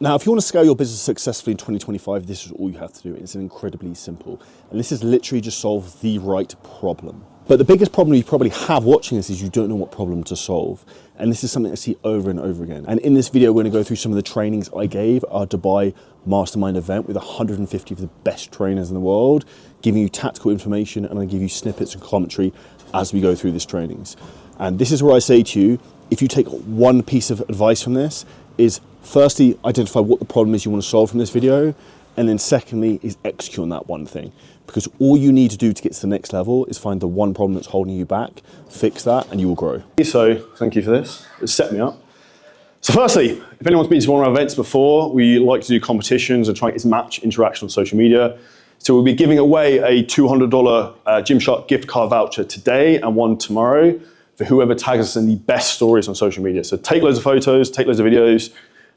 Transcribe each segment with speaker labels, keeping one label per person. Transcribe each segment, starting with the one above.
Speaker 1: Now, if you want to scale your business successfully in 2025, this is all you have to do. It's incredibly simple. And this is literally just solve the right problem. But the biggest problem you probably have watching this is you don't know what problem to solve. And this is something I see over and over again. And in this video, we're going to go through some of the trainings I gave our Dubai Mastermind event with 150 of the best trainers in the world, giving you tactical information, and I give you snippets and commentary as we go through these trainings. And this is where I say to you, if you take one piece of advice from this, is firstly, identify what the problem is you want to solve from this video. And then secondly, is execute on that one thing. Because all you need to do to get to the next level is find the one problem that's holding you back, fix that, and you will grow. So thank you for this. It's set me up. So firstly, if anyone's been to one of our events before, we like to do competitions and try and get match interaction on social media. So we'll be giving away a $200 Gymshark gift card voucher today and one tomorrow for whoever tags us in the best stories on social media. So take loads of photos, take loads of videos,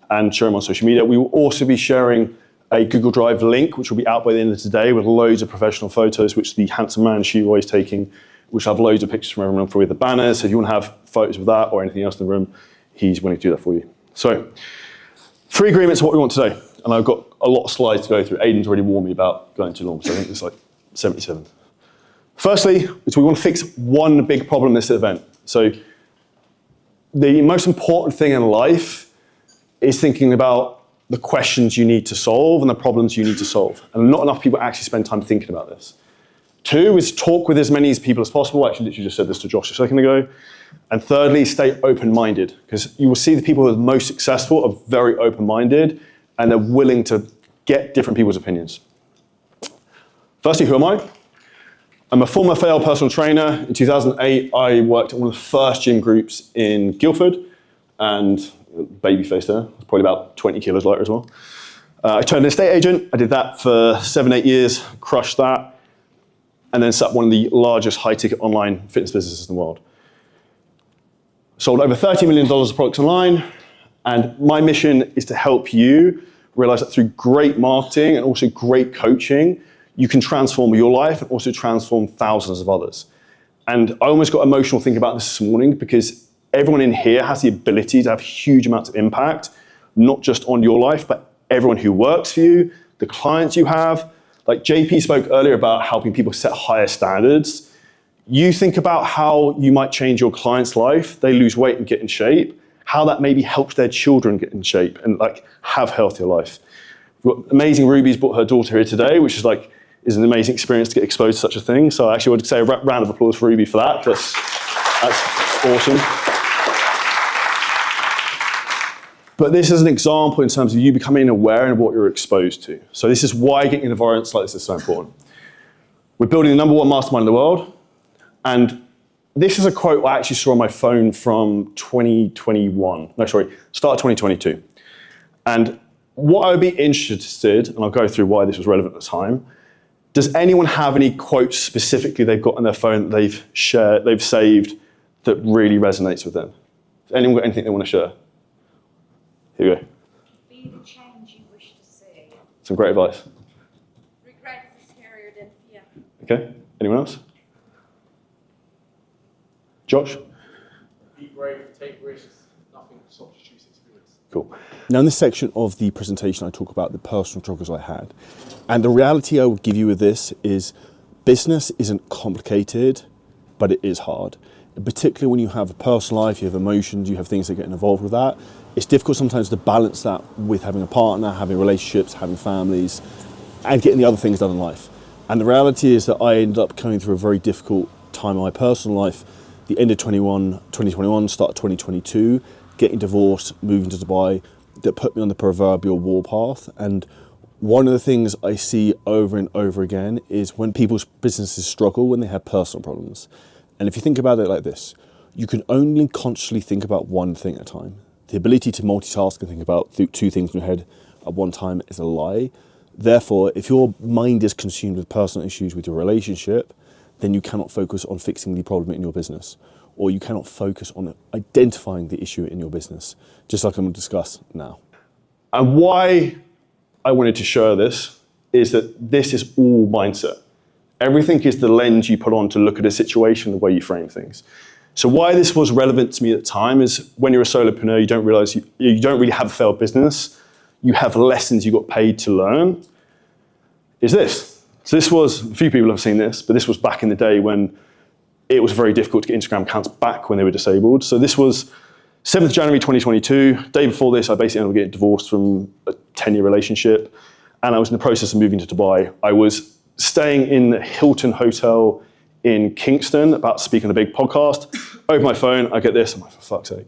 Speaker 1: and share them on social media. We will also be sharing a Google Drive link, which will be out by the end of today with loads of professional photos, which the handsome man Shiroy is taking, which have loads of pictures from everyone with the banners. So if you want to have photos of that or anything else in the room, he's willing to do that for you. So 3 agreements of what we want today. And I've got a lot of slides to go through. Aiden's already warned me about going too long, so I think it's like 77. Firstly, is we want to fix one big problem in this event. So the most important thing in life is thinking about the questions you need to solve and the problems you need to solve. And not enough people actually spend time thinking about this. 2 is talk with as many people as possible. Actually, literally just said this to Josh a second ago. And thirdly, stay open-minded, because you will see the people who are most successful are very open-minded and they're willing to get different people's opinions. Firstly, who am I? I'm a former failed personal trainer. In 2008, I worked at one of the first gym groups in Guildford, and baby face there, probably about 20 kilos lighter as well. I turned an estate agent. I did that for 7-8 years, crushed that, and then set up one of the largest high-ticket online fitness businesses in the world. Sold over $30 million of products online, and my mission is to help you realize that through great marketing and also great coaching, you can transform your life and also transform thousands of others. And I almost got emotional thinking about this morning because everyone in here has the ability to have huge amounts of impact, not just on your life, but everyone who works for you, the clients you have. Like JP spoke earlier about helping people set higher standards. You think about how you might change your client's life, they lose weight and get in shape, how that maybe helps their children get in shape and like have healthier life. Amazing Ruby's brought her daughter here today, which is an amazing experience to get exposed to such a thing. So I actually want to say a round of applause for Ruby for that. That's awesome. But this is an example in terms of you becoming aware of what you're exposed to. So this is why getting in environments like this is so important. We're building the #1 mastermind in the world. And this is a quote I actually saw on my phone from 2021. No, sorry, start of 2022. And what I would be interested, and I'll go through why this was relevant at the time, does anyone have any quotes specifically they've got on their phone that they've saved that really resonates with them? Has anyone got anything they want to share? Here we go.
Speaker 2: Be the change you wish to see.
Speaker 1: Some great advice.
Speaker 2: Regret is scarier than fear.
Speaker 1: Okay, anyone else? Josh?
Speaker 3: Be brave, take risks, nothing stops you choose experience.
Speaker 1: Cool. Now in this section of the presentation, I talk about the personal struggles I had. And the reality I will give you with this is business isn't complicated, but it is hard. And particularly when you have a personal life, you have emotions, you have things that get involved with that. It's difficult sometimes to balance that with having a partner, having relationships, having families, and getting the other things done in life. And the reality is that I ended up coming through a very difficult time in my personal life, the end of 2021, start of 2022, getting divorced, moving to Dubai, that put me on the proverbial warpath. And one of the things I see over and over again is when people's businesses struggle, when they have personal problems. And if you think about it like this, you can only consciously think about one thing at a time. The ability to multitask and think about 2 things in your head at one time is a lie. Therefore, if your mind is consumed with personal issues with your relationship, then you cannot focus on fixing the problem in your business, or you cannot focus on identifying the issue in your business, just like I'm going to discuss now. And why I wanted to share this is that this is all mindset. Everything is the lens you put on to look at a situation, the way you frame things. So why this was relevant to me at the time is when you're a solopreneur, you don't realize you don't really have a failed business.
Speaker 4: you have lessons you got paid to learn, is this. So this was, a few people have seen this, but this was back in the day when it was very difficult to get Instagram accounts back when they were disabled. So this was 7th January 2022. Day before this, I basically ended up getting divorced from a 10-year relationship, and I was in the process of moving to Dubai. I was staying in the Hilton Hotel in Kingston, about to speak on a big podcast. Open my phone, I get this, I'm like, for fuck's sake.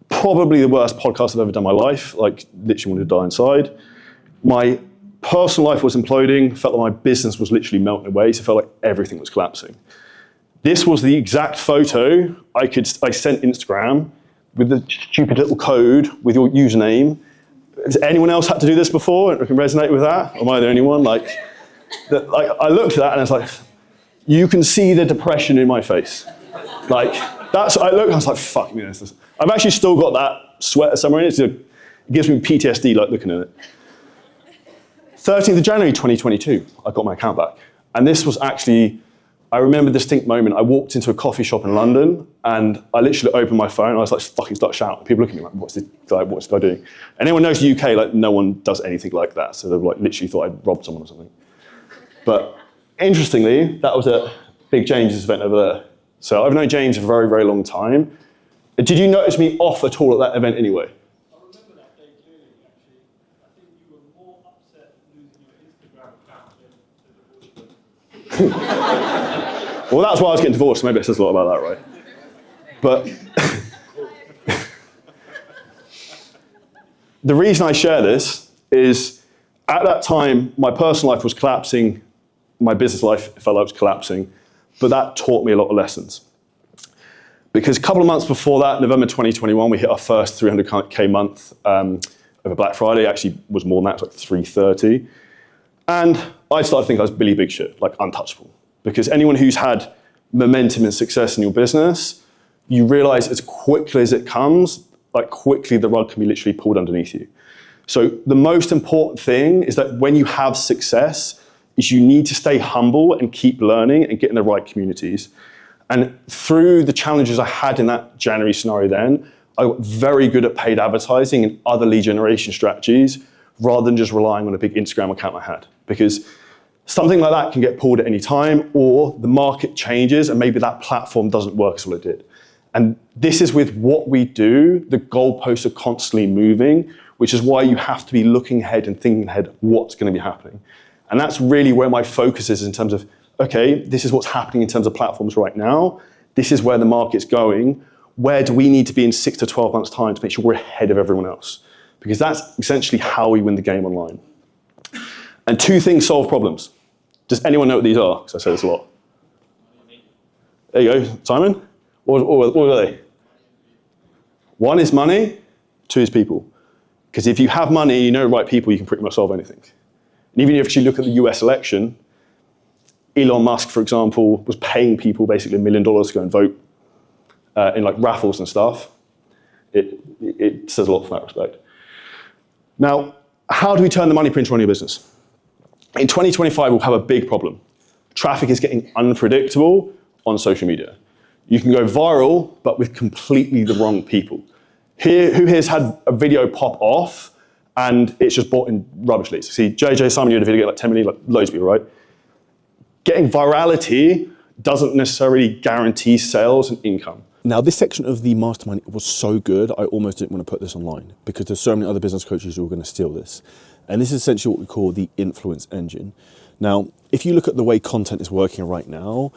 Speaker 4: Probably the worst podcast I've ever done in my life, like literally wanted to die inside. My personal life was imploding, felt like my business was literally melting away, so it felt like everything was collapsing. This was the exact photo I sent Instagram with the stupid little code with your username. Has anyone else had to do this before? I can resonate with that? Am I the only one? Like, I looked at that and I was like, you can see the depression in my face. Like, I was like, fuck me. I've actually still got that sweater somewhere in it. It gives me PTSD, like, looking at it. 13th of January 2022, I got my account back. And this was actually, I remember a distinct moment. I walked into a coffee shop in London and I literally opened my phone. I was like, fucking start shouting. People looking at me like, what's this guy doing? And anyone knows the UK, like, no one does anything like that. So they like literally thought I'd robbed someone or something. But interestingly, that was a big James event over there. So I've known James for a very, very long time. Did you notice me off at all at that event anyway?
Speaker 3: I remember that day clearly, actually. I think you were more upset losing your Instagram account than the divorce.
Speaker 4: Well, that's why I was getting divorced. Maybe it says a lot about that, right? But the reason I share this is at that time, my personal life was collapsing. My business life felt like it was collapsing. But that taught me a lot of lessons. Because a couple of months before that, November 2021, we hit our first 300K month over Black Friday. Actually, was more than that, it was like 330. And I started to think I was Billy Big Shit, like untouchable. Because anyone who's had momentum and success in your business, you realize as quickly as it comes, like quickly the rug can be literally pulled underneath you. So the most important thing is that when you have success, is you need to stay humble and keep learning and get in the right communities. And through the challenges I had in that January scenario then, I got very good at paid advertising and other lead generation strategies rather than just relying on a big Instagram account I had. Because something like that can get pulled at any time, or the market changes and maybe that platform doesn't work as well it did. And this is with what we do, the goalposts are constantly moving, which is why you have to be looking ahead and thinking ahead what's going to be happening. And that's really where my focus is in terms of, okay, this is what's happening in terms of platforms right now. This is where the market's going. Where do we need to be in 6 to 12 months' time to make sure we're ahead of everyone else? Because that's essentially how we win the game online. And two things solve problems. Does anyone know what these are? Because I say this a lot. There you go, Simon. What are they? One is money, two is people. Because if you have money, you know the right people, you can pretty much solve anything. And even if you actually look at the US election, Elon Musk, for example, was paying people basically $1 million to go and vote in like raffles and stuff. It says a lot from that respect. Now, how do we turn the money printer on your business? In 2025, we'll have a big problem. Traffic is getting unpredictable on social media. You can go viral, but with completely the wrong people. Who here's had a video pop off and it's just bought in rubbish leads? See, JJ, Simon, you had a video get like 10 million, like loads of people, right? Getting virality doesn't necessarily guarantee sales and income.
Speaker 1: Now, this section of the mastermind was so good, I almost didn't want to put this online because there's so many other business coaches who are going to steal this. And this is essentially what we call the influence engine. Now, if you look at the way content is working right now,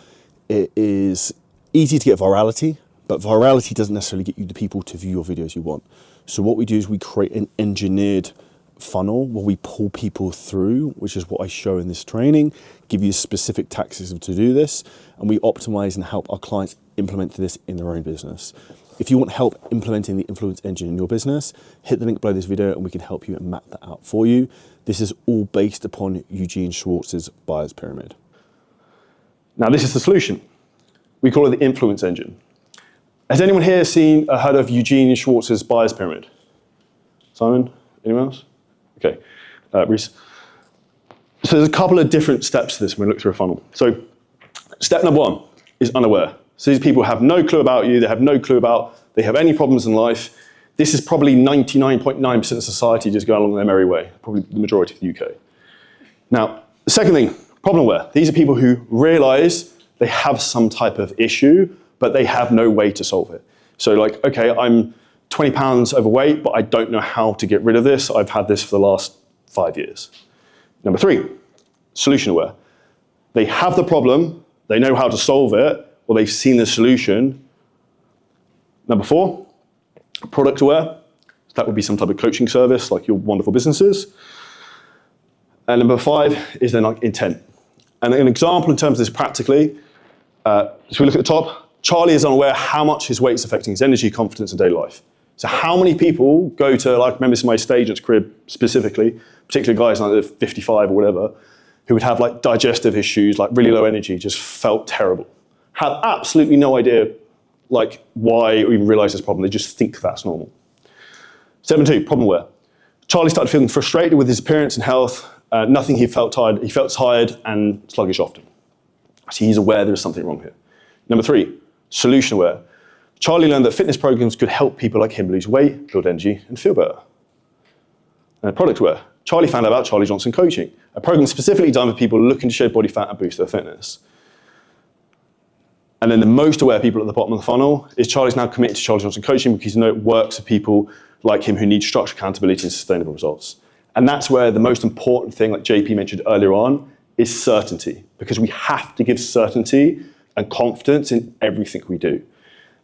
Speaker 1: it is easy to get virality, but virality doesn't necessarily get you the people to view your videos you want. So what we do is we create an engineered funnel where we pull people through, which is what I show in this training, give you specific tactics to do this, and we optimize and help our clients implement this in their own business. If you want help implementing the influence engine in your business, hit the link below this video and we can help you and map that out for you. This is all based upon Eugene Schwartz's buyer's pyramid.
Speaker 4: Now, this is the solution. We call it the influence engine. Has anyone here heard of Eugene Schwartz's buyer's pyramid? Simon? Anyone else? Okay. Reese? So there's a couple of different steps to this when we look through a funnel. So step number one is unaware. So these people have no clue about you. They have no clue about they have any problems in life. This is probably 99.9% of society just going along their merry way, probably the majority of the UK. Now, the second thing, problem aware. These are people who realize they have some type of issue, but they have no way to solve it. So like, okay, I'm 20 pounds overweight, but I don't know how to get rid of this. I've had this for the last 5 years. Number 3, solution aware. They have the problem, they know how to solve it, or they've seen the solution. Number 4, product aware. That would be some type of coaching service like your wonderful businesses. And number 5 is then like intent. And an example in terms of this practically, so we look at the top, Charlie is unaware how much his weight is affecting his energy, confidence, and daily life. So how many people go to like members of my stage agent's crib specifically, particularly guys like 55 or whatever, who would have like digestive issues, like really low energy, just felt terrible. Have absolutely no idea like why or even realize this problem. They just think that's normal. 7.2, problem aware. Charlie started feeling frustrated with his appearance and health. Nothing, he felt tired. He felt tired and sluggish often. So he's aware there's something wrong here. Number 3, solution aware. Charlie learned that fitness programs could help people like him lose weight, build energy, and feel better. And product aware. Charlie found out about Charlie Johnson Coaching, a program specifically done for people looking to shed body fat and boost their fitness. And then the most aware people at the bottom of the funnel is Charlie's now committed to Charlie Johnson Coaching because he knows it works for people like him who need structure, accountability, and sustainable results. And that's where the most important thing, like JP mentioned earlier on, is certainty, because we have to give certainty and confidence in everything we do.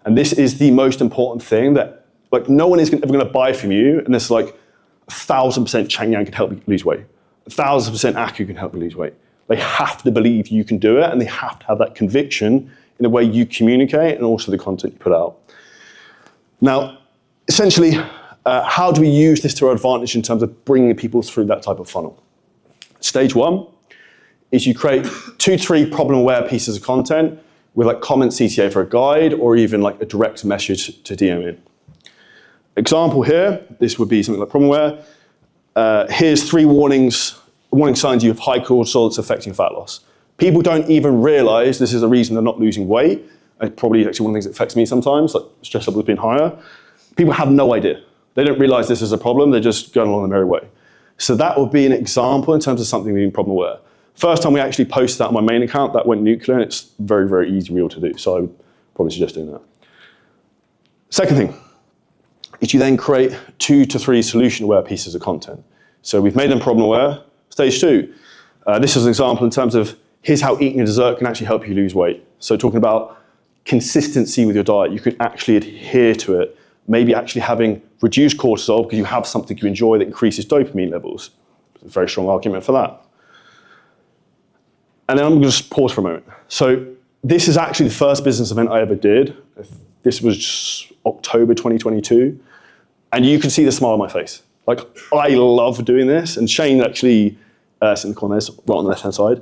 Speaker 4: And this is the most important thing that like no one is ever going to buy from you, and it's like 1,000% Chang Yang can help you lose weight. 1,000% Aku can help you lose weight. They have to believe you can do it, and they have to have that conviction in the way you communicate and also the content you put out. Now, essentially, how do we use this to our advantage in terms of bringing people through that type of funnel? Stage 1 is you create 2-3 problem-aware pieces of content with like comment CTA for a guide or even like a direct message to DM in. Example here, this would be something like problem-aware. Here's 3 warning signs you have high cortisol that's affecting fat loss. People don't even realize this is the reason they're not losing weight. It's probably actually one of the things that affects me sometimes, like stress levels being higher. People have no idea. They don't realize this is a problem, they're just going along the merry way. So that would be an example in terms of something being problem aware. First time we actually posted that on my main account, that went nuclear, and it's very, very easy real to do. So I would probably suggest doing that. Second thing is you then create 2 to 3 solution aware pieces of content. So we've made them problem aware. Stage 2, this is an example in terms of here's how eating a dessert can actually help you lose weight. So talking about consistency with your diet, you can actually adhere to it. Maybe actually having reduced cortisol because you have something you enjoy that increases dopamine levels. There's a very strong argument for that. And then I'm going to just pause for a moment. So this is actually the first business event I ever did. This was October 2022. And you can see the smile on my face. Like, I love doing this. And Shane actually, sits in the corner, right on the left-hand side.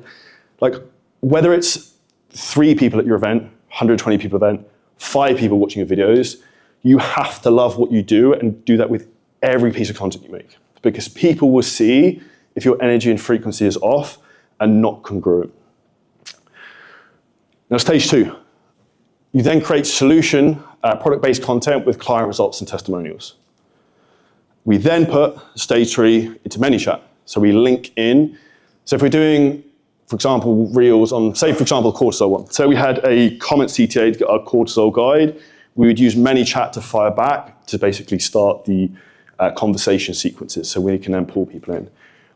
Speaker 4: Like, whether it's 3 people at your event, 120 people event, 5 people watching your videos, you have to love what you do and do that with every piece of content you make. Because people will see if your energy and frequency is off and not congruent. Now, stage 2. You then create solution, product-based content with client results and testimonials. We then put stage 3 into ManyChat. So we link in. So if we're doing, for example, reels on, say, for example, cortisol one. So we had a comment CTA to get our cortisol guide. We would use ManyChat to fire back to basically start the conversation sequences so we can then pull people in.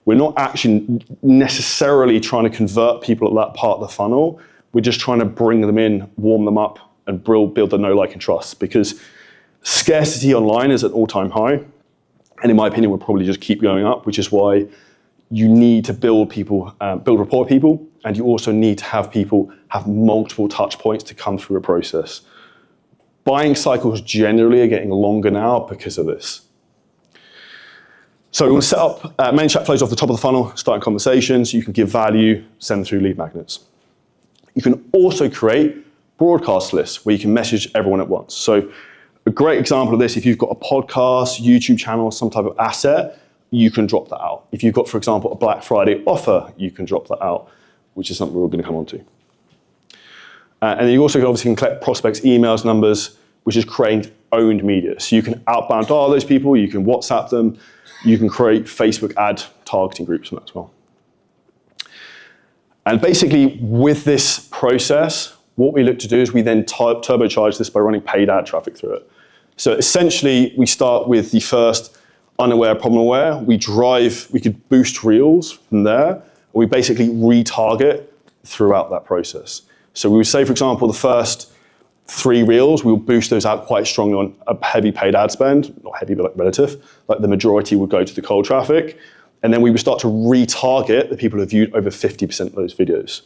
Speaker 4: We're not actually necessarily trying to convert people at that part of the funnel. We're just trying to bring them in, warm them up, and build the know, like, and trust. Because scarcity online is at an all-time high. And in my opinion, will probably just keep going up, which is why you need to build people, build rapport with people. And you also need to have people have multiple touch points to come through a process. Buying cycles generally are getting longer now because of this. So we want to set up ManyChat flows off the top of the funnel, starting conversations. You can give value, send them through lead magnets. You can also create broadcast lists where you can message everyone at once. So a great example of this, if you've got a podcast, YouTube channel, some type of asset, you can drop that out. If you've got, for example, a Black Friday offer, you can drop that out, which is something we're going to come on to. And then you also obviously can collect prospects' emails, numbers, which is creating owned media. So you can outbound dial those people, you can WhatsApp them, you can create Facebook ad targeting groups on that as well. And basically, with this process, what we look to do is we then turbocharge this by running paid ad traffic through it. So essentially, we start with the first unaware, problem aware. We could boost reels from there. And we basically retarget throughout that process. So we would say, for example, the first 3 reels, we will boost those out quite strongly on a heavy paid ad spend, not heavy, but like relative. Like the majority would go to the cold traffic. And then we would start to retarget the people who viewed over 50% of those videos.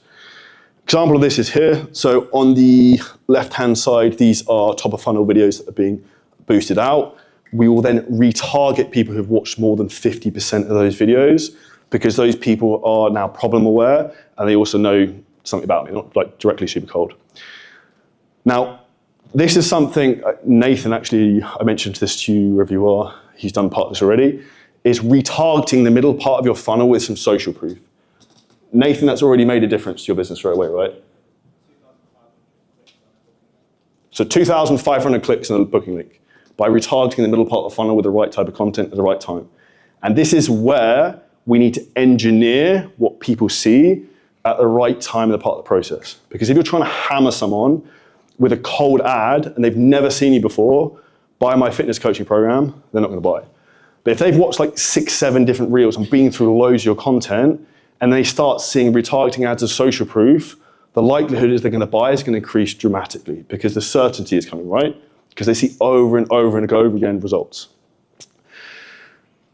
Speaker 4: Example of this is here. So on the left-hand side, these are top of funnel videos that are being boosted out. We will then retarget people who've watched more than 50% of those videos because those people are now problem aware and they also know something about me, not like directly super cold. Now, this is something, Nathan actually, I mentioned this to you wherever you are, he's done part of this already, is retargeting the middle part of your funnel with some social proof. Nathan, that's already made a difference to your business right away, right? So 2,500 clicks on a booking link by retargeting the middle part of the funnel with the right type of content at the right time. And this is where we need to engineer what people see at the right time in the part of the process. Because if you're trying to hammer someone with a cold ad and they've never seen you before, buy my fitness coaching program, they're not going to buy. But if they've watched like 6, 7 different reels and been through loads of your content, and they start seeing retargeting ads as social proof, the likelihood is they're going to buy is going to increase dramatically because the certainty is coming, right? Because they see over and over and over again results.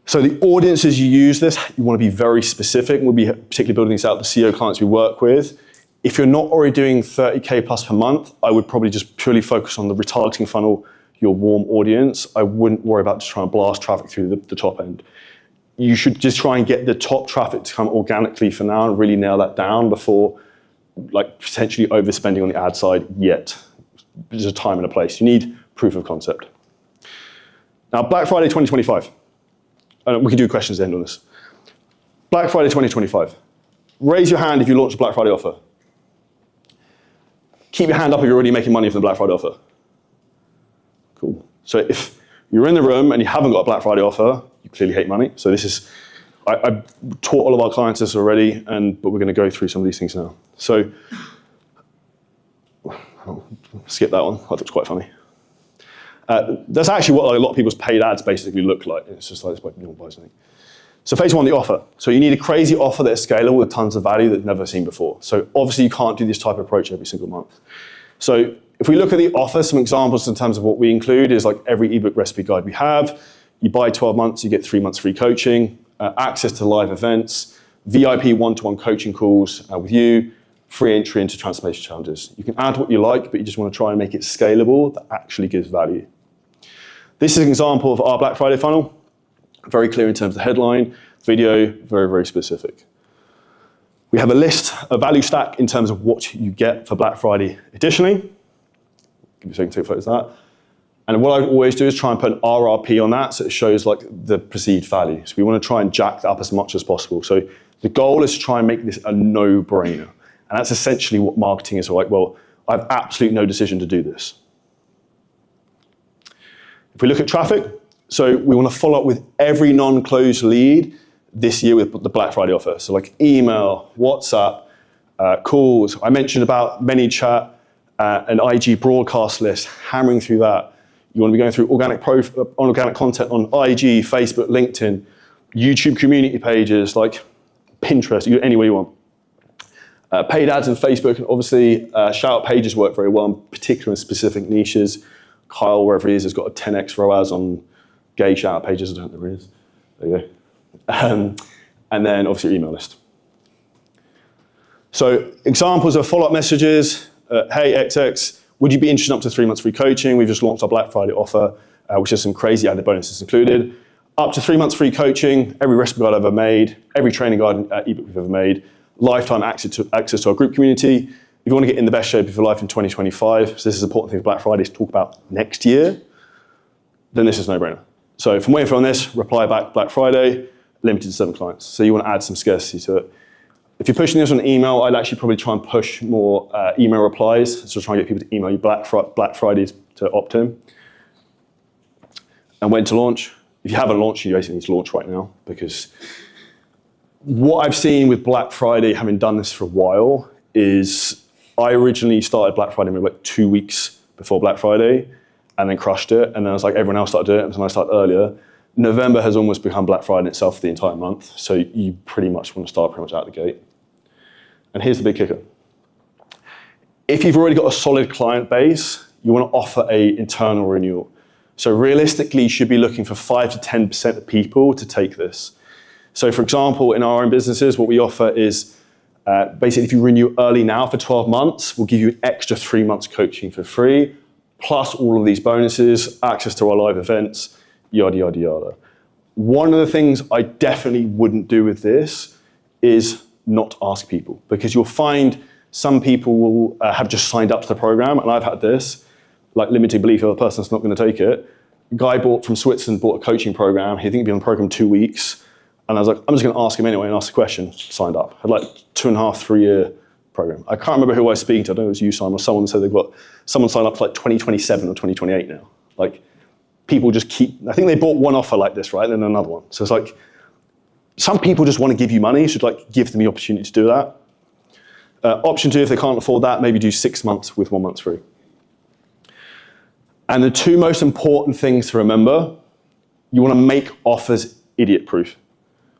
Speaker 4: So the audiences you use this, you want to be very specific. We'll be particularly building this out with the CEO clients we work with. If you're not already doing 30K plus per month, I would probably just purely focus on the retargeting funnel, your warm audience. I wouldn't worry about just trying to blast traffic through the top end. You should just try and get the top traffic to come organically for now and really nail that down before like potentially overspending on the ad side yet. There's a time and a place. You need proof of concept. Now, Black Friday 2025. We can do questions at the end on this. Black Friday 2025. Raise your hand if you launched a Black Friday offer. Keep your hand up if you're already making money from the Black Friday offer. Cool. So if you're in the room and you haven't got a Black Friday offer, you clearly hate money. So this is, I've taught all of our clients this already, but we're going to go through some of these things now. So, I'll skip that one. That looks quite funny. That's actually what a lot of people's paid ads basically look like. It's just like this, like, buy something. So phase 1, the offer. So you need a crazy offer that's scalable with tons of value that you've never seen before. So obviously you can't do this type of approach every single month. So if we look at the offer, some examples in terms of what we include is like every ebook recipe guide we have. You buy 12 months, you get 3 months free coaching, access to live events, VIP one-to-one coaching calls with you, free entry into transformation challenges. You can add what you like, but you just want to try and make it scalable that actually gives value. This is an example of our Black Friday funnel. Very clear in terms of the headline, video, very, very specific. We have a list, a value stack in terms of what you get for Black Friday additionally. Give me a second to take photos of that. And what I always do is try and put an RRP on that so it shows like the perceived value. So we want to try and jack that up as much as possible. So the goal is to try and make this a no-brainer. And that's essentially what marketing is like. Well, I have absolutely no decision to do this. If we look at traffic, so we want to follow up with every non-closed lead this year with the Black Friday offer. So like email, WhatsApp, calls. I mentioned about ManyChat, an IG broadcast list, hammering through that. You want to be going through organic content on IG, Facebook, LinkedIn, YouTube community pages, like Pinterest, anywhere you want. Paid ads in Facebook, and obviously shout-out pages work very well, in particular in specific niches. Kyle, wherever he is, has got a 10x ROAS on gay shout-out pages. I don't know where he is. There you go. And then obviously your email list. So examples of follow-up messages. Hey, XX, would you be interested in up to 3 months free coaching? We've just launched our Black Friday offer, which has some crazy added bonuses included. Up to 3 months free coaching, every recipe guide I've ever made, every training guide ebook we've ever made, lifetime access to our group community. If you want to get in the best shape of your life in 2025, so this is an important thing for Black Friday to talk about next year, then this is a no-brainer. So if I'm waiting for on this, reply back Black Friday, limited to 7 clients. So you want to add some scarcity to it. If you're pushing this on email, I'd actually probably try and push more email replies. So try and get people to email you Black Fridays to opt in. And when to launch? If you haven't launched, you basically need to launch right now, because what I've seen with Black Friday, having done this for a while, is I originally started Black Friday maybe like 2 weeks before Black Friday, and then crushed it. And then I was like, everyone else started doing it, and I started earlier. November has almost become Black Friday itself for the entire month, so you pretty much want to start pretty much out the gate. And here's the big kicker. If you've already got a solid client base, you want to offer an internal renewal. So realistically, you should be looking for 5 to 10% of people to take this. So for example, in our own businesses, what we offer is basically if you renew early now for 12 months, we'll give you an extra 3 months coaching for free, plus all of these bonuses, access to our live events, yada, yada, yada. One of the things I definitely wouldn't do with this is not ask people, because you'll find some people will have just signed up to the program, and I've had this, like limited belief of a person that's not going to take it. A guy from Switzerland bought a coaching program. He think he'd be on the program 2 weeks. And I was like, I'm just going to ask him anyway and ask the question. Signed up. Had like 2.5, 3 year program. I can't remember who I was speaking to. I don't know if it was you, Simon, or someone said they've got someone signed up for like 2027 or 2028 now. Like people just keep, I think they bought one offer like this, right? And then another one. So it's like, some people just want to give you money. You should like give them the opportunity to do that. Option 2, if they can't afford that, maybe do 6 months with 1 month free. And the 2 most important things to remember, you want to make offers idiot-proof.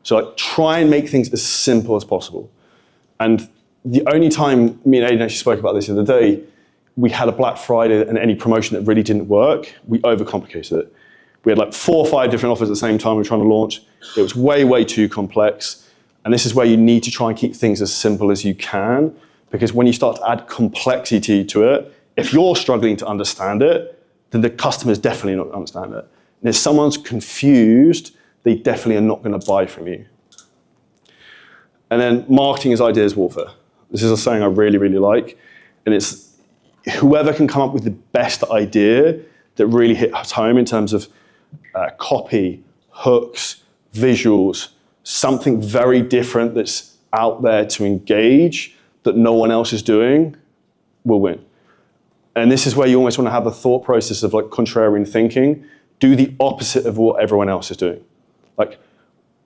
Speaker 4: So like, try and make things as simple as possible. And the only time me and Aidan actually spoke about this the other day, we had a Black Friday and any promotion that really didn't work, we overcomplicated it. We had like 4 or 5 different offers at the same time we were trying to launch. It was way, way too complex. And this is where you need to try and keep things as simple as you can, because when you start to add complexity to it, if you're struggling to understand it, then the customer's definitely not going to understand it. And if someone's confused, they definitely are not going to buy from you. And then marketing is ideas warfare. This is a saying I really, really like. And it's whoever can come up with the best idea that really hits home in terms of copy, hooks, visuals, something very different that's out there to engage that no one else is doing, will win. And this is where you almost want to have a thought process of like contrarian thinking. Do the opposite of what everyone else is doing. Like,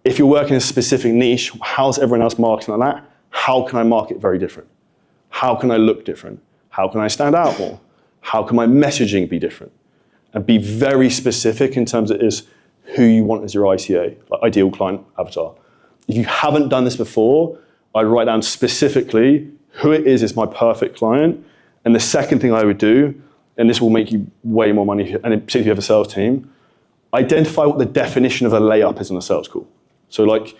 Speaker 4: if you're working in a specific niche, how's everyone else marketing like that? How can I market very different? How can I look different? How can I stand out more? How can my messaging be different? And be very specific in terms of is who you want as your ICA, like ideal client avatar. If you haven't done this before, I'd write down specifically who it is my perfect client. And the second thing I would do, and this will make you way more money, and particularly if you have a sales team, identify what the definition of a layup is on a sales call. So like,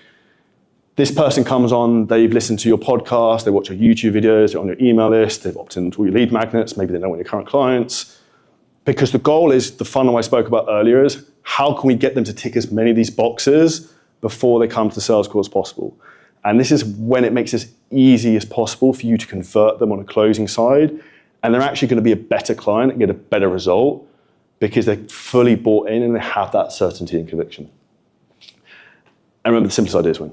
Speaker 4: this person comes on, they've listened to your podcast, they watch your YouTube videos, they're on your email list, they've opted into all your lead magnets, maybe they know one of your current clients. Because the goal is, the funnel I spoke about earlier is, how can we get them to tick as many of these boxes before they come to the sales call as possible? And this is when it makes it as easy as possible for you to convert them on a closing side. And they're actually going to be a better client and get a better result because they're fully bought in and they have that certainty and conviction. And remember, the simplest ideas win.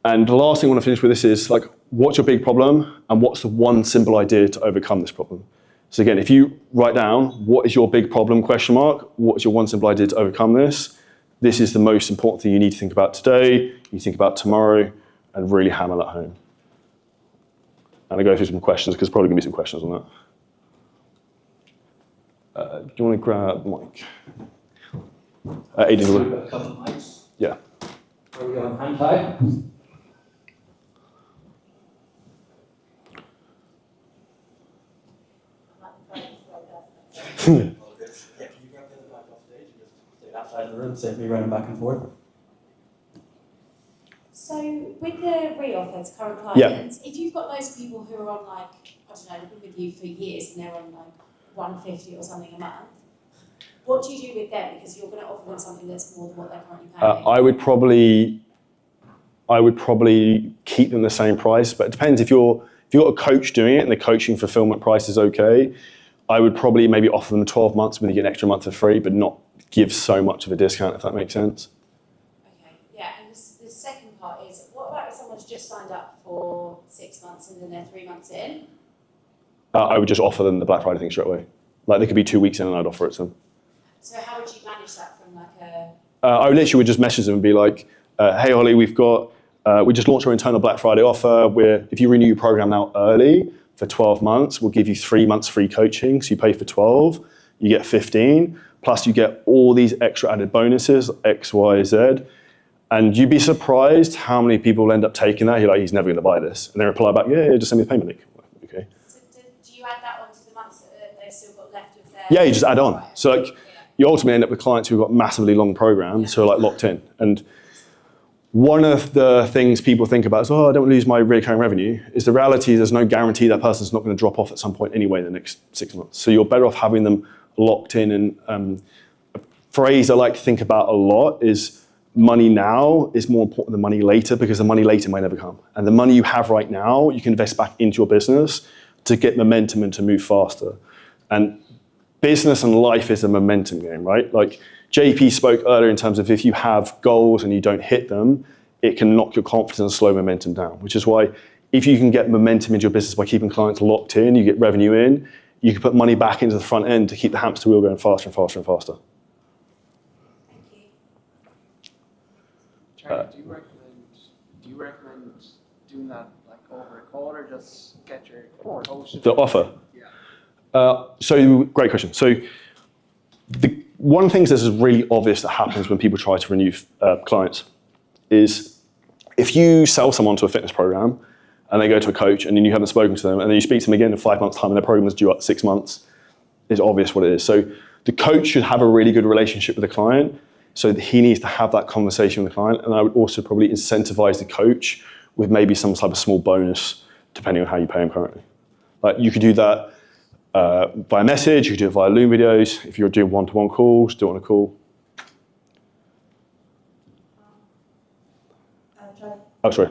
Speaker 4: And the last thing I want to finish with this is, like, what's your big problem and what's the one simple idea to overcome this problem? So again, if you write down, what is your big problem, question mark, what's your one simple idea to overcome this? This is the most important thing you need to think about today, you think about tomorrow, and really hammer that home. And I'll go through some questions, because there's probably going to be some questions on that. Do you want to grab the mic? Aidan,
Speaker 5: A couple of mics.
Speaker 4: yeah.
Speaker 5: Are we on hand tied? Yeah, can you grab the other back off stage and just stay outside of the room, save me running back and forth?
Speaker 2: So with the re-offers, current clients, if you've got loads of people who are on like, I don't know, they've been with you for years and they're on like 150 or something a month, what do you do with them? Because you're going to offer them something that's more than what they're currently paying.
Speaker 4: I would probably keep them the same price, but it depends. If you've got a coach doing it and the coaching fulfillment price is okay, I would probably maybe offer them 12 months when you get an extra month for free, but not give so much of a discount, if that makes sense.
Speaker 2: Okay, yeah, and the second part is, what about if someone's just signed up for 6 months and then they're 3 months in?
Speaker 4: I would just offer them the Black Friday thing straight away. Like, they could be 2 weeks in and I'd offer it to them.
Speaker 2: So how would you manage that from like a...
Speaker 4: I literally would just message them and be like, hey, Ollie, we just launched our internal Black Friday offer. If you renew your program now early for 12 months, we'll give you 3 months free coaching. So you pay for 12, you get 15, plus you get all these extra added bonuses, X, Y, Z. And you'd be surprised how many people end up taking that. You're like, he's never going to buy this. And they reply back, yeah, just send me the payment link. Okay.
Speaker 2: So do you add that onto the months that they've still got left of their...
Speaker 4: Yeah, you just add on.
Speaker 2: Right.
Speaker 4: So like, you ultimately end up with clients who've got massively long programs who are like locked in. And one of the things people think about is, I don't lose my recurring revenue, is the reality there's no guarantee that person's not going to drop off at some point anyway in the next 6 months. So you're better off having them locked in. And a phrase I like to think about a lot is money now is more important than money later, because the money later may never come. And the money you have right now, you can invest back into your business to get momentum and to move faster. And business and life is a momentum game, right? Like JP spoke earlier in terms of if you have goals and you don't hit them, it can knock your confidence and slow momentum down, which is why if you can get momentum into your business by keeping clients locked in, you get revenue in, you can put money back into the front end to keep the hamster wheel going faster and faster and faster.
Speaker 2: Thank you.
Speaker 6: Charlie, do you recommend doing that like over a call, or just get your host?
Speaker 4: The offer?
Speaker 6: Yeah.
Speaker 4: So great question. So one of the things that's really obvious that happens when people try to renew clients is if you sell someone to a fitness program and they go to a coach and then you haven't spoken to them and then you speak to them again in 5 months' time and their program is due at 6 months, it's obvious what it is. So the coach should have a really good relationship with the client, so that he needs to have that conversation with the client. And I would also probably incentivize the coach with maybe some type of small bonus, depending on how you pay him currently. Like you could do that via message, you could do it via Loom videos. If you're doing one-to-one calls, do it on a call.
Speaker 7: Charlie.
Speaker 4: Oh, sorry.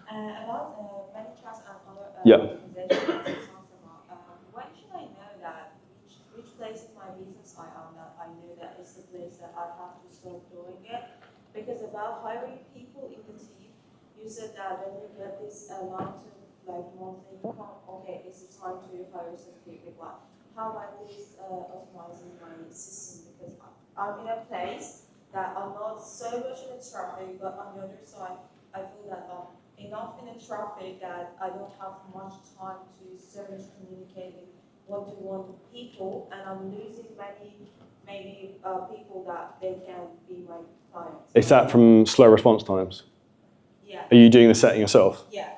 Speaker 7: About ManyChat and other
Speaker 4: Yeah.
Speaker 7: organizations, when should I know that which place in my business I am that I know that is the place that I have to start doing it? Because about hiring people in the team, you said that when you get this amount of like monthly income, okay, it's time to hire some people. But how about this optimizing my system? Because I'm in a place that I'm not so much in the traffic, but on the other side, I feel that I'm enough in the traffic that I don't have much time to so much communicate with one-to-one people, and I'm losing maybe people that they can be my clients.
Speaker 4: Is that from slow response times?
Speaker 7: Yeah.
Speaker 4: Are you doing the setting yourself?
Speaker 7: Yeah.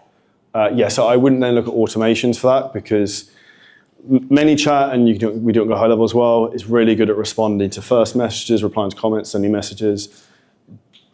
Speaker 4: Yeah, so I wouldn't then look at automations for that, because ManyChat, and we do it at high level as well, is really good at responding to first messages, replying to comments, sending messages.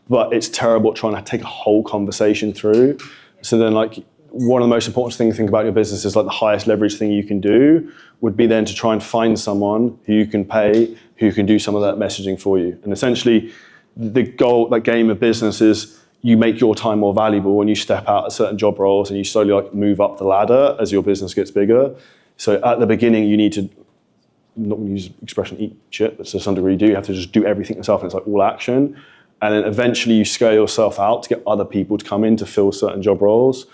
Speaker 4: But it's terrible at trying to take a whole conversation through. So then like one of the most important things to think about your business is like the highest leverage thing you can do would be then to try and find someone who you can pay, who can do some of that messaging for you. And essentially the goal, that game of business is you make your time more valuable when you step out of certain job roles and you slowly like move up the ladder as your business gets bigger. So at the beginning, you need to, I'm not going to use the expression eat shit, but to some degree you do. You have to just do everything yourself, and it's like all action. And then eventually you scale yourself out to get other people to come in to fill certain job roles.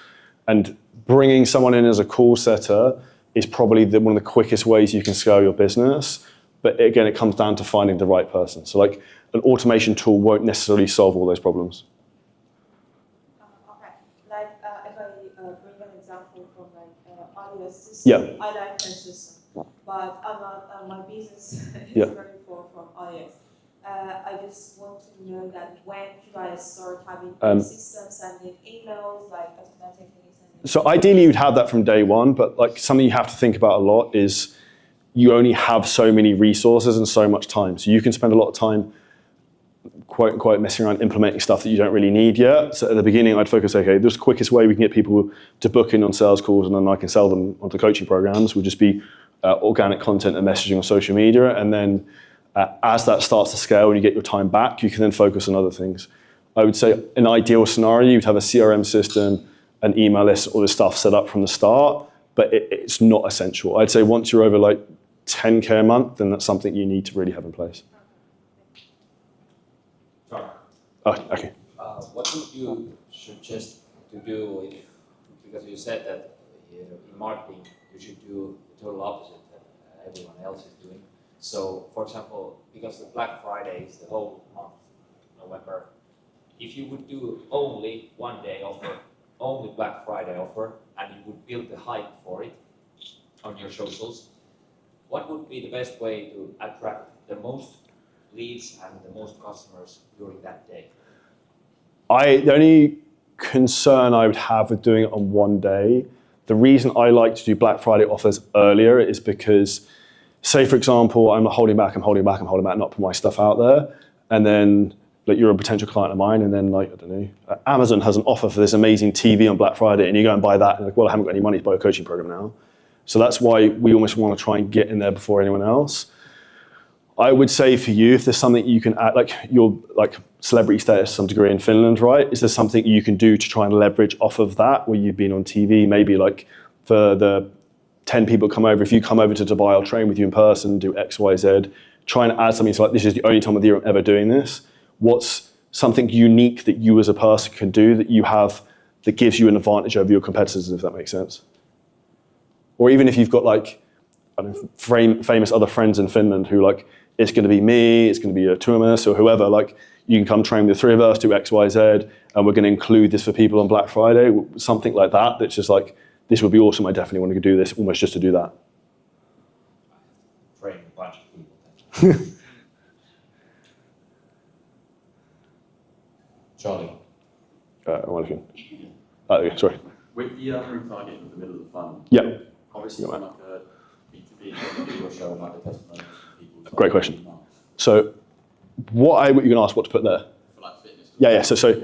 Speaker 4: And bringing someone in as a call setter is probably one of the quickest ways you can scale your business. But again, it comes down to finding the right person. So like an automation tool won't necessarily solve all those problems.
Speaker 7: Okay. Like if I bring an example from like iOS system,
Speaker 4: Yeah.
Speaker 7: I like their system, but I'm not, my business is
Speaker 4: Yeah.
Speaker 7: very far from iOS. I just want to know that when should I start having systems sending emails, like automatically sending.
Speaker 4: So ideally you'd have that from day one, but like something you have to think about a lot is you only have so many resources and so much time. So you can spend a lot of time quote unquote messing around implementing stuff that you don't really need yet. So at the beginning I'd focus, okay, the quickest way we can get people to book in on sales calls and then I can sell them onto coaching programs would just be organic content and messaging on social media. And then as that starts to scale and you get your time back, you can then focus on other things. I would say an ideal scenario, you'd have a CRM system, an email list, all this stuff set up from the start, but it's not essential. I'd say once you're over like 10K a month, then that's something you need to really have in place.
Speaker 8: Sorry.
Speaker 4: Oh, okay.
Speaker 8: What would you suggest to do because you said that in marketing you should do the total opposite that everyone else is doing. So, for example, because the Black Friday is the whole month, November, if you would do only one day offer, only Black Friday offer, and you would build the hype for it on your socials, what would be the best way to attract the most leads and the most customers during that day?
Speaker 4: The only concern I would have with doing it on one day, the reason I like to do Black Friday offers earlier is because, say for example, I'm holding back, not put my stuff out there, and then like you're a potential client of mine, and then like, I don't know, Amazon has an offer for this amazing TV on Black Friday, and you go and buy that, and like, well, I haven't got any money to buy a coaching program now. So that's why we almost want to try and get in there before anyone else. I would say for you, if there's something you can add, like your like celebrity status to some degree in Finland, right? Is there something you can do to try and leverage off of that, where you've been on TV, maybe like for the 10 people come over, if you come over to Dubai, I'll train with you in person, do X, Y, Z, try and add something so like, this is the only time of the year I'm ever doing this. What's something unique that you as a person can do that you have that gives you an advantage over your competitors, if that makes sense? Or even if you've got like, I don't know, famous other friends in Finland who like, it's going to be me, it's going to be a Tuomas or whoever, like you can come train with the three of us, do X, Y, Z, and we're going to include this for people on Black Friday, something like that, that's just like, this would be awesome, I definitely want to do this, almost just to do that.
Speaker 8: Train a bunch of people. Charlie.
Speaker 4: Okay, sorry.
Speaker 5: With the retargeting in the middle of the funnel,
Speaker 4: Yeah.
Speaker 5: obviously it's like a B2B video show like a testimonial for people.
Speaker 4: Great question. So you're going to ask what to put there?
Speaker 5: For like fitness.
Speaker 4: Yeah. So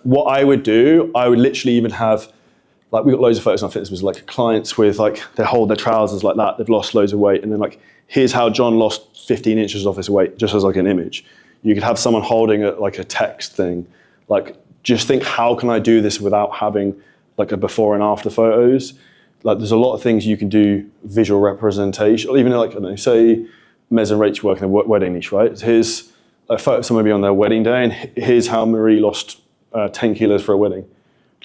Speaker 4: what I would do, I would literally even have, like we got loads of photos on fitness, was like clients with like, they hold their trousers like that, they've lost loads of weight, and then like, here's how John lost 15 inches off his weight, just as like an image. You could have someone holding like a text thing, like just think, how can I do this without having like a before and after photos? Like there's a lot of things you can do, visual representation, or even like, I don't know, say Mez and Rach work in the wedding niche, right? Here's a photo of somebody on their wedding day, and here's how Marie lost 10 kilos for a wedding.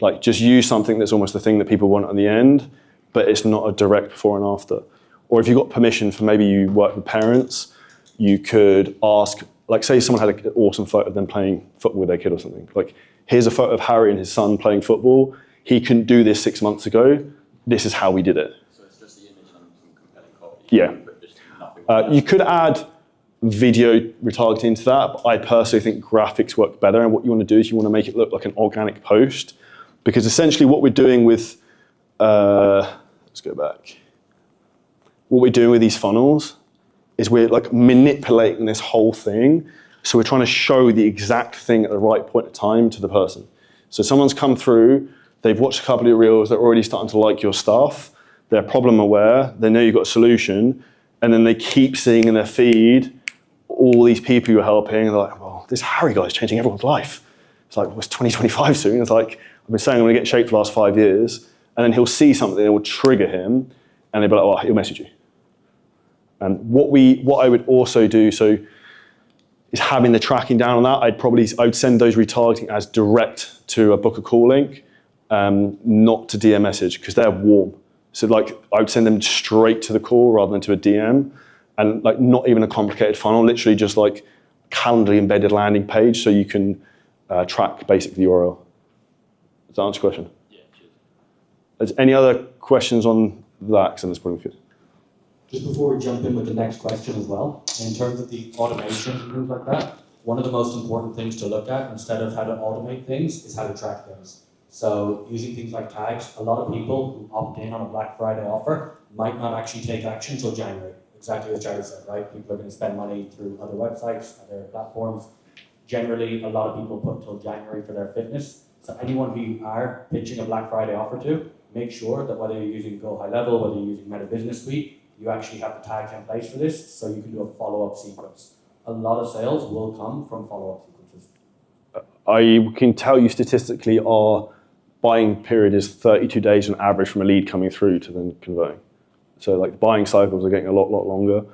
Speaker 4: Like just use something that's almost the thing that people want at the end, but it's not a direct before and after. Or if you've got permission for, maybe you work with parents, you could ask, like say someone had an awesome photo of them playing football with their kid or something. Like here's a photo of Harry and his son playing football. He couldn't do this 6 months ago. This is how we did it.
Speaker 5: So it's just the image and some compelling copy.
Speaker 4: Yeah.
Speaker 5: But just nothing.
Speaker 4: You could add video retargeting to that, but I personally think graphics work better. And what you want to do is you want to make it look like an organic post, because essentially what we're doing with, let's go back. What we're doing with these funnels is we're like manipulating this whole thing. So we're trying to show the exact thing at the right point of time to the person. So someone's come through, they've watched a couple of reels, they're already starting to like your stuff, they're problem aware, they know you've got a solution, and then they keep seeing in their feed all these people you're helping, and they're like, well, this Harry guy is changing everyone's life. It's like, well, it's 2025 soon. It's like, I've been saying I'm gonna get in shape for the last 5 years, and then he'll see something that will trigger him, and they'll be like, oh, he'll message you. And what I would also do, so is having the tracking down on that, I would send those retargeting ads direct to a book a call link, not to DM message, because they're warm. So like I would send them straight to the call rather than to a DM, and like not even a complicated funnel, literally just like Calendly embedded landing page, so you can track basically the URL. Does that answer your question?
Speaker 5: Yeah, cheers.
Speaker 4: Is any other questions on that? Because that's probably good.
Speaker 9: Just before we jump in with the next question as well, in terms of the automation and things like that, one of the most important things to look at instead of how to automate things is how to track things. So using things like tags, a lot of people who opt in on a Black Friday offer might not actually take action until January. Exactly as Jared said, right? People are going to spend money through other websites, other platforms. Generally, a lot of people put till January for their fitness. So anyone who you are pitching a Black Friday offer to, make sure that whether you're using Go High Level, whether you're using Meta Business Suite, you actually have the tags in place for this, so you can do a follow-up sequence. A lot of sales will come from follow-up sequences.
Speaker 4: I can tell you statistically our buying period is 32 days on average from a lead coming through to then converting. So like the buying cycles are getting a lot longer,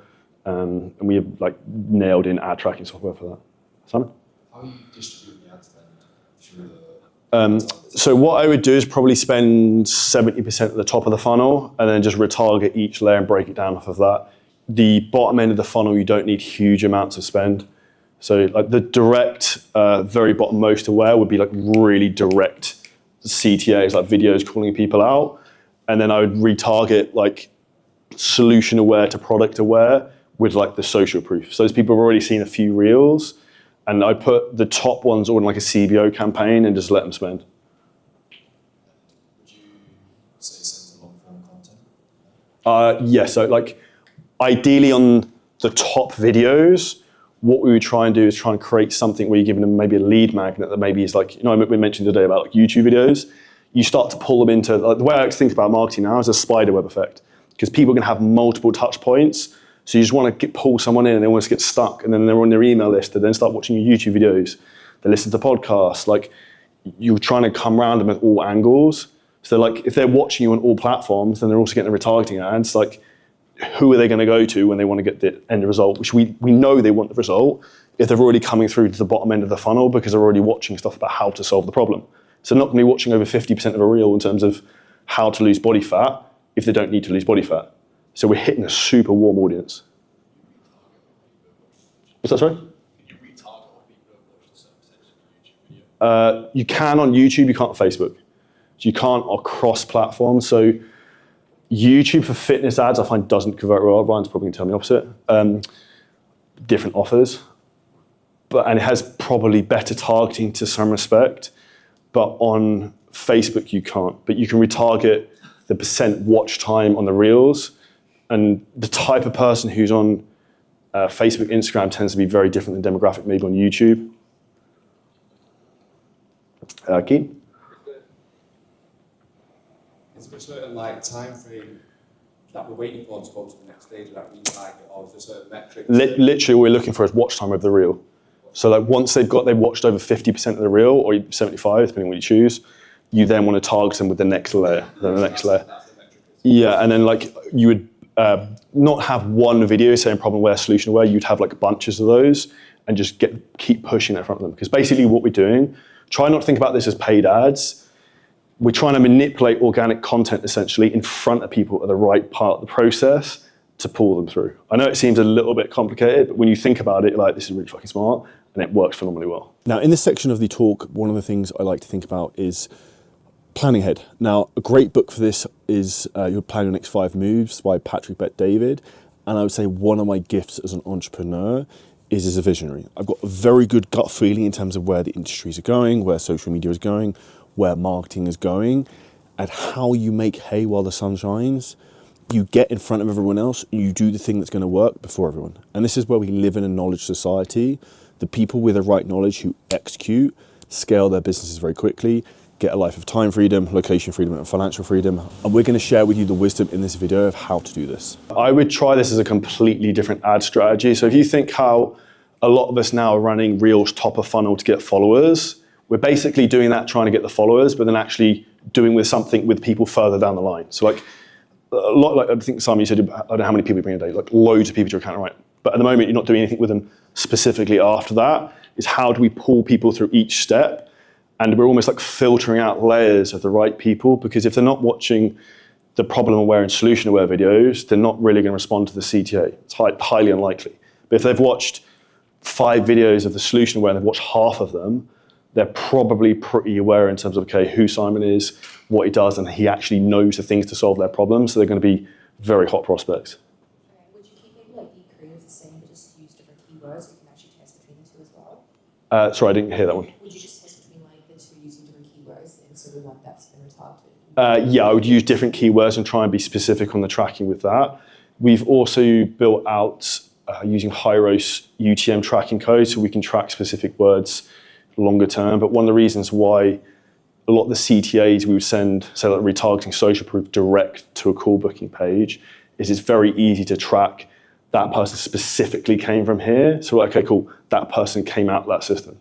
Speaker 4: and we have like nailed in ad tracking software for that. Simon?
Speaker 10: How are you distributing the ad spend through the...
Speaker 4: So what I would do is probably spend 70% at the top of the funnel and then just retarget each layer and break it down off of that. the bottom end of the funnel, you don't need huge amounts of spend. So like the direct, very bottom most aware would be like really direct CTAs, like videos calling people out. And then I would retarget like solution aware to product aware with like the social proof. So those people have already seen a few reels, and I put the top ones all in like a CBO campaign and just let them spend.
Speaker 10: Would you say send long form content?
Speaker 4: Yeah, so like ideally on the top videos, what we would try and do is try and create something where you're giving them maybe a lead magnet that maybe is like, we mentioned today about like YouTube videos. You start to pull them into, like, the way I like to think about marketing now is a spider web effect, because people can have multiple touch points. So you just want to pull someone in and they want to get stuck, and then they're on their email list, and then start watching your YouTube videos. They listen to podcasts. Like, you're trying to come around them at all angles. So like if they're watching you on all platforms, then they're also getting the retargeting ads. Like, who are they going to go to when they want to get the end result, which we know they want the result if they're already coming through to the bottom end of the funnel because they're already watching stuff about how to solve the problem. So they're not going to be watching over 50% of a reel in terms of how to lose body fat if they don't need to lose body fat. So we're hitting a super warm audience. What's that, sorry?
Speaker 10: Can you retarget what people have watched a certain percentage of the YouTube video?
Speaker 4: You can on YouTube, you can't on Facebook. So you can't across platforms. So YouTube for fitness ads, I find doesn't convert well. Ryan's probably going to tell me the opposite. Different offers, and it has probably better targeting to some respect. But on Facebook, you can't. But you can retarget the percent watch time on the reels, and the type of person who's on Facebook, Instagram tends to be very different than demographic maybe on YouTube. Keith?
Speaker 11: Is there a certain like time frame that we're waiting for to go to the next stage of that retarget, or is there certain metrics?
Speaker 4: Literally, all we're looking for is watch time of the reel. So like once they've watched over 50% of the reel, or 75, depending on what you choose, you then want to target them with the next layer, then the next layer. Yeah, and then like you would not have one video saying problem aware, solution aware. You'd have like bunches of those, and just keep pushing that in front of them. Because basically, what we're doing, try not to think about this as paid ads. We're trying to manipulate organic content essentially in front of people at the right part of the process to pull them through. I know it seems a little bit complicated, but when you think about it, like, this is really fucking smart, and it works phenomenally well.
Speaker 1: Now, in this section of the talk, one of the things I like to think about is planning ahead. Now, a great book for this is Your Plan Your Next 5 Moves by Patrick Bet-David. And I would say one of my gifts as an entrepreneur is as a visionary. I've got a very good gut feeling in terms of where the industries are going, where social media is going, where marketing is going, and how you make hay while the sun shines. You get in front of everyone else, and you do the thing that's going to work before everyone. And this is where we live in a knowledge society. The people with the right knowledge who execute, scale their businesses very quickly, get a life of time freedom, location freedom, and financial freedom. And we're going to share with you the wisdom in this video of how to do this.
Speaker 4: I would try this as a completely different ad strategy. So if you think how a lot of us now are running Reels top of funnel to get followers, we're basically doing that, trying to get the followers, but then actually doing with something with people further down the line. So like a lot, like I think Simon, you said, I don't know how many people you bring a day, like loads of people to your account, right? But at the moment, you're not doing anything with them specifically after that. Is how do we pull people through each step? And we're almost like filtering out layers of the right people, because if they're not watching the problem aware and solution aware videos, they're not really going to respond to the CTA. It's highly unlikely. But if they've watched 5 videos of the solution aware and they've watched half of them, they're probably pretty aware in terms of, okay, who Simon is, what he does, and he actually knows the things to solve their problems. So they're going to be very hot prospects.
Speaker 2: Okay. Would you keep maybe like the creatives the same, but just use different keywords? So you can actually test between the two as well.
Speaker 4: Sorry, I didn't hear that one.
Speaker 2: Would you just test between like the two using different keywords, and so the one that's been retargeted?
Speaker 4: Yeah, I would use different keywords and try and be specific on the tracking with that. We've also built out using Hyros UTM tracking code, so we can track specific words longer term. But one of the reasons why a lot of the CTAs we would send, say like retargeting social proof direct to a call booking page, is it's very easy to track that person specifically came from here. So okay, cool, that person came out of that system.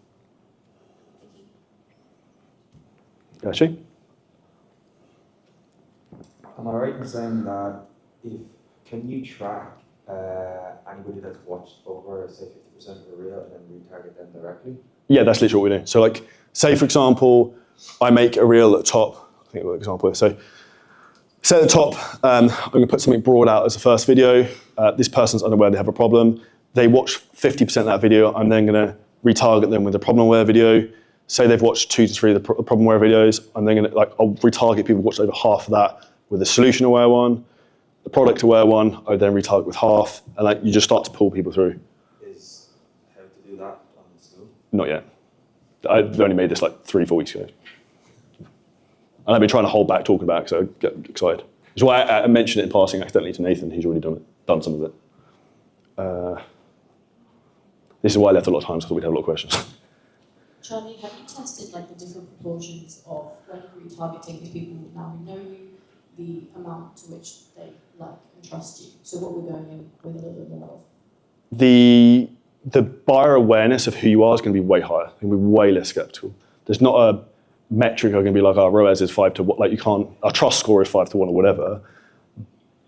Speaker 4: Actually?
Speaker 12: Am I right in saying that can you track anybody that's watched over, say, 50% of the reel and then retarget them directly?
Speaker 4: Yeah, that's literally what we do. So like, say for example, I make a reel at the top, I think what example is. So So at the top, I'm going to put something broad out as the first video. This person's unaware they have a problem. They watch 50% of that video. I'm then going to retarget them with a problem-aware video. Say they've watched 2 to 3 of the problem-aware videos. I'm then going to, I'll retarget people who've watched over half of that with a solution-aware one. The product-aware one, I then retarget with half, and you just start to pull people through.
Speaker 12: Is how to do that on the school?
Speaker 4: Not yet. I've only made this 3-4 weeks ago. And I've been trying to hold back talking about it, so I get excited. That's why I mentioned it in passing accidentally to Nathan, who's already done some of it. This is why I left a lot of time, so I thought we'd have a lot of questions.
Speaker 2: Charlie, have you tested the different proportions of when you're retargeting if people now know you, the amount to which they like and trust you? So what we're going in with a little bit more of?
Speaker 4: The buyer awareness of who you are is going to be way higher. It's going to be way less skeptical. There's not a metric are going to be our ROAS is 5 to 1, you can't, our trust score is 5 to 1 or whatever,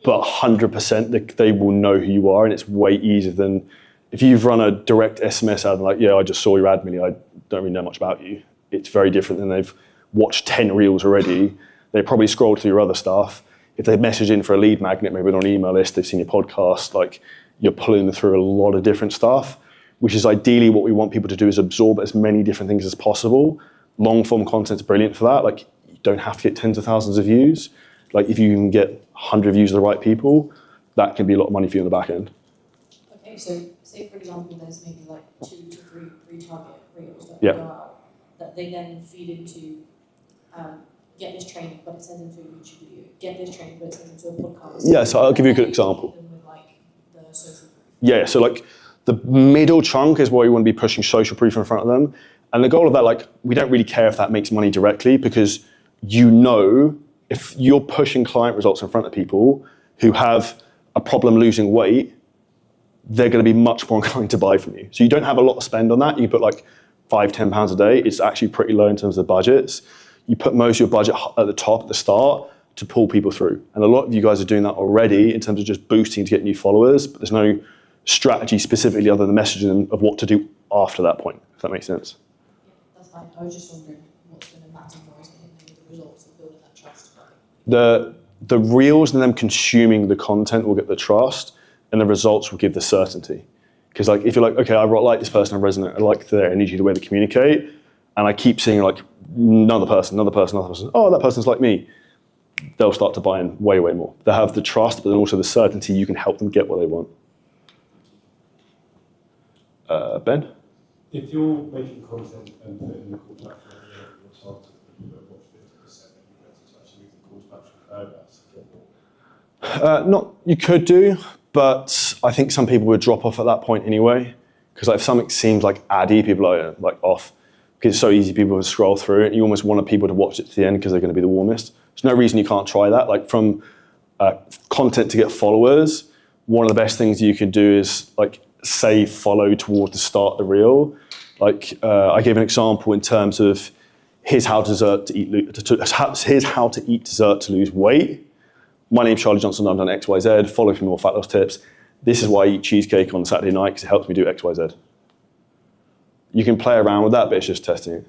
Speaker 4: but 100% they will know who you are, and it's way easier than if you've run a direct SMS ad and I just saw your ad, Millie, I don't really know much about you. It's very different than they've watched 10 reels already. They probably scrolled through your other stuff. If they message in for a lead magnet, maybe on an email list, they've seen your podcast, you're pulling them through a lot of different stuff, which is ideally what we want people to do, is absorb as many different things as possible. Long form content's brilliant for that. You don't have to get tens of thousands of views. If you can get 100 views of the right people, that can be a lot of money for you on the back end.
Speaker 2: Okay, so say for example there's maybe 2 to 3 retarget reels that
Speaker 4: Yeah.
Speaker 2: go out that they then feed into get this training but it sends into a YouTube video, get this training but it sends into a podcast.
Speaker 4: Yeah, so I'll give you a good example.
Speaker 2: With the social proof.
Speaker 4: Yeah, so the middle chunk is where you want to be pushing social proof in front of them. And the goal of that, we don't really care if that makes money directly, because if you're pushing client results in front of people who have a problem losing weight, they're going to be much more inclined to buy from you. So you don't have a lot to spend on that. You put £5-10 a day. It's actually pretty low in terms of the budgets. You put most of your budget at the top, at the start, to pull people through. And a lot of you guys are doing that already in terms of just boosting to get new followers, but there's no strategy specifically other than messaging them of what to do after that point, if that makes sense.
Speaker 2: That's fine. I was just wondering what's going to matter more is the results of building that trust.
Speaker 4: The reels and them consuming the content will get the trust, and the results will give the certainty. Because if you're okay, I like this person, I resonate, I like their energy, the way they communicate, and I keep seeing another person, oh, that person's like me, they'll start to buy in way, way more. They have the trust, but then also the certainty you can help them get what they want. Ben?
Speaker 10: If you're making content and putting the call to action at the end of your target, people that watch 50%, then you're better to actually move the call to action further to get more.
Speaker 4: You could do, but I think some people would drop off at that point anyway. Because if something seems addy, people are off. Because it's so easy, people will scroll through it. You almost want people to watch it to the end because they're going to be the warmest. There's no reason you can't try that. From content to get followers, one of the best things you can do is say follow towards the start of the reel. I gave an example in terms of here's how to eat dessert to lose weight. My name's Charlie Johnson, I've done XYZ, follow for more fat loss tips. This is why I eat cheesecake on Saturday night, because it helps me do XYZ. You can play around with that, but it's just testing it.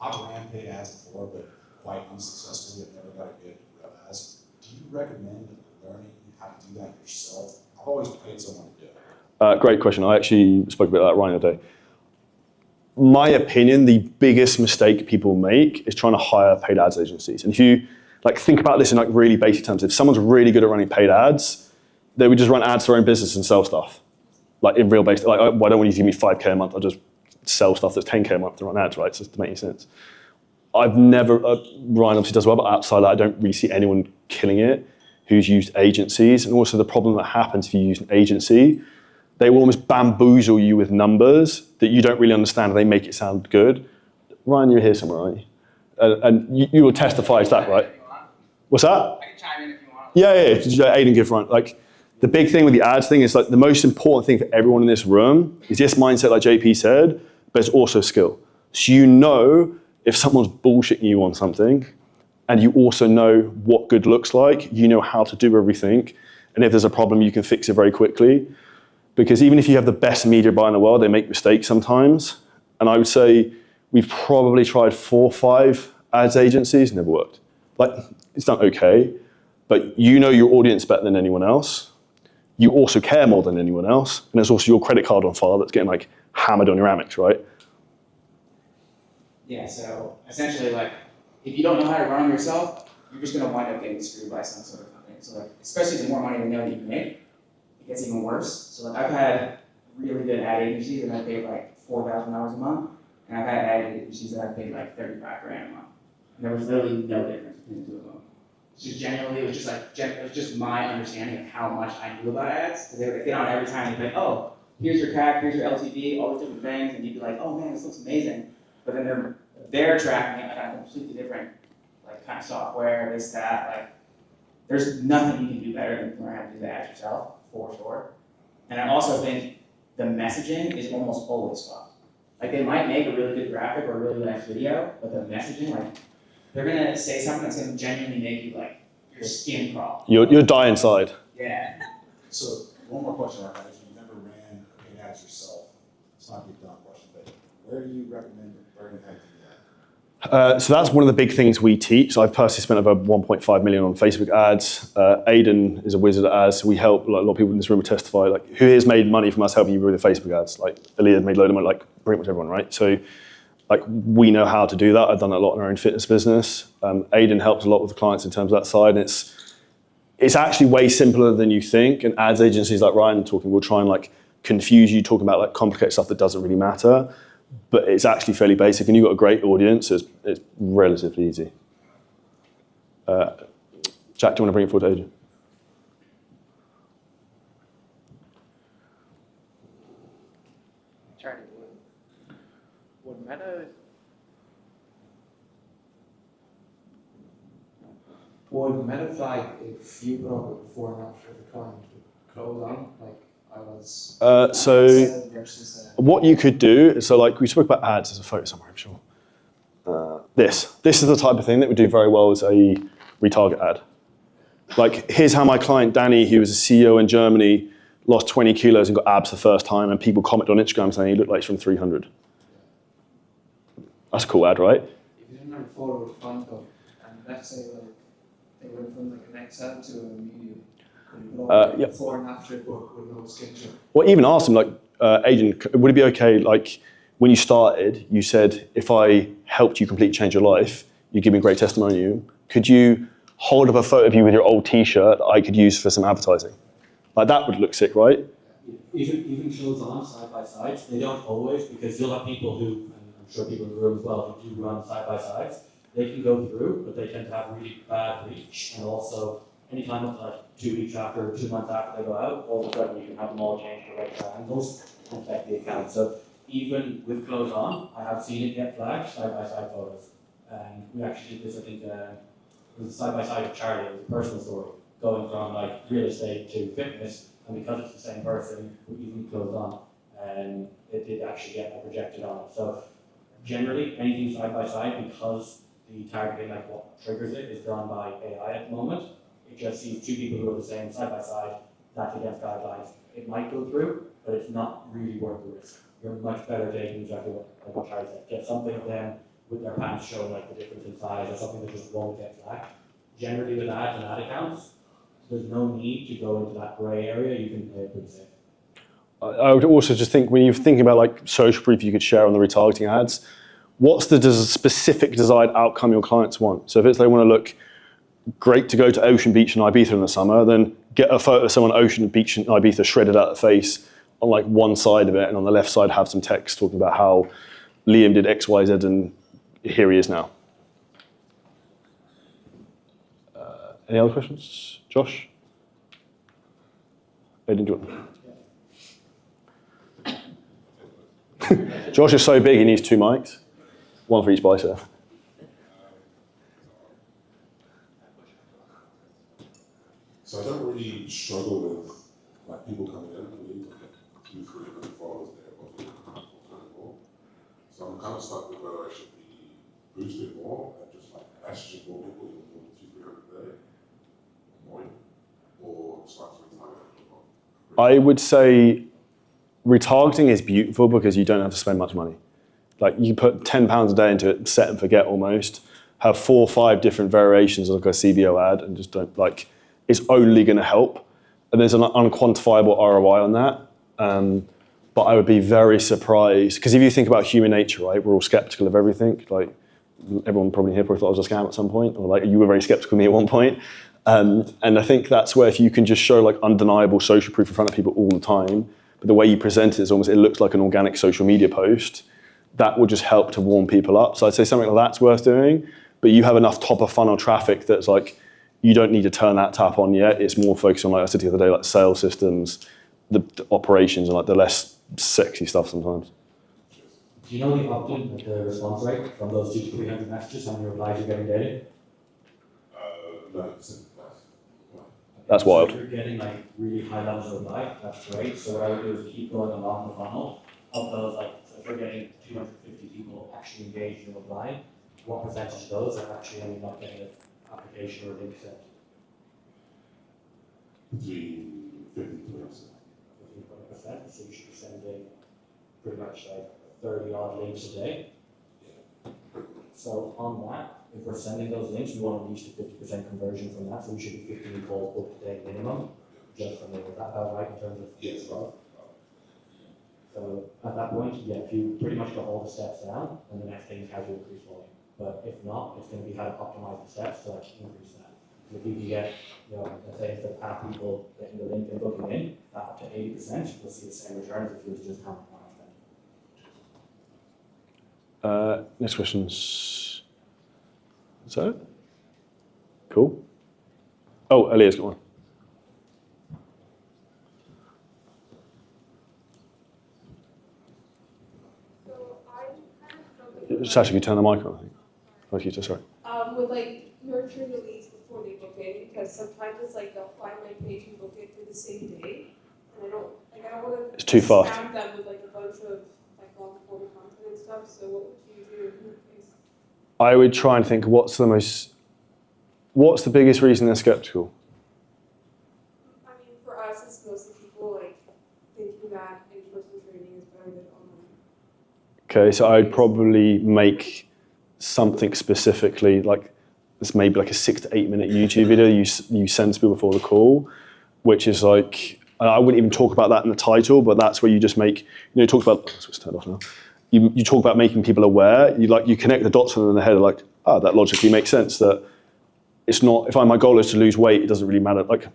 Speaker 10: I've ran paid ads before, but quite unsuccessfully. I've never got a good real ads. Do you recommend learning how to do that yourself? I've always paid someone to do it.
Speaker 4: Great question. I actually spoke about that Ryan today. My opinion, the biggest mistake people make is trying to hire paid ads agencies. And if you think about this in really basic terms, if someone's really good at running paid ads, they would just run ads for their own business and sell stuff. In real basic, why don't want you to give me 5K a month? I'll just sell stuff that's 10K a month to run ads, right? So to make any sense. I've never, Ryan obviously does well, but outside that, I don't really see anyone killing it who's used agencies. And also the problem that happens if you use an agency, they will almost bamboozle you with numbers that you don't really understand, and they make it sound good. Ryan, you're here somewhere, aren't you? And you will testify to that, right? What's that?
Speaker 6: I can chime in if you want.
Speaker 4: Yeah. Aiden, give Ryan. The big thing with the ads thing is the most important thing for everyone in this room is this mindset, like JP said, but it's also skill. So if someone's bullshitting you on something, and you also know what good looks like, you know how to do everything, and if there's a problem, you can fix it very quickly. Because even if you have the best media buyer in the world, they make mistakes sometimes. And I would say we've probably tried 4 or 5 ads agencies, never worked. like, it's done okay, but you know your audience better than anyone else. You also care more than anyone else, and it's also your credit card on file that's getting like hammered on your Amex, right?
Speaker 6: Yeah, so essentially, like, if you don't know how to run them yourself, you're just going to wind up getting screwed by some sort of company. So, like, especially the more money they know that you can make, it gets even worse. So, like, I've had really good ad agencies that I paid like $4,000 a month, and I've had ad agencies that I paid like 35 grand a month. And there was literally no difference between the two of them. So generally, it was just like, it was just my understanding of how much I knew about ads. Because they would get on every time and they'd be like, oh, here's your CAC, here's your LTV, all these different things, and you'd be like, oh man, this looks amazing. But then they're tracking it on a completely different like kind of software, this, that, like, there's nothing you can do better than learn how to do the ads yourself, for sure. And I also think the messaging is almost always fucked. Like, they might make a really good graphic or a really nice video, but the messaging, like, they're gonna say something that's gonna genuinely make you, like, your skin crawl.
Speaker 4: You'll die inside.
Speaker 6: Yeah.
Speaker 10: So one more question I have, if you've never ran paid ads yourself, it's not a big dumb question, but where do you recommend learning how to do that?
Speaker 4: So that's one of the big things we teach. So I've personally spent over 1.5 million on Facebook ads. Aidan is a wizard at ads. We help, like, a lot of people in this room testify, like, who has made money from us helping you with the Facebook ads? Like, Aaliyah made a load of money, like pretty much everyone, right? So, like, we know how to do that. I've done that a lot in our own fitness business. Aidan helps a lot with the clients in terms of that side. And it's actually way simpler than you think. And ads agencies like Ryan talking will try and like confuse you, talking about like complicated stuff that doesn't really matter. But it's actually fairly basic, and you've got a great audience, so it's relatively easy. Jack, do you want to bring it forward to Adrian?
Speaker 6: Charlie, would Meta...
Speaker 11: Would Meta flag if you put up a before and after the client would close on? Like, I was...
Speaker 4: What you could do, so like we spoke about ads, there's a photo somewhere, I'm sure. This is the type of thing that would do very well as a retarget ad. Like, here's how my client Danny, who was a CEO in Germany, lost 20 kilos and got abs the first time, and people comment on Instagram saying he looked like he's from 300. That's a cool ad, right?
Speaker 11: If you didn't have a photo with font though, and let's say like they went from like an Excel to a medium,
Speaker 4: Yep.
Speaker 11: before and after book with no sketch.
Speaker 4: Well, even ask them, like, Adrian, would it be okay, like, when you started, you said, if I helped you completely change your life, you give me a great testimonial, could you hold up a photo of you with your old t-shirt that I could use for some advertising? Like, that would look sick, right?
Speaker 9: Even shows on side by side, they don't always, because you'll have people who, and I'm sure people in the room as well, who do run side by sides. They can go through, but they tend to have really bad reach, and also anytime up to like 2 weeks after, 2 months after they go out, all of a sudden you can have them all change to right triangles and affect the account. So even with clothes on, I have seen it get flagged side by side photos. And we actually did this, I think, it was side by side of Charlie, it was a personal story, going from like real estate to fitness, and because it's the same person, we even clothes on, and it did actually get projected on it. So generally, anything side by side, because the targeting, like what triggers it, is done by AI at the moment. It just sees two people who are the same side by side, that's against guidelines. It might go through, but it's not really worth the risk. You're much better taking exactly what Charlie said. Get something of them with their pants showing like the difference in size, or something that just won't get flagged. Generally with ads and ad accounts, there's no need to go into that gray area. You can play it pretty safe.
Speaker 4: I would also just think, when you're thinking about like social proof you could share on the retargeting ads, what's the specific desired outcome your clients want? So if it's they want to look great to go to Ocean Beach in Ibiza in the summer, then get a photo of someone Ocean Beach in Ibiza shredded out the face on like one side of it, and on the left side have some text talking about how Liam did X, Y, Z, and here he is now. Any other questions? Josh? Aidan, do you want? Josh is so big he needs 2 mics, one for each bicep.
Speaker 10: So I don't really struggle with like people coming in and we get 200-300 followers there, but so I'm kind of stuck with whether I should be boosting more and just like messaging more people, even more than 200-300 a day, or start to retarget.
Speaker 4: I would say retargeting is beautiful because you don't have to spend much money. Like, you put £10 a day into it, set and forget almost. have 4 or 5 different variations of like a CBO ad and just don't like, it's only going to help. And there's an unquantifiable ROI on that. But I would be very surprised, because if you think about human nature, right, we're all skeptical of everything. Like everyone probably here probably thought I was a scam at some point, or like you were very skeptical of me at one point. And I think that's where if you can just show like undeniable social proof in front of people all the time, but the way you present it is almost, it looks like an organic social media post, that will just help to warm people up. So I'd say something like that's worth doing, but you have enough top of funnel traffic that's like, you don't need to turn that tap on yet. It's more focused on, like I said the other day, like sales systems, the operations, and like the less sexy stuff sometimes.
Speaker 9: Do you know the opt-in, like the response rate from those 200 to 300 messages, how many replies you're getting daily?
Speaker 10: 90%.
Speaker 4: That's wild.
Speaker 9: So if you're getting like really high levels of reply, that's great. So what I would do is keep going along the funnel of those, like, so if you're getting 250 people actually engaged in replying, what percentage of those are actually ending up getting an application or a link sent?
Speaker 10: Between 50 to 20%.
Speaker 9: 15-20%, so you should be sending pretty much like 30 odd links a day. So on that, if we're sending those links, we want to reach the 50% conversion from that, so we should be 15 calls booked a day minimum, just from there. Is that about right in terms of
Speaker 10: Yes.
Speaker 9: growth? So at that point, yeah, if you pretty much got all the steps down, then the next thing is how to increase volume. But if not, it's going to be how to optimize the steps to like increase that. So if you can get, you know, let's say instead of half people getting the link and booking in, that up to 80%, you'll see the same returns if you were to just count them.
Speaker 4: Next question's, is that it? Cool. Oh, Elia's got one. Sasha, can you turn the mic on, I think? Thank you, sorry.
Speaker 13: With like nurturing the leads before they book in, because sometimes it's like they'll find my page and book it for the same day, and I don't want to.
Speaker 4: It's too fast.
Speaker 13: Spam them with like a bunch of like long form content and stuff. So what would you do in that case?
Speaker 4: I would try and think what's the biggest reason they're skeptical?
Speaker 13: I mean, for us, it's mostly people like thinking that in-person training is better than online.
Speaker 4: Okay, so I'd probably make something specifically, like this maybe like a 6 to 8 minute YouTube video you send to people before the call, which is like, I wouldn't even talk about that in the title, but that's where you just make, you talk about, it's turned off now. You talk about making people aware, you connect the dots for them in their head, like, that logically makes sense, that it's not, if my goal is to lose weight, it doesn't really matter, like,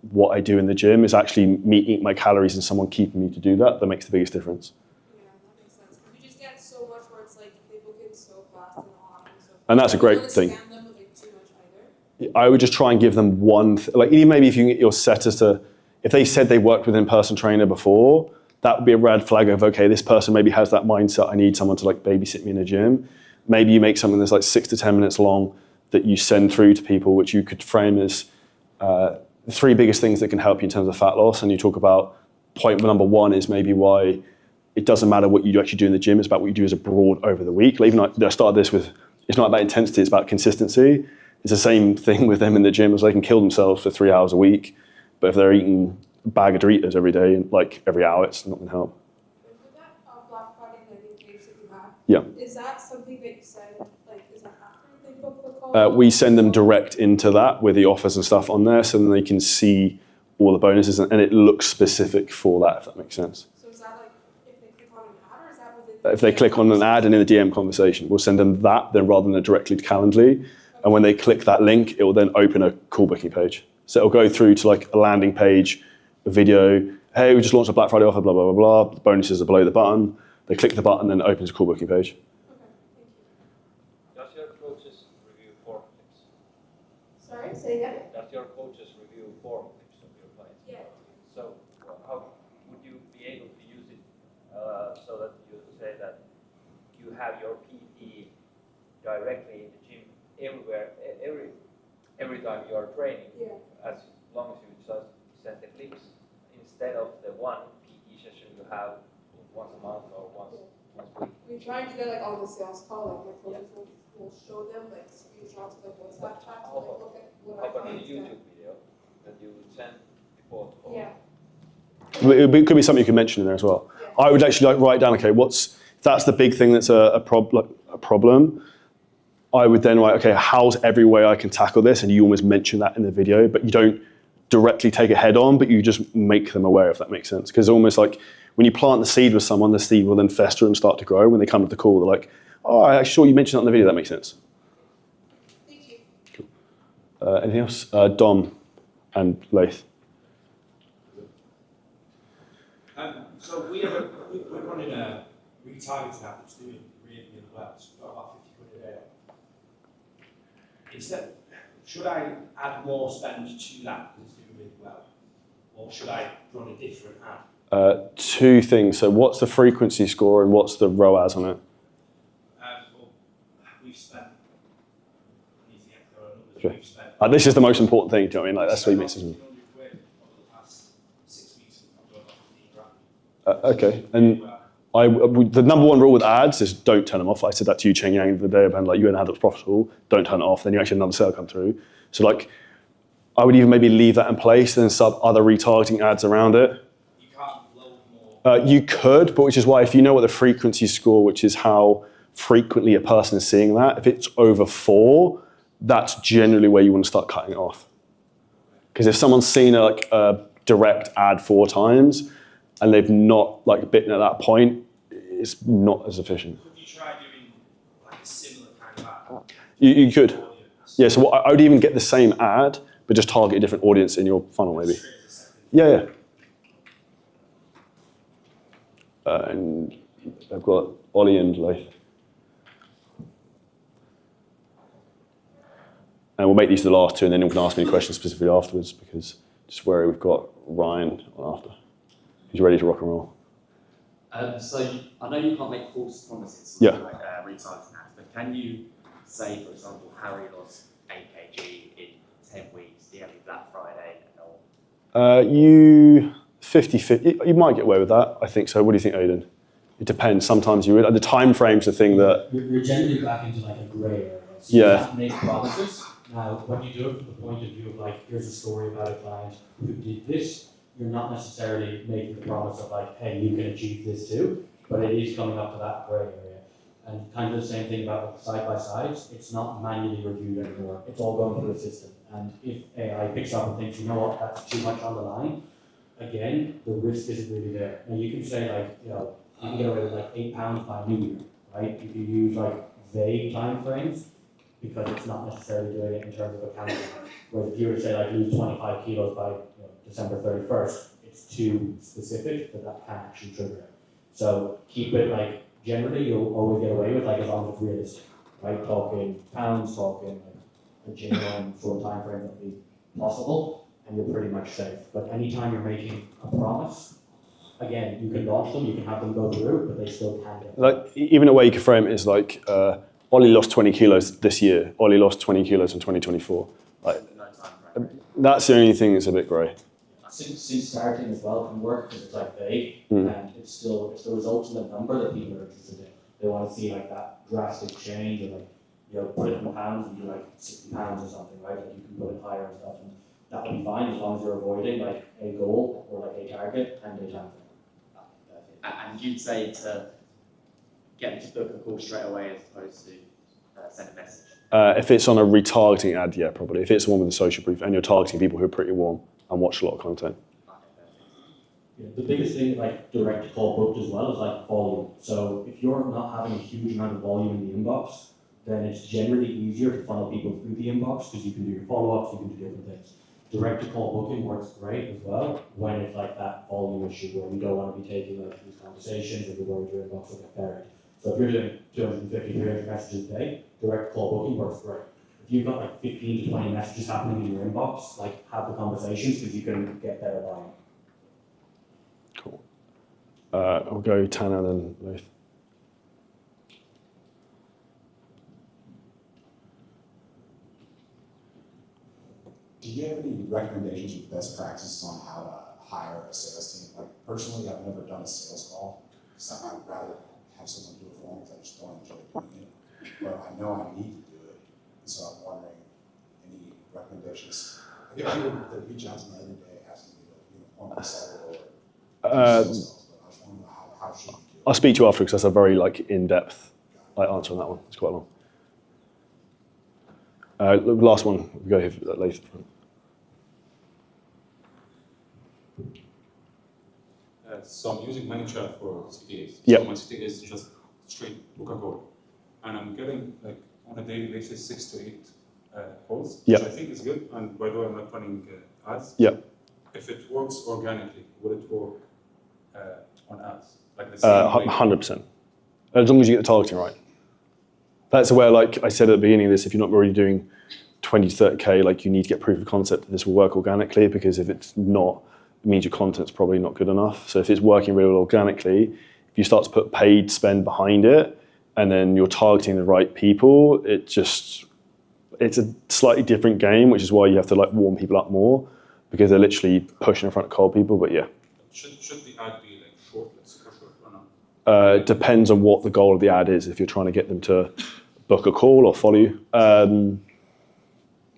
Speaker 4: what I do in the gym is actually me eating my calories and someone keeping me to do that makes the biggest difference.
Speaker 13: Yeah, that makes sense. Because you just get so much where it's like they book in so fast and all happens so fast.
Speaker 4: And that's a great thing.
Speaker 13: You don't want to scam them with like too much either.
Speaker 4: I would just try and give them one, like even maybe if you can get your setters to, if they said they worked with an in-person trainer before, that would be a red flag of, okay, this person maybe has that mindset, I need someone to like babysit me in a gym. Maybe you make something that's like 6 to 10 minutes long that you send through to people, which you could frame as the 3 biggest things that can help you in terms of fat loss. And you talk about point number 1 is maybe why it doesn't matter what you actually do in the gym, it's about what you do as a broad over the week. Like, even I started this with, it's not about intensity, it's about consistency. It's the same thing with them in the gym, as they can kill themselves for 3 hours a week, but if they're eating a bag of Doritos every day, and like every hour, it's not going to help.
Speaker 13: With that Black Friday landing page that you have,
Speaker 4: Yeah.
Speaker 13: is that something that you send, like, is that after they book the call?
Speaker 4: We send them direct into that with the offers and stuff on there, so then they can see all the bonuses, and it looks specific for that, if that makes sense.
Speaker 13: So is that like if they click on an ad, or is that within?
Speaker 4: If they click on an ad and in the DM conversation, we'll send them that, then rather than directly to Calendly. And when they click that link, it will then open a call booking page. So it'll go through to like a landing page, a video. Hey, we just launched a Black Friday offer, blah, blah, blah, blah. The bonuses are below the button. They click the button, then it opens a call booking page.
Speaker 8: Does your coaches review form tips?
Speaker 13: Sorry, say again?
Speaker 8: Does your coaches review form tips of your clients?
Speaker 13: Yeah.
Speaker 8: So how would you be able to use it so that you say that you have your PT directly in the gym everywhere, every time you are training,
Speaker 13: Yeah.
Speaker 8: as long as you just send the clips instead of the one PT session you have once a month or once a week.
Speaker 13: We try to get like on the sales call, like my coaches will show them like screenshots of like WhatsApp chat to like look at what
Speaker 8: How
Speaker 13: our
Speaker 8: about a
Speaker 13: clients
Speaker 8: YouTube
Speaker 13: get.
Speaker 8: video that you would send before the call?
Speaker 13: Yeah.
Speaker 4: It could be something you can mention in there as well.
Speaker 13: Yeah.
Speaker 4: I would actually like write down, okay, if that's the big thing that's a problem, I would then like, okay, how's every way I can tackle this? And you almost mention that in the video, but you don't directly take it head on, but you just make them aware, if that makes sense. Because almost like when you plant the seed with someone, the seed will then fester and start to grow. When they come to the call, they're like, oh, I saw you mentioned that in the video, that makes sense.
Speaker 13: Thank you.
Speaker 4: Cool. Anything else? Dom and Laith.
Speaker 14: So we're running a retargeting app that's doing really, really well. So we've got about 50 quid a day. Instead, should I add more spend to that because it's doing really well? Or should I run a different ad?
Speaker 4: Two things. So what's the frequency score and what's the ROAS on it?
Speaker 14: Well, we've spent, I need to get the numbers,
Speaker 4: Okay.
Speaker 14: we've spent.
Speaker 4: This is the most important thing, do you know what I mean? Like, that's what he makes it.
Speaker 14: 1,500 quid over the past 6 weeks and I've got about 15 grand.
Speaker 4: Okay, and the number one rule with ads is don't turn them off. I said that to you, Cheng Yang, the day about like you had an ad that was profitable, don't turn it off, then you actually have another sale come through. So like, I would even maybe leave that in place and then sub other retargeting ads around it.
Speaker 14: You can't load more.
Speaker 4: You could, but which is why if you know what the frequency score, which is how frequently a person is seeing that, if it's over 4, that's generally where you want to start cutting it off. Because if someone's seen a direct ad 4 times and they've not like bitten at that point, it's not as efficient.
Speaker 14: Could you try doing like a similar kind of ad?
Speaker 4: You could. Yeah, so I would even get the same ad, but just target a different audience in your funnel maybe. Yeah. And I've got Ollie and Laith. And we'll make these the last 2, and then you can ask me any questions specifically afterwards, because just where we've got Ryan on after. He's ready to rock and roll.
Speaker 15: So I know you can't make false promises
Speaker 4: Yeah.
Speaker 15: like retargeting ads, but can you say, for example, Harry lost 8 kg in 10 weeks, the only Black Friday and all?
Speaker 4: You 50-50, you might get away with that. I think so. What do you think, Aidan? It depends. Sometimes you would. The time frame's the thing that.
Speaker 9: You're generally back into like a grey area. So
Speaker 4: Yeah.
Speaker 9: You have to make promises. Now, when you do it from the point of view of like, here's a story about a client who did this, you're not necessarily making the promise of like, hey, you can achieve this too, but it is coming up to that grey area. And kind of the same thing about side by sides, it's not manually reviewed anymore. It's all going through a system. And if AI picks up and thinks, you know what, that's too much on the line, again, the risk isn't really there. Now you can say like, you know, you can get away with like 8 pounds by New Year, right? You can use like vague time frames because it's not necessarily doing it in terms of a calendar. Whereas if you were to say like lose 25 kilos by December 31st, it's too specific that can actually trigger it. So keep it like, generally you'll always get away with like as long as it's realistic, right? Talking pounds, talking like a genuine short time frame that would be possible, and you're pretty much safe. But anytime you're making a promise, again, you can launch them, you can have them go through, but they still can get.
Speaker 4: Like even a way you could frame it is like Ollie lost 20 kilos this year. Ollie lost 20 kilos in 2024. Like that's the only thing that's a bit grey.
Speaker 9: Since starting as well can work because it's like vague and it's the results in the number that people are interested in. They want to see like that drastic change or like, you know, put it in pounds and do like 60 pounds or something, right? Like you can put it higher and stuff, and that will be fine as long as you're avoiding like a goal or like a target and a time frame.
Speaker 15: And you'd say to get them to book a call straight away as opposed to send a message?
Speaker 4: If it's on a retargeting ad, yeah, probably. If it's the one with a social brief and you're targeting people who are pretty warm and watch a lot of content.
Speaker 9: Yeah, the biggest thing like direct call booked as well is like volume. So if you're not having a huge amount of volume in the inbox, then it's generally easier to funnel people through the inbox because you can do your follow-ups, you can do different things. Direct to call booking works great as well when it's like that volume issue where you don't want to be taking like these conversations or you're worried your inbox will get buried. So if you're doing 250, 300 messages a day, direct call booking works great. If you've got like 15 to 20 messages happening in your inbox, like have the conversations because you can get better volume.
Speaker 4: Cool. I'll go Tana and then Laith.
Speaker 16: Do you have any recommendations or best practices on how to hire a sales team? Like personally, I've never done a sales call. So I'd rather have someone do it for me because I just don't enjoy doing it. But I know I need to do it. So I'm wondering, any recommendations? I get people that reach out to me every day asking me to appointment seller or sales, but I just want to know how should you do it?
Speaker 4: I'll speak to you after because that's a very like in-depth answer on that one. It's quite long. Last one, we go here later.
Speaker 17: So I'm using ManyChat for CTAs.
Speaker 4: Yeah.
Speaker 17: So my CTA is just straight book a call. And I'm getting, like, on a daily basis, 6 to 8 calls,
Speaker 4: Yeah.
Speaker 17: which I think is good. And by the way, I'm not running ads.
Speaker 4: Yeah.
Speaker 17: If it works organically, will it work on ads? Like the same way?
Speaker 4: 100%. As long as you get the targeting right. That's where, like I said at the beginning of this, if you're not already doing 20 to 30K, like you need to get proof of concept that this will work organically, because if it's not, it means your content's probably not good enough. So if it's working really well organically, if you start to put paid spend behind it, and then you're targeting the right people, it's a slightly different game, which is why you have to like warm people up more, because they're literally pushing in front of cold people, but yeah.
Speaker 17: Should the ad be like short, like super short or not?
Speaker 4: It depends on what the goal of the ad is. If you're trying to get them to book a call or follow you.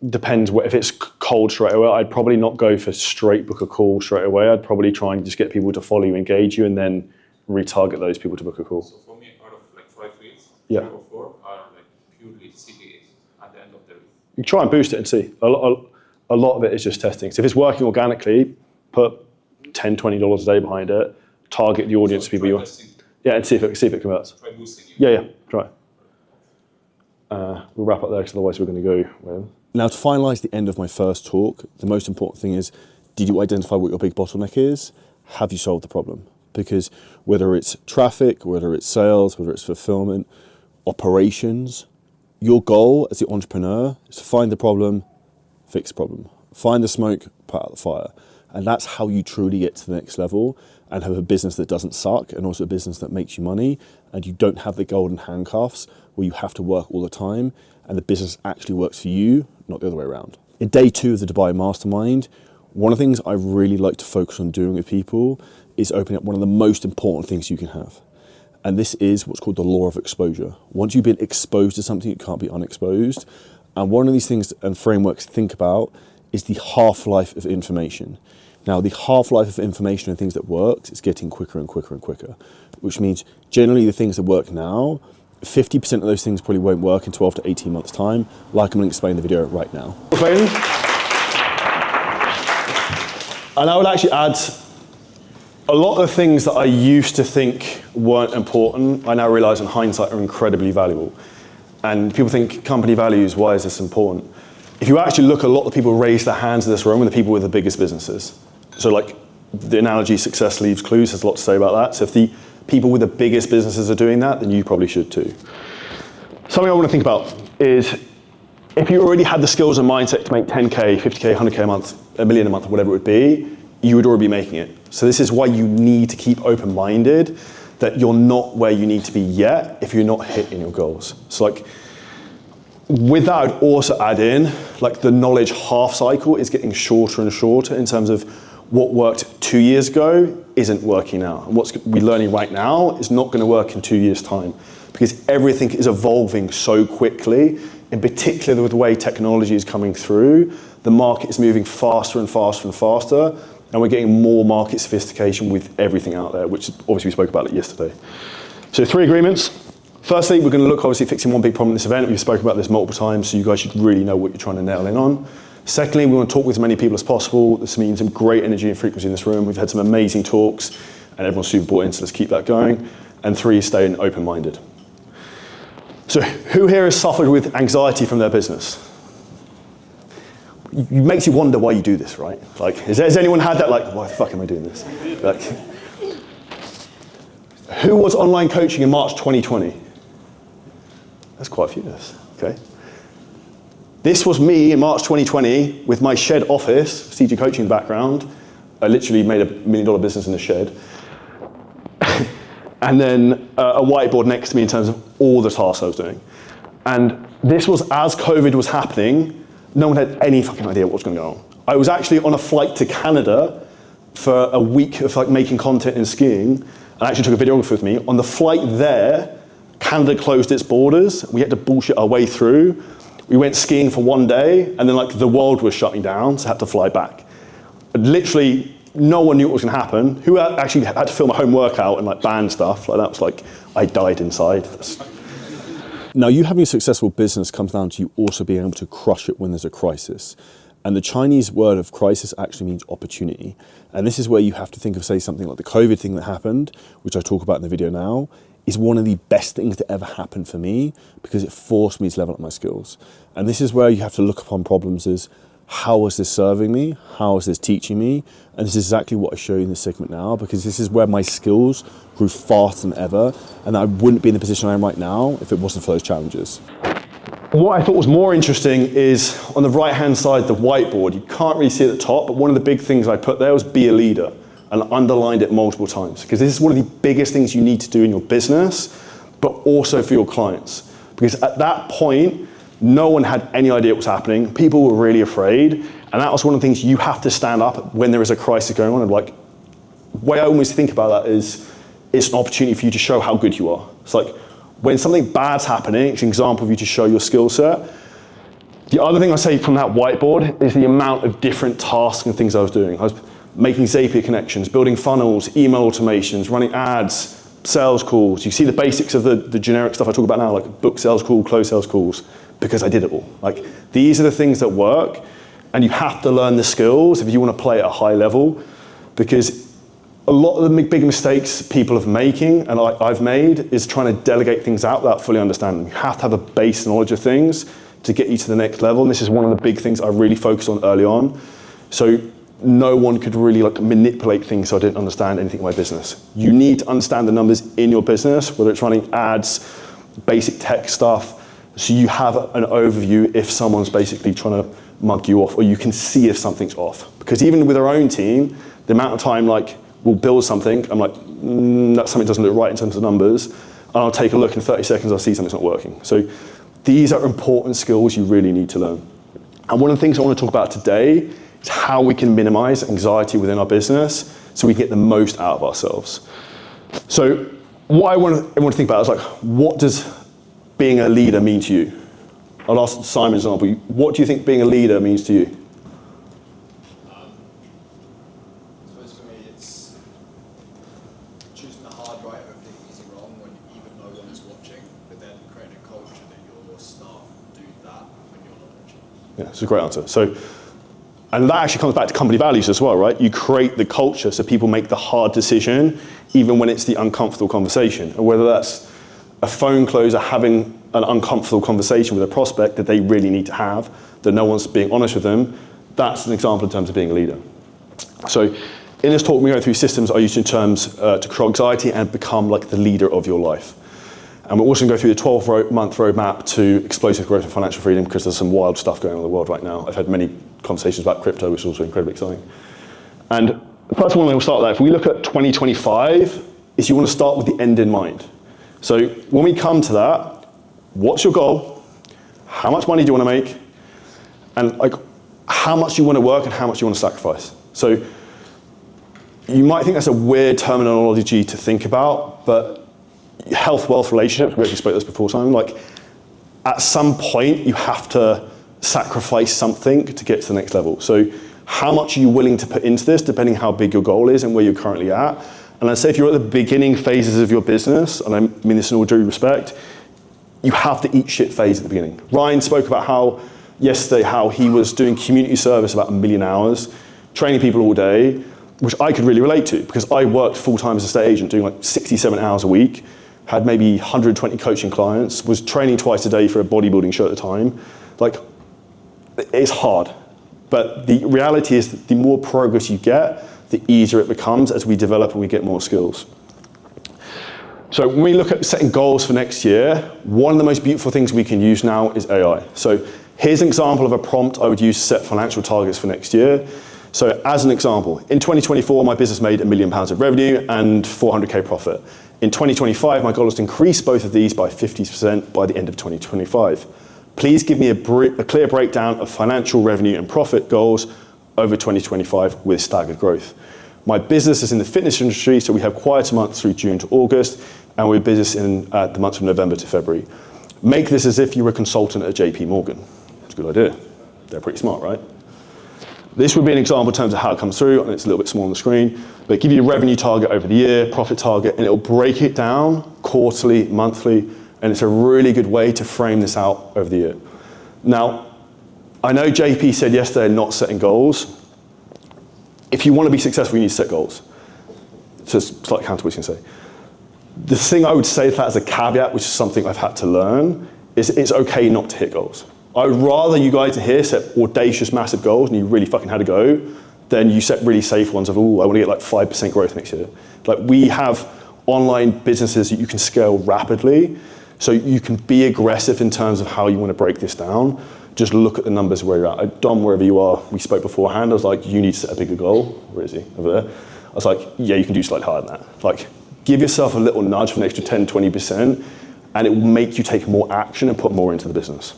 Speaker 4: Depends if it's cold straight away. I'd probably not go for straight book a call straight away. I'd probably try and just get people to follow you, engage you, and then retarget those people to book a call.
Speaker 17: So for me, out of like 5 leads,
Speaker 4: Yeah.
Speaker 17: 3 or 4 are like purely CTAs at the end of the lead.
Speaker 4: You try and boost it and see. A lot of it is just testing. So if it's working organically, put $10, $20 a day behind it, target the audience people you want. Yeah, and see if it converts.
Speaker 17: Try boosting you.
Speaker 4: Yeah, try. We'll wrap up there, because otherwise we're going to go with.
Speaker 1: Now, to finalise the end of my first talk, the most important thing is, did you identify what your big bottleneck is? Have you solved the problem? Because whether it's traffic, whether it's sales, whether it's fulfillment, operations, your goal as the entrepreneur is to find the problem, fix the problem. Find the smoke, put out the fire. And that's how you truly get to the next level and have a business that doesn't suck, and also a business that makes you money, and you don't have the golden handcuffs where you have to work all the time and the business actually works for you, not the other way around. In day 2 of the Dubai Mastermind, one of the things I really like to focus on doing with people is opening up one of the most important things you can have. And this is what's called the law of exposure. Once you've been exposed to something, you can't be unexposed. And one of these things and frameworks to think about is the half-life of information. Now, the half-life of information and things that work is getting quicker and quicker and quicker, which means generally the things that work now, 50% of those things probably won't work in 12 to 18 months' time, like I'm going to explain in the video right now.
Speaker 4: And I would actually add, a lot of the things that I used to think weren't important, I now realise in hindsight are incredibly valuable. And people think company values, why is this important? If you actually look, a lot of people raise their hands in this room are the people with the biggest businesses. So like the analogy success leaves clues has a lot to say about that. So if the people with the biggest businesses are doing that, then you probably should too. Something I want to think about is, if you already had the skills and mindset to make 10K, 50K, 100K a month, $1 million a month, whatever it would be, you would already be making it. So this is why you need to keep open-minded, that you're not where you need to be yet if you're not hitting your goals. So like, with that, I'd also add in, like the knowledge half cycle is getting shorter and shorter in terms of what worked 2 years ago isn't working now. And what's we're learning right now is not going to work in 2 years' time, because everything is evolving so quickly, in particular with the way technology is coming through. The market is moving faster and faster and faster, and we're getting more market sophistication with everything out there, which obviously we spoke about it yesterday. So 3 agreements. Firstly, we're going to look obviously fixing one big problem in this event. We've spoken about this multiple times, so you guys should really know what you're trying to nail in on. Secondly, we want to talk with as many people as possible. This means some great energy and frequency in this room. We've had some amazing talks, and everyone's super bought in, so let's keep that going. And 3, staying open-minded. So who here has suffered with anxiety from their business? It makes you wonder why you do this, right? Like, has anyone had that, like, why the fuck am I doing this? Like, who was online coaching in March 2020? That's quite a few of us, okay. This was me in March 2020 with my shed office, CG coaching background. I literally made a $1 million business in the shed. And then a whiteboard next to me in terms of all the tasks I was doing. And this was as COVID was happening. No one had any fucking idea what was going to go on. I was actually on a flight to Canada for a week of like making content and skiing. I actually took a videographer with me. On the flight there, Canada closed its borders. We had to bullshit our way through. We went skiing for 1 day, and then like the world was shutting down, so I had to fly back. But literally, no one knew what was going to happen. Who actually had to film a home workout and like band stuff? Like that was like, I died inside.
Speaker 1: Now, you having a successful business comes down to you also being able to crush it when there's a crisis. And the Chinese word of crisis actually means opportunity. And this is where you have to think of, say, something like the COVID thing that happened, which I talk about in the video now, is one of the best things that ever happened for me because it forced me to level up my skills. And this is where you have to look upon problems as, how is this serving me? How is this teaching me? And this is exactly what I show you in this segment now, because this is where my skills grew faster than ever, and I wouldn't be in the position I am right now if it wasn't for those challenges.
Speaker 4: What I thought was more interesting is on the right-hand side, the whiteboard. You can't really see at the top, but one of the big things I put there was be a leader, and I underlined it multiple times, because this is one of the biggest things you need to do in your business, but also for your clients. Because at that point, no one had any idea what was happening. People were really afraid, and that was one of the things you have to stand up when there is a crisis going on. And like, the way I always think about that is, it's an opportunity for you to show how good you are. It's like, when something bad's happening, it's an example of you to show your skill set. The other thing I say from that whiteboard is the amount of different tasks and things I was doing. I was making Zapier connections, building funnels, email automations, running ads, sales calls. You see the basics of the generic stuff I talk about now, like book sales call, close sales calls, because I did it all. Like, these are the things that work, and you have to learn the skills if you want to play at a high level, because a lot of the big mistakes people are making, and I've made, is trying to delegate things out without fully understanding. You have to have a base knowledge of things to get you to the next level, and this is one of the big things I really focused on early on. So no one could really like manipulate things so I didn't understand anything in my business. You need to understand the numbers in your business, whether it's running ads, basic tech stuff, so you have an overview if someone's basically trying to mug you off, or you can see if something's off. Because even with our own team, the amount of time like we'll build something, I'm like, that something doesn't look right in terms of numbers, and I'll take a look in 30 seconds, I'll see something's not working. So these are important skills you really need to learn. And one of the things I want to talk about today is how we can minimize anxiety within our business so we can get the most out of ourselves. So what I want to think about is like, what does being a leader mean to you? I'll ask Simon an example. What do you think being a leader means to you?
Speaker 18: I suppose for me it's choosing the hard right over the easy wrong when even no one is watching, but then creating a culture that your staff do that when you're not watching.
Speaker 4: Yeah, it's a great answer. So, and that actually comes back to company values as well, right? You create the culture so people make the hard decision, even when it's the uncomfortable conversation. And whether that's a phone closer having an uncomfortable conversation with a prospect that they really need to have, that no one's being honest with them, that's an example in terms of being a leader. So in this talk, we go through systems I use in terms to control anxiety and become like the leader of your life. And we're also going to go through the 12-month roadmap to explosive growth and financial freedom, because there's some wild stuff going on in the world right now. I've had many conversations about crypto, which is also incredibly exciting. And the first one we'll start with that, if we look at 2025, is you want to start with the end in mind. So when we come to that, what's your goal? How much money do you want to make? And like, how much do you want to work and how much do you want to sacrifice? So you might think that's a weird terminology to think about, but health, wealth, relationships, we actually spoke this before, Simon, like at some point you have to sacrifice something to get to the next level. So how much are you willing to put into this, depending how big your goal is and where you're currently at? And I'd say if you're at the beginning phases of your business, and I mean this in all due respect, you have the eat shit phase at the beginning. Ryan spoke about how he was doing community service about 1 million hours, training people all day, which I could really relate to, because I worked full-time as a estate agent, doing like 67 hours a week, had maybe 120 coaching clients, was training twice a day for a bodybuilding show at the time. Like, it's hard. But the reality is that the more progress you get, the easier it becomes as we develop and we get more skills. So when we look at setting goals for next year, one of the most beautiful things we can use now is AI. So here's an example of a prompt I would use to set financial targets for next year. So as an example, in 2024, my business made £1 million of revenue and 400K profit. In 2025, my goal is to increase both of these by 50% by the end of 2025. Please give me a clear breakdown of financial revenue and profit goals over 2025 with staggered growth. My business is in the fitness industry, so we have quieter months through June to August, and we're business in the months of November to February. Make this as if you were a consultant at JP Morgan. It's a good idea. They're pretty smart, right? This would be an example in terms of how it comes through, and it's a little bit small on the screen, but give you a revenue target over the year, profit target, and it'll break it down quarterly, monthly, and And it's a really good way to frame this out over the year. Now, I know JP said yesterday not setting goals. If you want to be successful, you need to set goals. So it's slightly counter what you can say. The thing I would say to that as a caveat, which is something I've had to learn, is it's okay not to hit goals. I would rather you guys here set audacious, massive goals and you really fucking had to go, than you set really safe ones of, oh, I want to get like 5% growth next year. Like we have online businesses that you can scale rapidly, so you can be aggressive in terms of how you want to break this down. Just look at the numbers where you're at. Dom, wherever you are, we spoke beforehand, I was like, you need to set a bigger goal. Where is he? Over there. I was like, yeah, you can do slightly higher than that. Like, give yourself a little nudge for an extra 10, 20%, and it will make you take more action and put more into the business.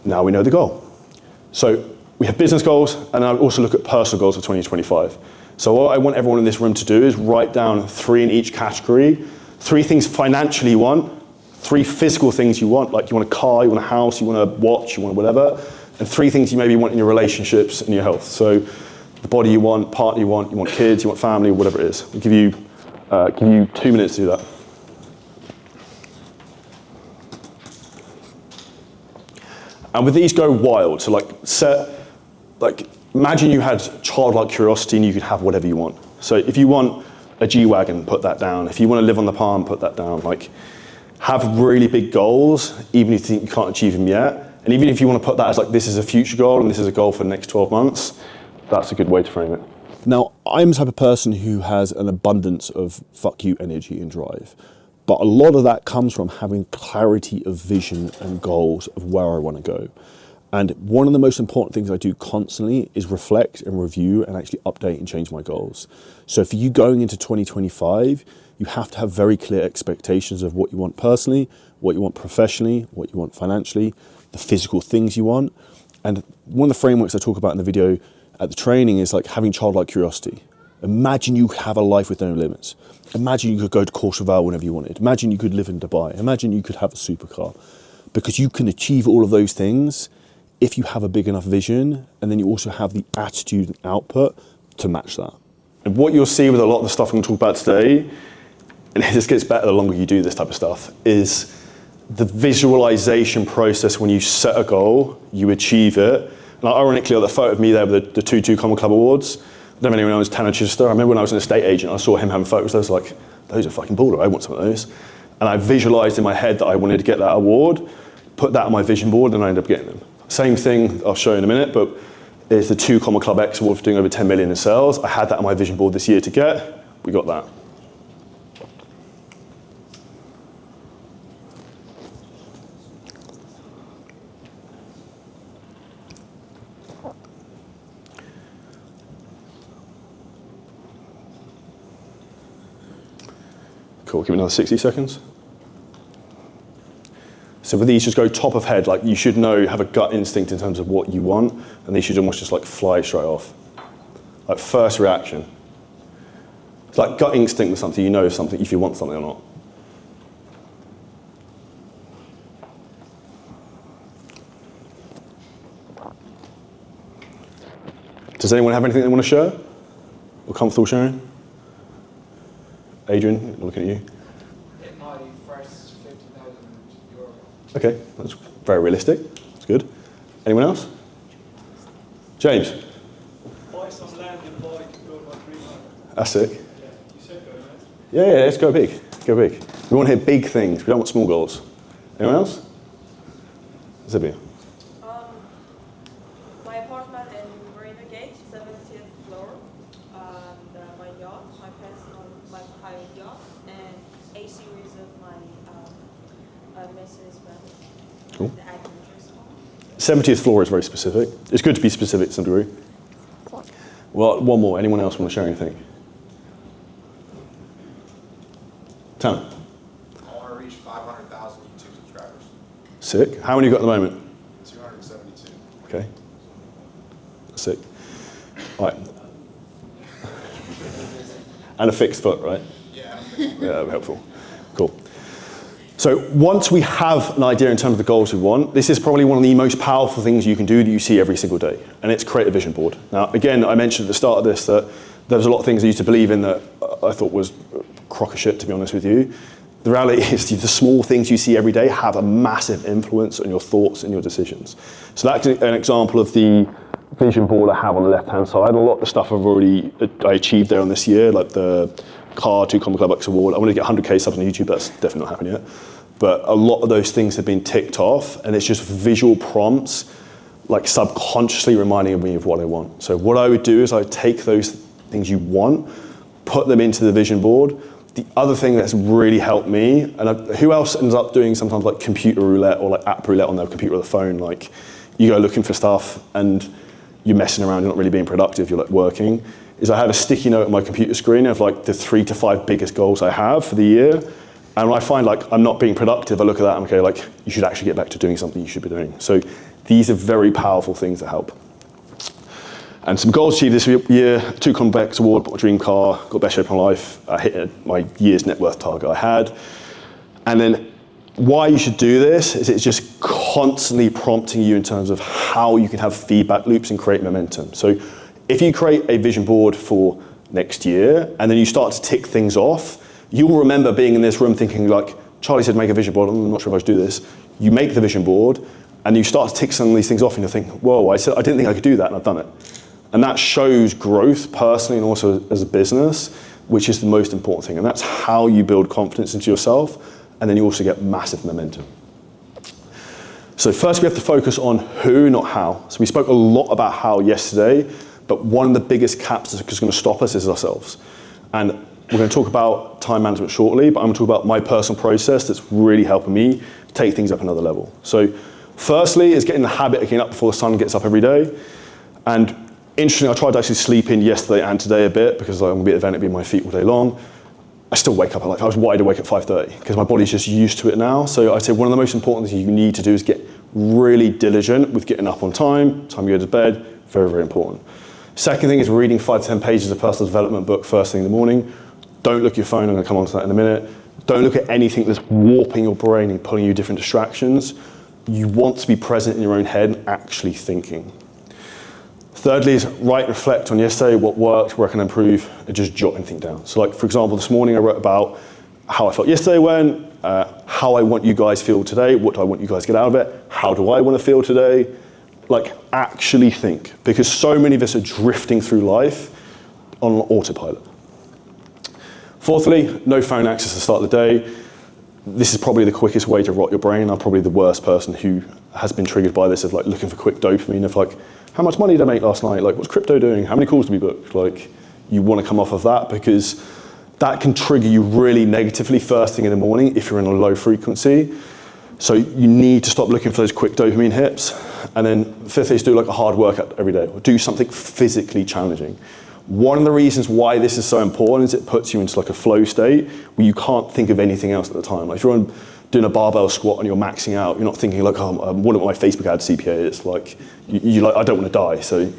Speaker 4: Now we know the goal. So we have business goals, and I also look at personal goals for 2025. So what I want everyone in this room to do is write down 3 in each category, 3 things financially you want, 3 physical things you want, like you want a car, you want a house, you want a watch, you want whatever, and 3 things you maybe want in your relationships and your health. So the body you want, partner you want kids, you want family, whatever it is. I'll give you 2 minutes to do that. And with these, go wild. So imagine you had childlike curiosity and you could have whatever you want. So if you want a G-Wagon, put that down. If you want to live on the palm, put that down. Like, have really big goals, even if you think you can't achieve them yet. And even if you want to put that as like, this is a future goal and this is a goal for the next 12 months, that's a good way to frame it.
Speaker 1: Now, I'm the type of person who has an abundance of fuck you energy and drive. But a lot of that comes from having clarity of vision and goals of where I want to go. And one of the most important things I do constantly is reflect and review and actually update and change my goals. So for you going into 2025, you have to have very clear expectations of what you want personally, what you want professionally, what you want financially, the physical things you want. And one of the frameworks I talk about in the video at the training is like having childlike curiosity. Imagine you have a life with no limits. Imagine you could go to Courchevel whenever you wanted. Imagine you could live in Dubai. Imagine you could have a supercar. Because you can achieve all of those things if you have a big enough vision, and then you also have the attitude and output to match that.
Speaker 4: And what you'll see with a lot of the stuff I'm going to talk about today, and this gets better the longer you do this type of stuff, is the visualization process. When you set a goal, you achieve it. And ironically, the photo of me there with the 2 Common Club Awards, I don't know if anyone knows Tanner Chichester. I remember when I was an estate agent, I saw him having photos. I was like, those are fucking baller. I want some of those. And I visualized in my head that I wanted to get that award, put that on my vision board, and I ended up getting them. Same thing I'll show you in a minute, but it's the 2 Common Club X Award for doing over 10 million in sales. I had that on my vision board this year to get. We got that. Cool, give me another 60 seconds. So with these, just go top of head, like you should know, have a gut instinct in terms of what you want, and these should almost just like fly straight off. Like first reaction. It's like gut instinct with something, you know something, if you want something or not. Does anyone have anything they want to share? Or comfortable sharing? Adrian, looking at you.
Speaker 18: In my first 50,000 euro.
Speaker 4: Okay, that's very realistic. That's good. Anyone else? James?
Speaker 3: Buy some land in Bali to build my dream home.
Speaker 4: That's it.
Speaker 3: Yeah, you said go, man.
Speaker 4: Yeah, let's go big. Go big. We want to hear big things. We don't want small goals. Anyone else? Zibia.
Speaker 7: My apartment in Marina Gate, 70th floor, and my yacht, my private yacht, and a series of my Mercedes-Benz.
Speaker 4: Cool.
Speaker 7: The adventures one.
Speaker 4: 70th floor is very specific. It's good to be specific to some degree. Well, one more. Anyone else want to share anything? Tom?
Speaker 18: I want to reach 500,000 YouTube subscribers.
Speaker 4: Sick. How many you got at the moment?
Speaker 18: 272.
Speaker 4: Okay. Sick. All right. And a fixed foot, right?
Speaker 18: Yeah.
Speaker 4: Yeah, that'd be helpful. Cool. So once we have an idea in terms of the goals we want, this is probably one of the most powerful things you can do that you see every single day, and it's create a vision board. Now, again, I mentioned at the start of this that there was a lot of things I used to believe in that I thought was a crock of shit, to be honest with you. The reality is the small things you see every day have a massive influence on your thoughts and your decisions. So that's an example of the vision board I have on the left-hand side. A lot of the stuff I achieved there on this year, like the car, 2 Common Club X award. I want to get 100K subs on YouTube. That's definitely not happened yet. But a lot of those things have been ticked off, and it's just visual prompts, like subconsciously reminding me of what I want. So what I would do is I would take those things you want, put them into the vision board. The other thing that's really helped me, and who else ends up doing sometimes like computer roulette or like app roulette on their computer or the phone, like you go looking for stuff and you're messing around, you're not really being productive, you're like working, is I have a sticky note on my computer screen of like the 3 to 5 biggest goals I have for the year. And when I find like I'm not being productive, I look at that and okay, like you should actually get back to doing something you should be doing. So these are very powerful things that help. And some goals achieved this year: 2 Complex Award, bought a dream car, got best shape of my life, I hit my year's net worth target I had. And then why you should do this is it's just constantly prompting you in terms of how you can have feedback loops and create momentum. So if you create a vision board for next year and then you start to tick things off, you'll remember being in this room thinking like, Charlie said make a vision board, I'm not sure if I should do this. You make the vision board and you start to tick some of these things off and you think, whoa, I didn't think I could do that and I've done it. And that shows growth personally and also as a business, which is the most important thing. And that's how you build confidence into yourself, and then you also get massive momentum. So first we have to focus on who, not how. So we spoke a lot about how yesterday, but one of the biggest caps that's going to stop us is ourselves. And we're going to talk about time management shortly, but I'm going to talk about my personal process that's really helping me take things up another level. So firstly is getting the habit of getting up before the sun gets up every day. And interestingly, I tried to actually sleep in yesterday and today a bit because I'm going to be at the event, it'll be in my feet all day long. I still wake up I was wide awake at 5:30 because my body's just used to it now. So I'd say one of the most important things you need to do is get really diligent with getting up on time you go to bed, very, very important. Second thing is reading 5 to 10 pages of personal development book first thing in the morning. Don't look at your phone, I'm going to come on to that in a minute. Don't look at anything that's warping your brain and pulling you different distractions. You want to be present in your own head and actually thinking. Thirdly is write and reflect on yesterday, what worked, where I can improve, and just jot anything down. So like, for example, this morning I wrote about how I felt yesterday went, how I want you guys feel today, what do I want you guys to get out of it, how do I want to feel today? Like, actually think, because so many of us are drifting through life on autopilot. Fourthly, no phone access to start the day. This is probably the quickest way to rot your brain. I'm probably the worst person who has been triggered by this of like looking for quick dopamine of like, how much money did I make last night? Like, what's crypto doing? How many calls did we book? Like, you want to come off of that because that can trigger you really negatively first thing in the morning if you're in a low frequency. So you need to stop looking for those quick dopamine hits. And then fifthly is do like a hard workout every day or do something physically challenging. One of the reasons why this is so important is it puts you into like a flow state where you can't think of anything else at the time. Like if you're doing a barbell squat and you're maxing out, you're not thinking like, oh, I wonder what my Facebook ad CPA is. Like, you like, I don't want to die, so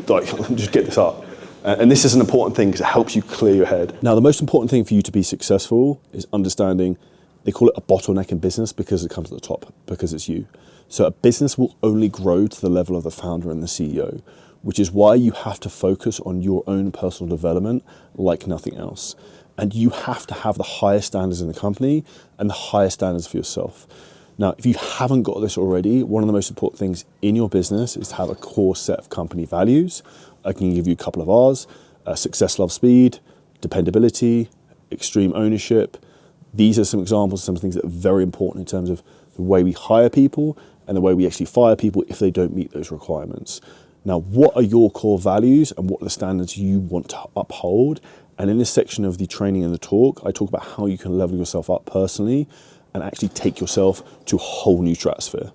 Speaker 4: like, just get this up. And this is an important thing because it helps you clear your head.
Speaker 1: Now, the most important thing for you to be successful is understanding, they call it a bottleneck in business because it comes at the top, because it's you. So a business will only grow to the level of the founder and the CEO, which is why you have to focus on your own personal development like nothing else. And you have to have the highest standards in the company and the highest standards for yourself. Now, if you haven't got this already, one of the most important things in your business is to have a core set of company values. I can give you a couple of ours: success, love, speed, dependability, extreme ownership. These are some examples of some things that are very important in terms of the way we hire people and the way we actually fire people if they don't meet those requirements. Now, what are your core values and what are the standards you want to uphold? And in this section of the training and the talk, I talk about how you can level yourself up personally and actually take yourself to a whole new stratosphere.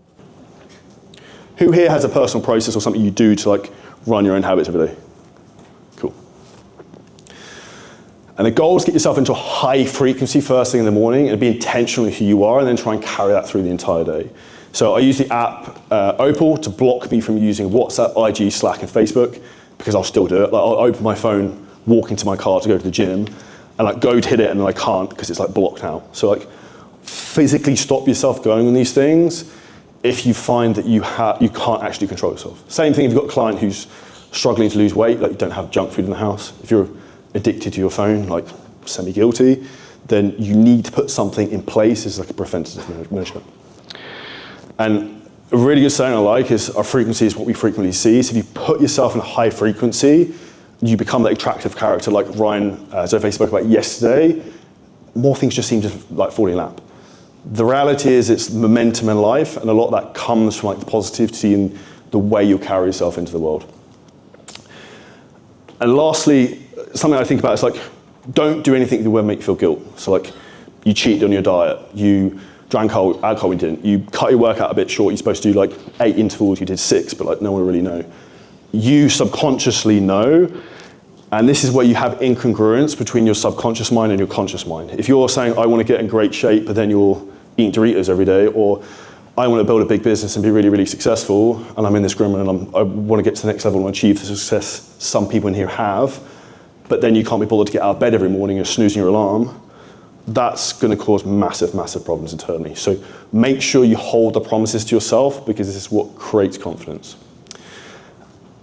Speaker 4: Who here has a personal process or something you do to like run your own habits every day? Cool. And the goal is to get yourself into a high frequency first thing in the morning and be intentional with who you are and then try and carry that through the entire day. So I use the app Opal to block me from using WhatsApp, IG, Slack, and Facebook because I'll still do it. Like, I'll open my phone, walk into my car to go to the gym, and like go to hit it, and then I can't because it's like blocked out. So like physically stop yourself going on these things if you find that you can't actually control yourself. Same thing if you've got a client who's struggling to lose weight, like you don't have junk food in the house. If you're addicted to your phone, like semi-guilty, then you need to put something in place as like a preventative measure. And a really good saying I like is our frequency is what we frequently see. So if you put yourself in a high frequency, you become that attractive character like Ryan Zoffe spoke about yesterday. More things just seem to like fall in lap. The reality is it's momentum in life, and a lot of that comes from like the positivity and the way you carry yourself into the world. And lastly, something I think about is like, don't do anything that will make you feel guilt. So like, you cheated on your diet, you drank alcohol, you didn't, you cut your workout a bit short, you're supposed to do like 8 intervals, you did 6, but like no one really know. You subconsciously know, and this is where you have incongruence between your subconscious mind and your conscious mind. If you're saying, I want to get in great shape, but then you're eating Doritos every day, or I want to build a big business and be really, really successful, and I'm in this room and I want to get to the next level and achieve the success some people in here have, but then you can't be bothered to get out of bed every morning, you're snoozing your alarm, that's going to cause massive, massive problems internally. So make sure you hold the promises to yourself, because this is what creates confidence.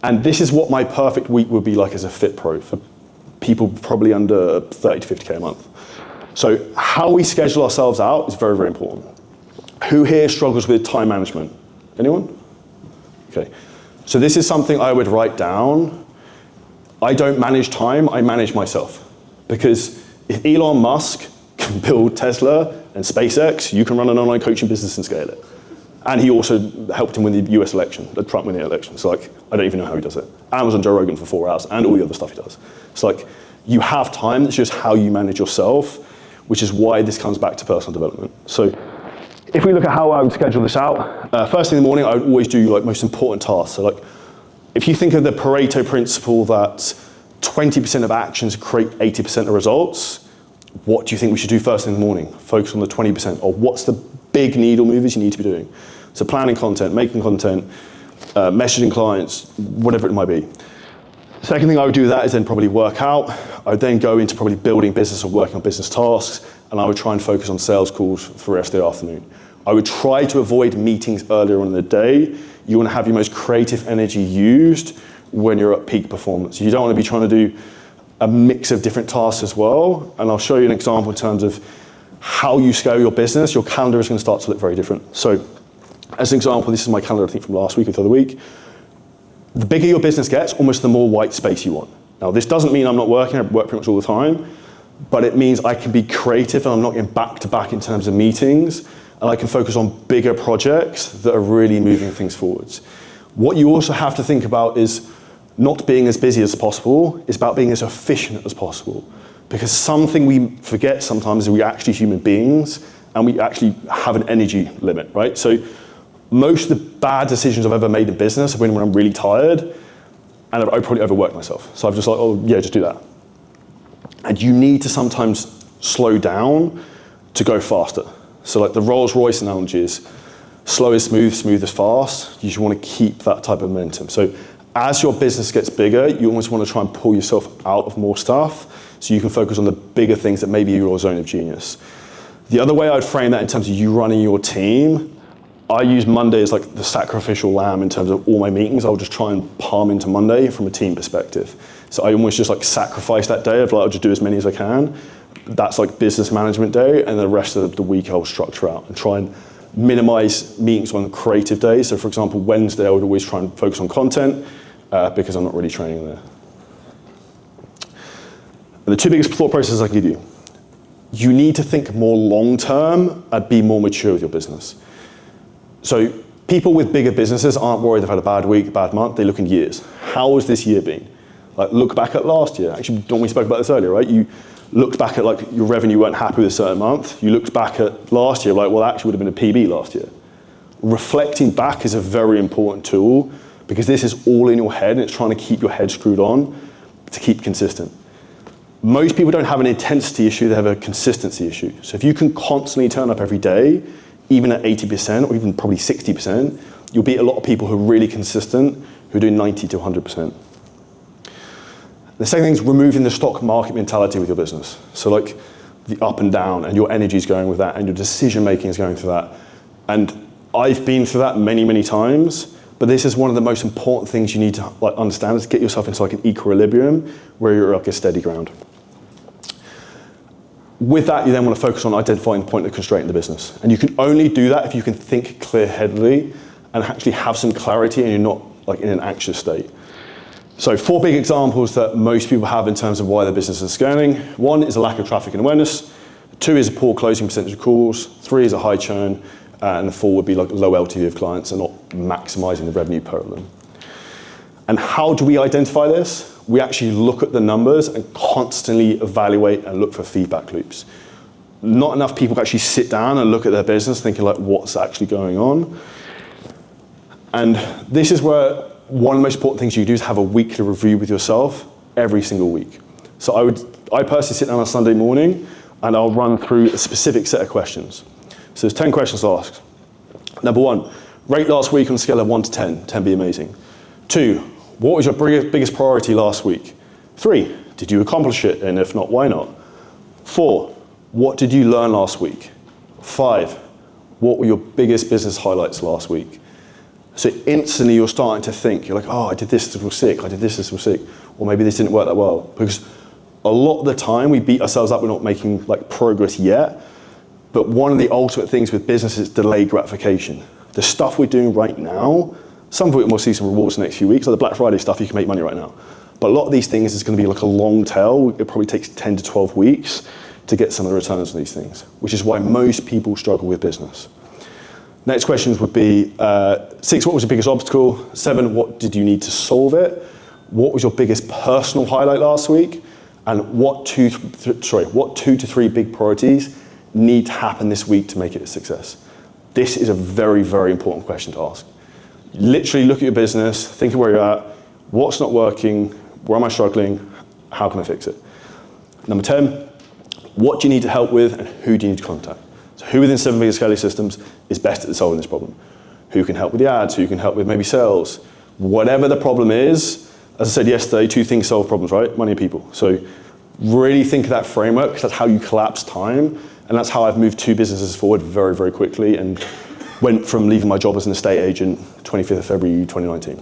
Speaker 4: And this is what my perfect week would be like as a fit pro for people probably under 30 to 50K a month. So how we schedule ourselves out is very, very important. Who here struggles with time management? Anyone? Okay. So this is something I would write down. I don't manage time, I manage myself. Because if Elon Musk can build Tesla and SpaceX, you can run an online coaching business and scale it. And he also helped him win the US election, the Trump winning election. So like, I don't even know how he does it. I was on Joe Rogan for 4 hours and all the other stuff he does. It's like, you have time, it's just how you manage yourself, which is why this comes back to personal development. So if we look at how I would schedule this out, first thing in the morning, I would always do like most important tasks. So like, if you think of the Pareto principle that 20% of actions create 80% of results, what do you think we should do first thing in the morning? Focus on the 20%, or what's the big needle movers you need to be doing? So planning content, making content, messaging clients, whatever it might be. Second thing I would do with that is then probably work out. I would then go into probably building business or working on business tasks, and I would try and focus on sales calls for the rest of the afternoon. I would try to avoid meetings earlier on in the day. You want to have your most creative energy used when you're at peak performance. You don't want to be trying to do a mix of different tasks as well, and I'll show you an example in terms of how you scale your business. Your calendar is going to start to look very different. So as an example, this is my calendar, I think from last week or the other week. The bigger your business gets, almost the more white space you want. Now, this doesn't mean I'm not working, I work pretty much all the time, but it means I can be creative and I'm not getting back to back in terms of meetings, and I can focus on bigger projects that are really moving things forwards. What you also have to think about is not being as busy as possible, it's about being as efficient as possible. Because something we forget sometimes is we're actually human beings and we actually have an energy limit, right? So most of the bad decisions I've ever made in business have been when I'm really tired and I've probably overworked myself. So I've just like, oh yeah, just do that. And you need to sometimes slow down to go faster. So like the Rolls-Royce analogy is slow is smooth, smooth is fast. You just want to keep that type of momentum. So as your business gets bigger, you almost want to try and pull yourself out of more stuff so you can focus on the bigger things that maybe are your zone of genius. The other way I'd frame that in terms of you running your team, I use Monday as like the sacrificial lamb in terms of all my meetings. I'll just try and palm into Monday from a team perspective. So I almost just like sacrifice that day of like, I'll just do as many as I can. That's like business management day, and the rest of the week I'll structure out and try and minimize meetings on creative days. So for example, Wednesday I would always try and focus on content because I'm not really training there. And the two biggest thought processes I can give you. You need to think more long-term and be more mature with your business. So people with bigger businesses aren't worried they've had a bad week, a bad month, they look in years. How has this year been? Like look back at last year. Actually, Don, we spoke about this earlier, right? You looked back at like your revenue, weren't happy with a certain month. You looked back at last year, like, well, that actually would have been a PB last year. Reflecting back is a very important tool because this is all in your head and it's trying to keep your head screwed on to keep consistent. Most people don't have an intensity issue, they have a consistency issue. So if you can constantly turn up every day, even at 80% or even probably 60%, you'll beat a lot of people who are really consistent, who are doing 90 to 100%. The second thing is removing the stock market mentality with your business. So like the up and down, and your energy is going with that, and your decision making is going through that. And I've been through that many, many times, but this is one of the most important things you need to like understand, is get yourself into like an equilibrium where you're like a steady ground. With that, you then want to focus on identifying the point of constraint in the business. And you can only do that if you can think clear-headedly and actually have some clarity and you're not like in an anxious state. So 4 big examples that most people have in terms of why their business is scaling. 1 is a lack of traffic and awareness. 2 is a poor closing percentage of calls. 3 is a high churn. And the 4 would be like low LTV of clients and not maximizing the revenue per of them. And how do we identify this? We actually look at the numbers and constantly evaluate and look for feedback loops. Not enough people actually sit down and look at their business thinking like, what's actually going on? And this is where one of the most important things you do is have a weekly review with yourself every single week. So I personally sit down on a Sunday morning and I'll run through a specific set of questions. So there's 10 questions to ask. Number 1, rate last week on a scale of 1 to 10, 10 being amazing. 2, what was your biggest priority last week? 3, did you accomplish it? And if not, why not? 4, what did you learn last week? 5, what were your biggest business highlights last week? So instantly you're starting to think, you're like, oh, I did this was sick, I did this was sick, or maybe this didn't work that well. Because a lot of the time we beat ourselves up, we're not making like progress yet. But one of the ultimate things with business is delayed gratification. The stuff we're doing right now, some of it we'll see some rewards in the next few weeks, like the Black Friday stuff, you can make money right now. But a lot of these things is going to be like a long tail. It probably takes 10 to 12 weeks to get some of the returns on these things, which is why most people struggle with business. Next questions would be 6, what was your biggest obstacle? 7, what did you need to solve it? What was your biggest personal highlight last week? And what 2 to 3 big priorities need to happen this week to make it a success? This is a very, very important question to ask. Literally look at your business, think of where you're at, what's not working, where am I struggling, how can I fix it? Number 10, what do you need to help with and who do you need to contact? So who within 7-figure scaling systems is best at solving this problem? Who can help with the ads, who can help with maybe sales? Whatever the problem is, as I said yesterday, 2 things solve problems, right? Money and people. So really think of that framework, because that's how you collapse time. And that's how I've moved 2 businesses forward very, very quickly and went from leaving my job as an estate agent 25th of February 2019.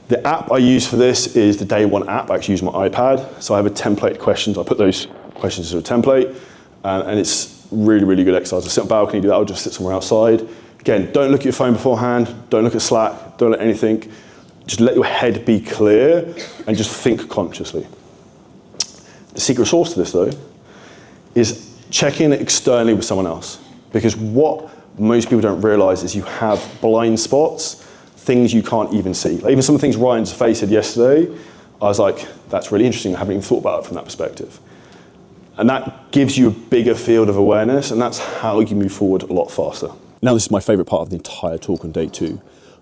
Speaker 4: The app I use for this is the Day One app. I actually use my iPad. So I have a template questions. I put those questions into a template and it's really, really good exercise. I sit on the balcony, do that, I'll just sit somewhere outside. Again, don't look at your phone beforehand, don't look at Slack, don't look at anything. Just let your head be clear and just think consciously. The secret sauce to this though is check in externally with someone else, because what most people don't realize is you have blind spots, things you can't even see. Like even some of the things Ryan's face said yesterday, I was like, that's really interesting. I haven't even thought about it from that perspective. And that gives you a bigger field of awareness, and that's how you move forward a lot faster.
Speaker 1: Now this is my favorite part of the entire talk on day 2.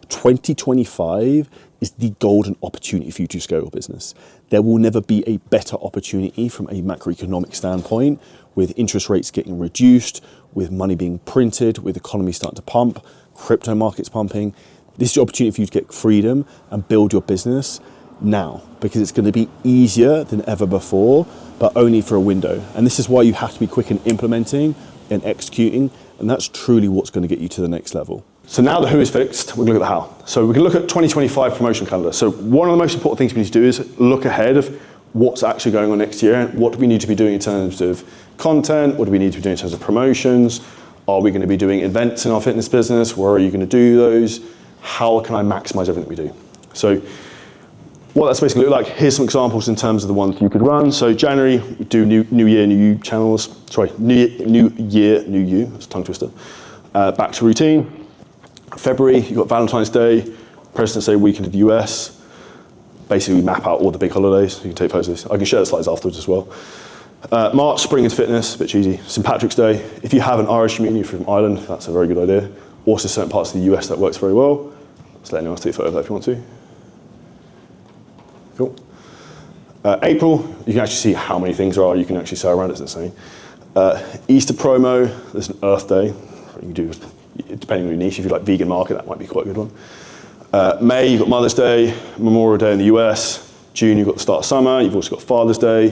Speaker 1: 2025 is the golden opportunity for you to scale your business. There will never be a better opportunity from a macroeconomic standpoint, with interest rates getting reduced, with money being printed, with the economy starting to pump, crypto markets pumping. This is the opportunity for you to get freedom and build your business now, because it's going to be easier than ever before, but only for a window. And this is why you have to be quick in implementing and executing, and that's truly what's going to get you to the next level.
Speaker 4: So now the who is fixed, we're going to look at the how. So we can look at 2025 promotion calendar. So one of the most important things we need to do is look ahead of what's actually going on next year. What do we need to be doing in terms of content? What do we need to be doing in terms of promotions? Are we going to be doing events in our fitness business? Where are you going to do those? How can I maximize everything we do? So what that's basically look like, here's some examples in terms of the ones you could run. So January, we do new year, new you channels. Sorry, new year, new you. That's a tongue twister. Back to routine. February, you've got Valentine's Day, President's Day weekend in the US. Basically, we map out all the big holidays. You can take photos of this. I can share the slides afterwards as well. March, spring into fitness, a bit cheesy. St. Patrick's Day. If you have an Irish community from Ireland, that's a very good idea. Also, certain parts of the US that works very well. Just let anyone else take a photo of that if you want to. Cool. April, you can actually see how many things there are. You can actually say around, it's insane. Easter promo, there's an Earth Day. You can do, depending on your niche, if you like vegan market, that might be quite a good one. May, you've got Mother's Day, Memorial Day in the US. June, you've got the start of summer. You've also got Father's Day.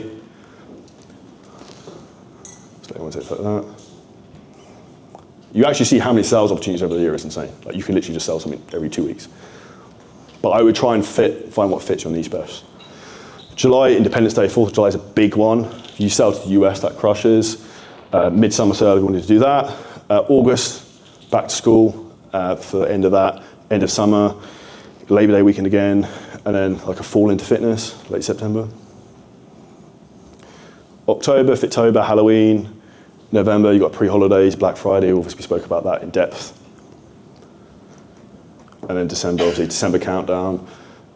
Speaker 4: Just let everyone take a photo of that. You actually see how many sales opportunities over the year. It's insane. Like you can literally just sell something every 2 weeks. But I would try and find what fits your niche best. July, Independence Day, 4th of July is a big one. You sell to the US, that crushes. Midsummer sale, we wanted to do that. August, back to school for the end of that, end of summer, Labor Day weekend again, and then like a fall into fitness, late September. October, Fittober, Halloween. November, you got pre-holidays, Black Friday, obviously we spoke about that in depth. And then December, obviously, December countdown.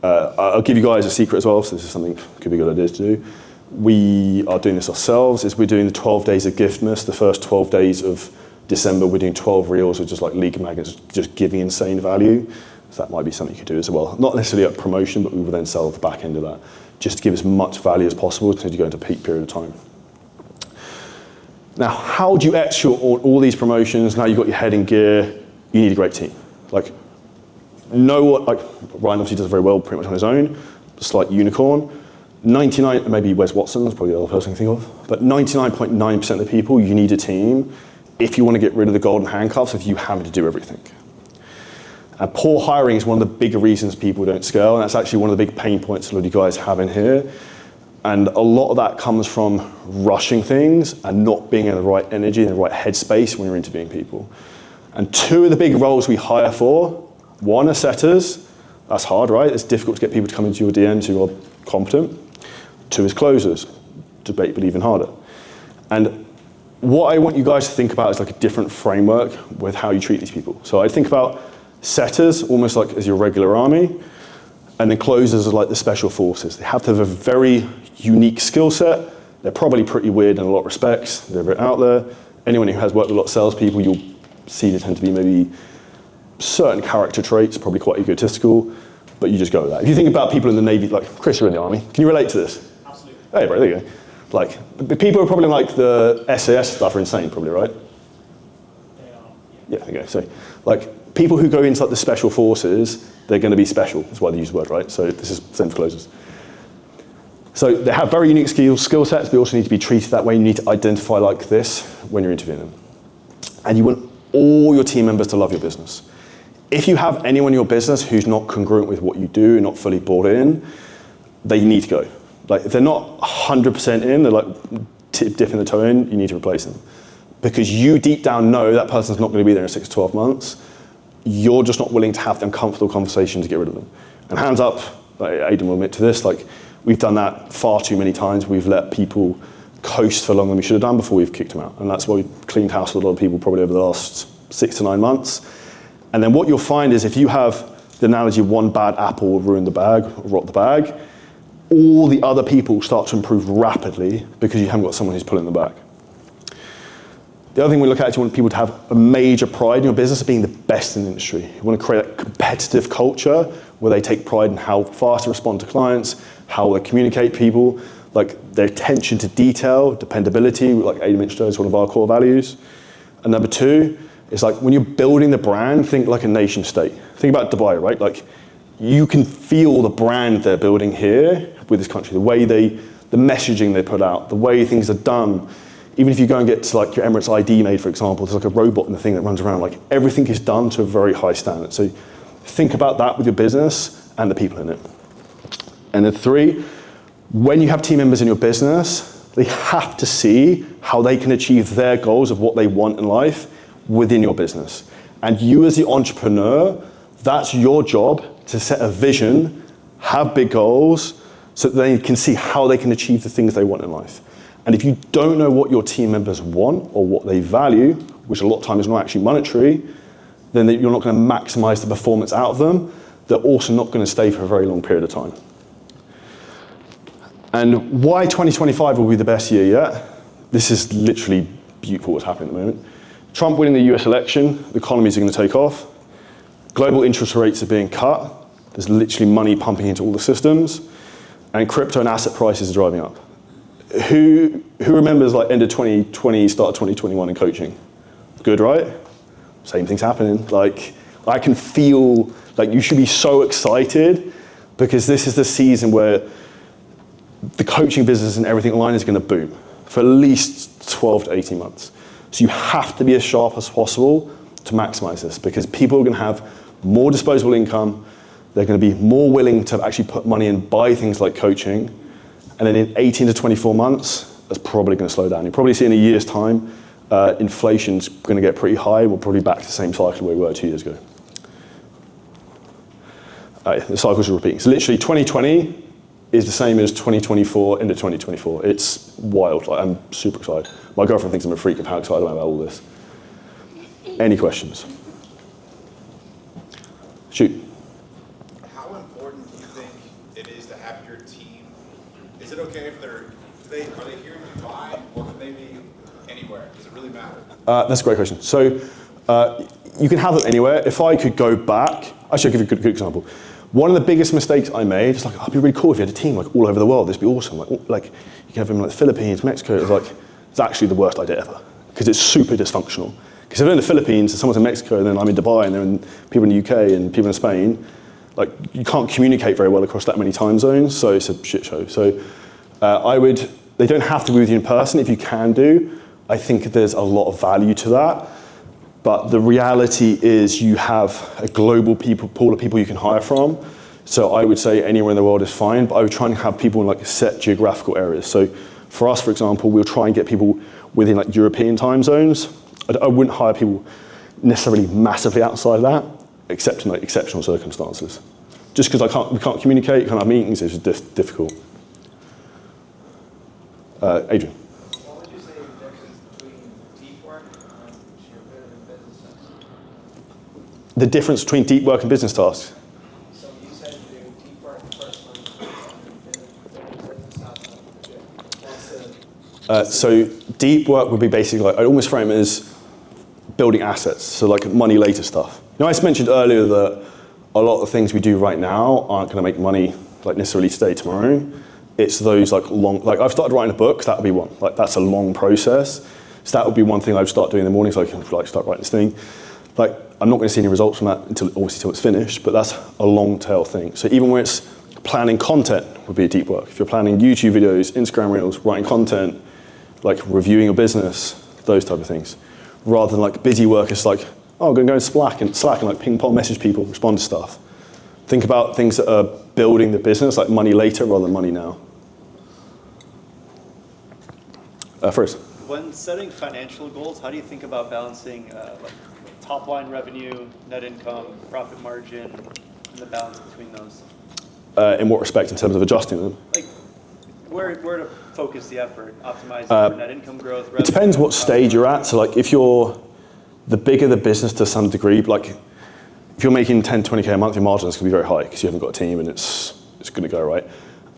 Speaker 4: I'll give you guys a secret as well, so this is something could be a good idea to do. We are doing this ourselves, we're doing the 12 days of giftmas, the first 12 days of December, we're doing 12 reels of just like league magnets, just giving insane value. So that might be something you could do as well. Not necessarily a promotion, but we will then sell at the back end of that, just to give as much value as possible until you go into a peak period of time. Now, how do you execute all these promotions? Now you've got your head in gear, you need a great team. Like, know what, like, Ryan obviously does very well pretty much on his own, slight unicorn. 99, maybe Wes Watson, that's probably the other person I can think of, but 99.9% of the people, you need a team if you want to get rid of the golden handcuffs of you having to do everything. And poor hiring is one of the bigger reasons people don't scale, and that's actually one of the big pain points a lot of you guys have in here. And a lot of that comes from rushing things and not being in the right energy, in the right headspace when you're interviewing people. And two of the big roles we hire for, one are setters. That's hard, right? It's difficult to get people to come into your DMs who are competent. Two is closers, debatable even harder. And what I want you guys to think about is like a different framework with how you treat these people. So I think about setters almost like as your regular army, and then closers are like the special forces. They have to have a very unique skill set. They're probably pretty weird in a lot of respects. They're very out there. Anyone who has worked with a lot of salespeople, you'll see they tend to be maybe certain character traits, probably quite egotistical, but you just go with that. If you think about people in the Navy, like Chris, you're in the Army. Can you relate to this?
Speaker 14: Absolutely.
Speaker 4: Hey, bro, there you go. Like, the people who are probably like the SAS stuff are insane, probably, right?
Speaker 14: They are.
Speaker 4: Yeah, there you go. So, like, people who go into like the special forces, they're going to be special. That's why they use the word, right? So this is the same for closers. So they have very unique skill sets, but also need to be treated that way. You need to identify like this when you're interviewing them. And you want all your team members to love your business. If you have anyone in your business who's not congruent with what you do, not fully bought in, they need to go. Like, if they're not 100% in, they're like dipping the toe in, you need to replace them. Because you deep down know that person's not going to be there in 6 to 12 months. You're just not willing to have the uncomfortable conversation to get rid of them. And hands up, like Aidan will admit to this, like, we've done that far too many times. We've let people coast for longer than we should have done before we've kicked them out. And that's why we've cleaned house with a lot of people probably over the last 6 to 9 months. And then what you'll find is if you have the analogy of one bad apple will ruin the bag, or rot the bag, all the other people start to improve rapidly because you haven't got someone who's pulling the bag. The other thing we look at is you want people to have a major pride in your business of being the best in the industry. You want to create a competitive culture where they take pride in how fast they respond to clients, how they communicate people, like their attention to detail, dependability, like Aidan mentioned, is one of our core values. And number two is like when you're building the brand, think like a nation state. Think about Dubai, right? Like you can feel the brand they're building here with this country, the way the messaging they put out, the way things are done. Even if you go and get to like your Emirates ID made, for example, there's like a robot in the thing that runs around, like everything is done to a very high standard. So think about that with your business and the people in it. And then three, when you have team members in your business, they have to see how they can achieve their goals of what they want in life within your business. And you as the entrepreneur, that's your job to set a vision, have big goals, so that they can see how they can achieve the things they want in life. And if you don't know what your team members want or what they value, which a lot of time is not actually monetary, then you're not going to maximize the performance out of them. They're also not going to stay for a very long period of time. And why 2025 will be the best year yet? This is literally beautiful what's happening at the moment. Trump winning the US election, the economies are going to take off. Global interest rates are being cut. There's literally money pumping into all the systems. And crypto and asset prices are driving up. Who remembers like end of 2020, start of 2021 in coaching? Good, right? Same thing's happening. Like, I can feel like you should be so excited because this is the season where the coaching business and everything online is going to boom for at least 12 to 18 months. So you have to be as sharp as possible to maximize this because people are going to have more disposable income. They're going to be more willing to actually put money in, buy things like coaching. And then in 18 to 24 months, that's probably going to slow down. You'll probably see in a year's time, inflation's going to get pretty high. We're probably back to the same cycle we were 2 years ago. The cycles are repeating. So literally 2020 is the same as 2024 into 2024. It's wild. Like, I'm super excited. My girlfriend thinks I'm a freak of how excited I am about all this. Any questions? Shoot.
Speaker 18: How important do you think it is to have your team? Is it okay if are they here in Dubai, or can they be anywhere? Does it really matter?
Speaker 4: That's a great question. So you can have them anywhere. If I could go back, actually I'll give you a good example. One of the biggest mistakes I made is like, oh, it'd be really cool if you had a team like all over the world. This would be awesome. Like you can have them in like the Philippines, Mexico. It's actually the worst idea ever because it's super dysfunctional. Because if they're in the Philippines and someone's in Mexico, and then I'm in Dubai, and then people in the UK and people in Spain, like you can't communicate very well across that many time zones. So it's a shit show. So they don't have to be with you in person. If you can do, I think there's a lot of value to that. But the reality is you have a global pool of people you can hire from. So I would say anywhere in the world is fine, but I would try and have people in like set geographical areas. So for us, for example, we'll try and get people within like European time zones. I wouldn't hire people necessarily massively outside of that, except in like exceptional circumstances. Just because we can't communicate, can't have meetings, it's just difficult. Adrian.
Speaker 19: What would you say the difference between deep work and sheer business tasks?
Speaker 4: The difference between deep work and business tasks?
Speaker 19: So you said do deep work first and business tasks.
Speaker 4: So deep work would be basically like, I'd almost frame it as building assets, so like money later stuff. You know, I mentioned earlier that a lot of the things we do right now aren't going to make money like necessarily today, tomorrow. It's those like long, like I've started writing a book, that would be one. Like that's a long process. So that would be one thing I would start doing in the mornings, so I can like start writing this thing. Like I'm not going to see any results from that until it's finished, but that's a long tail thing. So even when it's planning content would be a deep work. If you're planning YouTube videos, Instagram reels, writing content, like reviewing your business, those type of things. Rather than like busy work, it's like, oh, I'm going to go in Slack and like ping pong message people, respond to stuff. Think about things that are building the business, like money later rather than money now. First.
Speaker 20: When setting financial goals, how do you think about balancing like top line revenue, net income, profit margin, and the balance between those?
Speaker 4: In what respect, in terms of adjusting them?
Speaker 20: Like where to focus the effort, optimizing for net income growth?
Speaker 4: It depends what stage you're at. So like if you're the bigger the business to some degree, like if you're making 10, 20K a month, your margin is going to be very high because you haven't got a team and it's going to go right.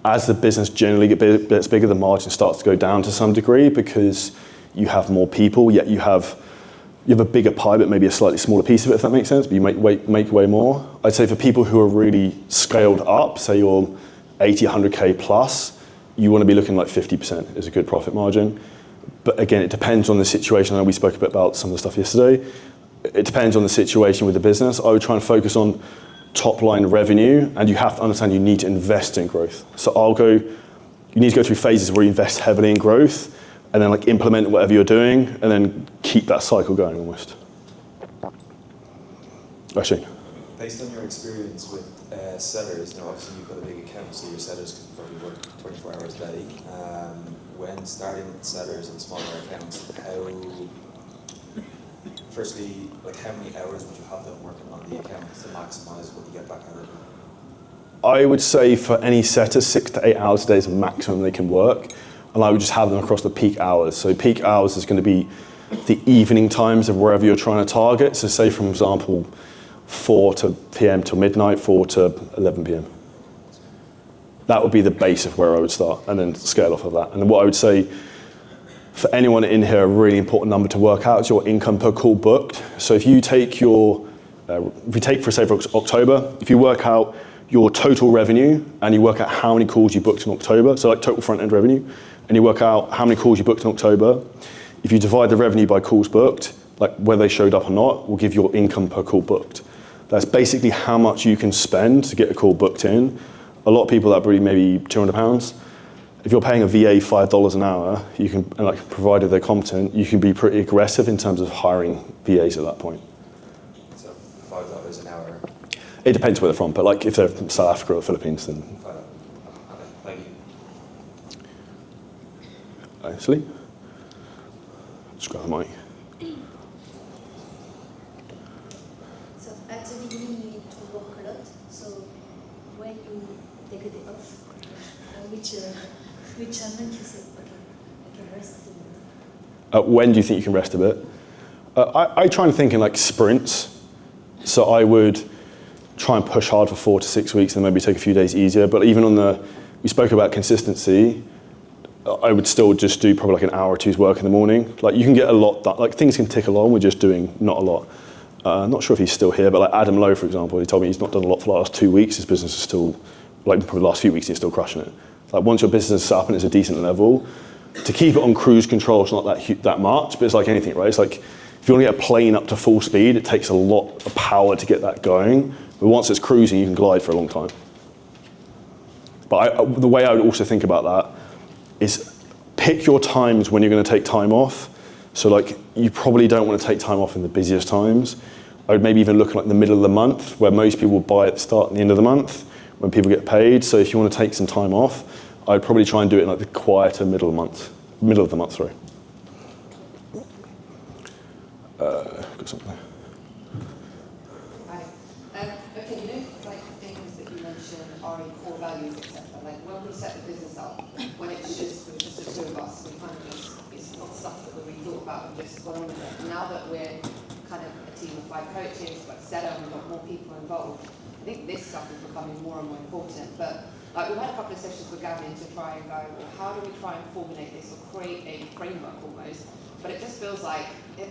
Speaker 4: As the business generally gets bigger, the margin starts to go down to some degree because you have more people, yet you have a bigger pie, but maybe a slightly smaller piece of it, if that makes sense, but you make way more. I'd say for people who are really scaled up, say you're 80, 100K plus, you want to be looking like 50% is a good profit margin. But again, it depends on the situation. I know we spoke a bit about some of the stuff yesterday. It depends on the situation with the business. I would try and focus on top line revenue, and you have to understand you need to invest in growth. So you need to go through phases where you invest heavily in growth, and then like implement whatever you're doing, and then keep that cycle going almost. Actually.
Speaker 12: Based on your experience with sellers, now obviously you've got a big account, so your sellers can probably work 24 hours a day. When starting with sellers and smaller accounts, firstly, like how many hours would you have them working on the account to maximize what you get back out of them?
Speaker 4: I would say for any setter, 6 to 8 hours a day is the maximum they can work. And I would just have them across the peak hours. So peak hours is going to be the evening times of wherever you're trying to target. So say, for example, 4 p.m. till midnight, 4 to 11 p.m. That would be the base of where I would start and then scale off of that. And what I would say for anyone in here, a really important number to work out is your income per call booked. So if you take for October, if you work out your total revenue and you work out how many calls you booked in October, so like total front end revenue, and you work out how many calls you booked in October, if you divide the revenue by calls booked, like whether they showed up or not, will give your income per call booked. That's basically how much you can spend to get a call booked in. A lot of people, that would be maybe £200. If you're paying a VA $5 an hour, you can, like, provided they're competent, you can be pretty aggressive in terms of hiring VAs at that point.
Speaker 12: So $5 an hour?
Speaker 4: It depends where they're from, but like if they're from South Africa or the Philippines, then.
Speaker 12: Thank you.
Speaker 4: nicely. Just grab the mic.
Speaker 21: So at the beginning you need to work a lot. So when you take a day off, which moment you say, okay, I can rest a bit?
Speaker 4: When do you think you can rest a bit? I try and think in like sprints. So I would try and push hard for 4 to 6 weeks and maybe take a few days easier. But even on we spoke about consistency, I would still just do probably like an hour or two's work in the morning. Like you can get a lot done, like things can tick along, we're just doing not a lot. I'm not sure if he's still here, but like Adam Lowe, for example, he told me he's not done a lot for the last 2 weeks. His business is still, like probably the last few weeks, he's still crushing it. Like once your business is set up and it's a decent level, to keep it on cruise control is not that much, but it's like anything, right? It's like if you want to get a plane up to full speed, it takes a lot of power to get that going. But once it's cruising, you can glide for a long time. But the way I would also think about that is pick your times when you're going to take time off. So like you probably don't want to take time off in the busiest times. I would maybe even look at like the middle of the month where most people buy at the start and the end of the month when people get paid. So if you want to take some time off, I'd probably try and do it in like the quieter middle of the month, sorry. Got something there.
Speaker 22: Hi. Okay, you know, like things that you mentioned are in core values, etc. Like when we set the business up, when it's just the two of us, we kind of just, it's not stuff that we really thought about and just got on with it. Now that we're kind of a team of 5 coaches, we've got set up, we've got more people involved, I think this stuff is becoming more and more important. But like we've had a couple of sessions with Gavin to try and go, well, how do we try and formulate this or create a framework almost? But it just feels like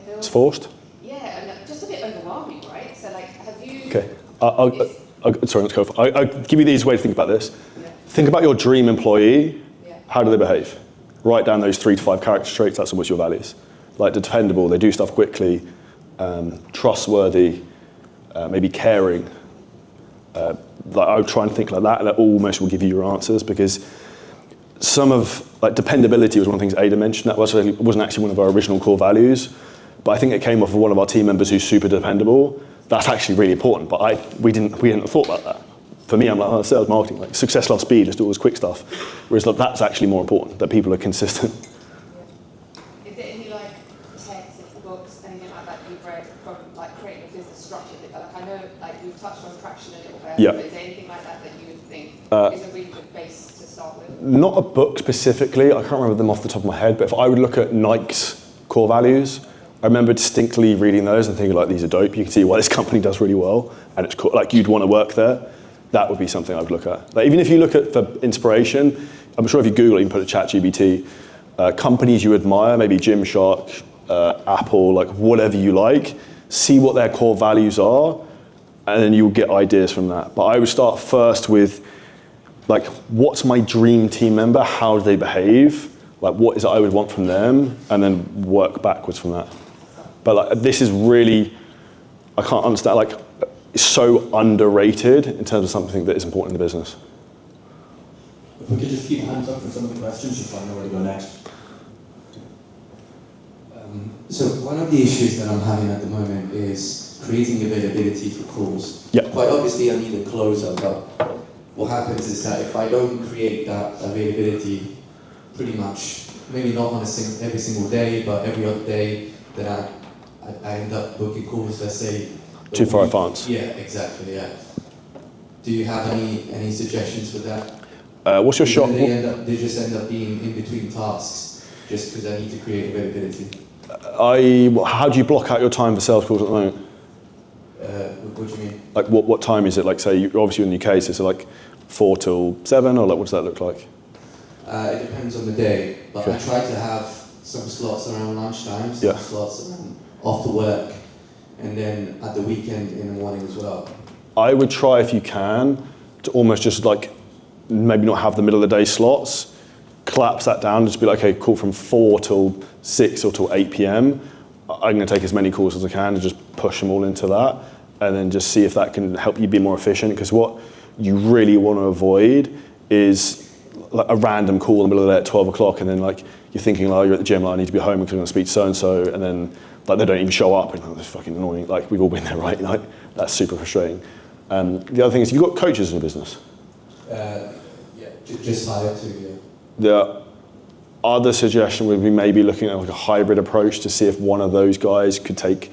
Speaker 4: It's forced.
Speaker 22: Yeah, and just a bit overwhelming, right? So like, have you?
Speaker 4: Okay. Sorry, let's go. I'll give you the easy way to think about this. Yeah. Think about your dream employee. Yeah. How do they behave? Write down those 3 to 5 character traits. That's almost your values. Like they're dependable. They do stuff quickly. Trustworthy. Maybe caring. Like I would try and think like that, and that almost will give you your answers because some of like dependability was one of the things Ada mentioned. That wasn't actually one of our original core values. But I think it came off of one of our team members who's super dependable. That's actually really important, but we hadn't thought about that. For me, I'm like, sales marketing, like success loves speed, just do all this quick stuff. Whereas like, that's actually more important, that people are consistent.
Speaker 22: Is there any like texts, books, anything like that you've read from like creating a business structure? Like I know like you've touched on traction a little bit,
Speaker 4: Yeah.
Speaker 22: but is there anything like that you would think is a really good base to start with?
Speaker 4: Not a book specifically, I can't remember them off the top of my head, but if I would look at Nike's core values, I remember distinctly reading those and thinking like, these are dope. You can see why this company does really well, and it's cool. Like you'd want to work there. That would be something I would look at. Like, even if you look at for inspiration, I'm sure if you Google it, you can put a ChatGPT, companies you admire, maybe Gymshark, Apple, like whatever you like, see what their core values are, and then you'll get ideas from that. But I would start first with like, what's my dream team member? How do they behave? Like what is it I would want from them? And then work backwards from that. But like, this is really, I can't understand, like, it's so underrated in terms of something that is important in the business.
Speaker 9: If we could just keep hands up for some of the questions, just so I know where to go next.
Speaker 23: So one of the issues that I'm having at the moment is creating availability for calls.
Speaker 4: Yeah.
Speaker 23: Quite obviously I need a closer, but what happens is that if I don't create that availability pretty much, maybe not on every single day, but every other day, then I end up booking calls, let's say.
Speaker 4: Too far advance.
Speaker 23: Yeah, exactly, yeah. Do you have any suggestions for that?
Speaker 4: What's your shot?
Speaker 23: They just end up being in between tasks, just because I need to create availability.
Speaker 4: How do you block out your time for sales calls at the moment?
Speaker 23: What do you mean?
Speaker 4: Like what time is it? Like say, you're obviously in the UK, so it's like 4 till 7, or like what does that look like?
Speaker 23: It depends on the day, but
Speaker 4: Okay.
Speaker 23: I try to have some slots around lunchtime, some slots around after work, and then at the weekend in the morning as well.
Speaker 4: I would try, if you can, to almost just like maybe not have the middle of the day slots, collapse that down, just be like, okay, call from 4 till 6 or till 8 p.m. I'm going to take as many calls as I can and just push them all into that, and then just see if that can help you be more efficient. Because what you really want to avoid is like a random call in the middle of the day at 12 o'clock, and then like you're thinking, like, you're at the gym, like, I need to be home because I'm going to speak to so-and-so, and then like they don't even show up, and like, that's fucking annoying. Like we've all been there, right? Like that's super frustrating. The other thing is, you've got coaches in the business.
Speaker 23: Yeah, just hired to, yeah.
Speaker 4: Yeah. other suggestion would be maybe looking at like a hybrid approach to see if one of those guys could take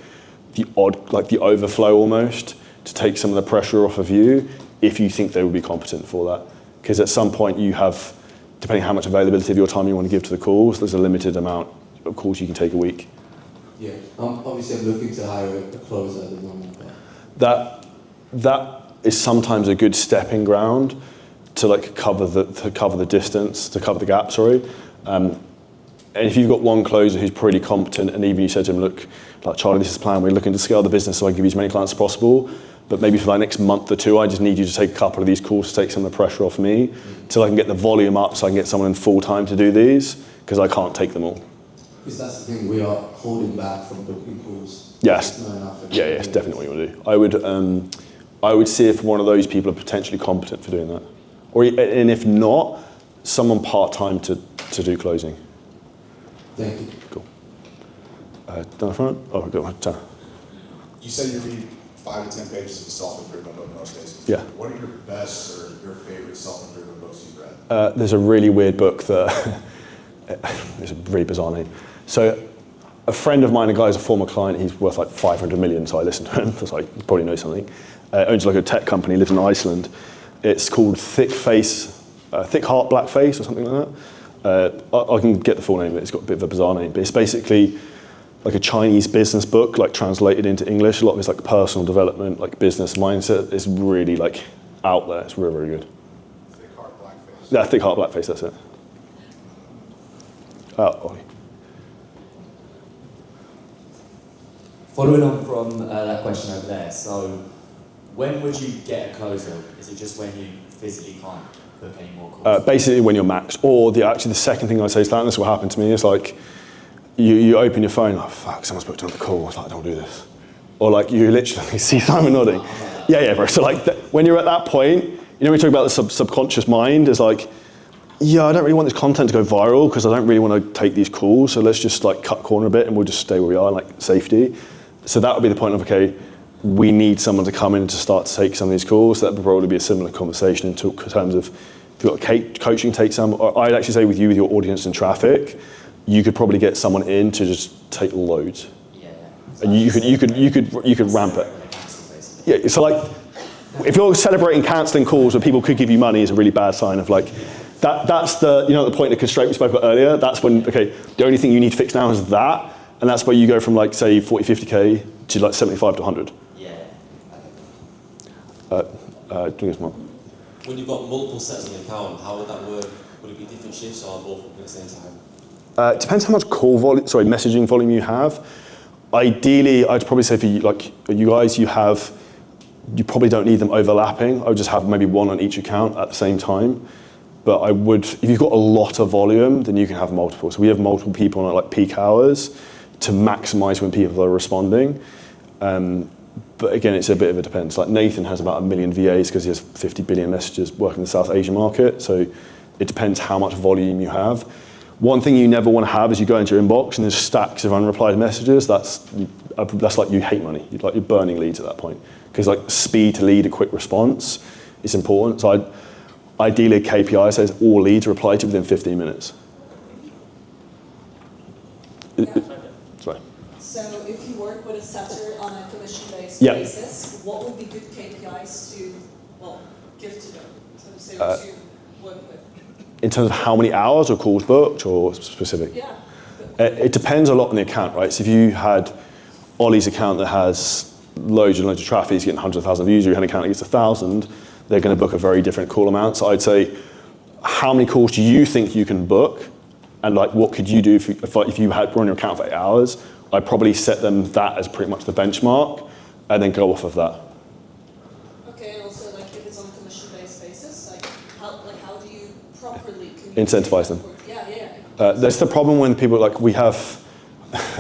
Speaker 4: the odd, like the overflow almost, to take some of the pressure off of you if you think they would be competent for that. Because at some point you have, depending how much availability of your time you want to give to the calls, there's a limited amount of calls you can take a week.
Speaker 23: Yeah, obviously I'm looking to hire a closer at the moment. But
Speaker 4: That is sometimes a good stepping ground to like cover the distance, to cover the gap, sorry. And if you've got one closer who's pretty competent, and even you said to him, look, like Charlie, this is the plan, we're looking to scale the business so I can give you as many clients as possible, but maybe for the next month or two, I just need you to take a couple of these calls to take some of the pressure off me till I can get the volume up so I can get someone in full time to do these, because I can't take them all.
Speaker 23: because that's the thing, we are holding back from booking calls.
Speaker 4: Yes.
Speaker 23: It's not enough.
Speaker 4: Yeah, it's definitely what you want to do. I would see if one of those people are potentially competent for doing that. And if not, someone part-time to do closing.
Speaker 23: Thank you.
Speaker 4: Cool. Down the front? Oh, go on. Tanner.
Speaker 16: You say you read 5 to 10 pages of a self-improvement book most days.
Speaker 4: Yeah.
Speaker 16: What are your best or your favorite self-improvement books you've read?
Speaker 4: There's a really weird book that, it's a really bizarre name. So a friend of mine, a guy who's a former client, he's worth like 500 million, so I listened to him, because I probably know something. Owns like a tech company, lives in Iceland. It's called Thick Heart, Black Face, or something like that. I can get the full name of it, it's got a bit of a bizarre name, but it's basically like a Chinese business book, like translated into English. A lot of it's like personal development, like business mindset. It's really like out there, it's really, really good.
Speaker 16: Thick Heart, Black Face.
Speaker 4: Yeah, Thick Heart, Black Face, that's it. Ollie.
Speaker 15: Following on from that question over there, so when would you get a closer? Is it just when you physically can't book any more calls?
Speaker 4: Basically when you're maxed. Or the second thing I say is that, and this is what happened to me, is like, you open your phone, oh fuck, someone's booked another call, it's like, don't do this. Or like, you literally see Simon nodding. Yeah, bro, so like, when you're at that point, you know, we talk about the subconscious mind, is like, yeah, I don't really want this content to go viral, because I don't really want to take these calls, so let's just like cut corner a bit and we'll just stay where we are, like safety. So that would be the point of, okay, we need someone to come in to start to take some of these calls. That would probably be a similar conversation in terms of, if you've got coaching, take some, or I'd actually say with you, with your audience and traffic, you could probably get someone in to just take loads.
Speaker 15: Yeah.
Speaker 4: And you could ramp it. Yeah, so like, if you're celebrating cancelling calls where people could give you money is a really bad sign of like, that's the, you know, the point of constraint we spoke about earlier. That's when, okay, the only thing you need to fix now is that, and that's where you go from like, say, 40, 50K to like 75 to 100.
Speaker 15: Yeah.
Speaker 4: Doing this one.
Speaker 2: When you've got multiple sets on the account, how would that work? Would it be different shifts or both at the same time?
Speaker 4: It depends how much messaging volume you have. Ideally, I'd probably say for you, like you guys, you probably don't need them overlapping. I would just have maybe one on each account at the same time. But I would, if you've got a lot of volume, then you can have multiple. So we have multiple people on like peak hours to maximize when people are responding. But again, it's a bit of a depends. Like Nathan has about 1 million VAs because he has 50 billion messages working in the South Asian market. So it depends how much volume you have. One thing you never want to have is you go into your inbox and there's stacks of unreplied messages. That's like you hate money. You're burning leads at that point. Because like speed to lead, a quick response is important. So ideally a KPI says all leads are replied to within 15 minutes. Sorry.
Speaker 5: So if you work with a setter on a commission-based
Speaker 4: Yeah.
Speaker 5: basis, what would be good KPIs to, give to them? So to work with?
Speaker 4: In terms of how many hours or calls booked or specific?
Speaker 5: Yeah.
Speaker 4: It depends a lot on the account, right? So if you had Ollie's account that has loads and loads of traffic, he's getting 100,000 views, or you had an account that gets 1,000, they're going to book a very different call amount. So I'd say, how many calls do you think you can book? And like, what could you do if you had run your account for 8 hours? I'd probably set them that as pretty much the benchmark, and then go off of that.
Speaker 5: Okay, and also like if it's on a commission-based basis, how do you properly communicate?
Speaker 4: Incentivize them.
Speaker 5: Yeah.
Speaker 4: There's the problem when people we have,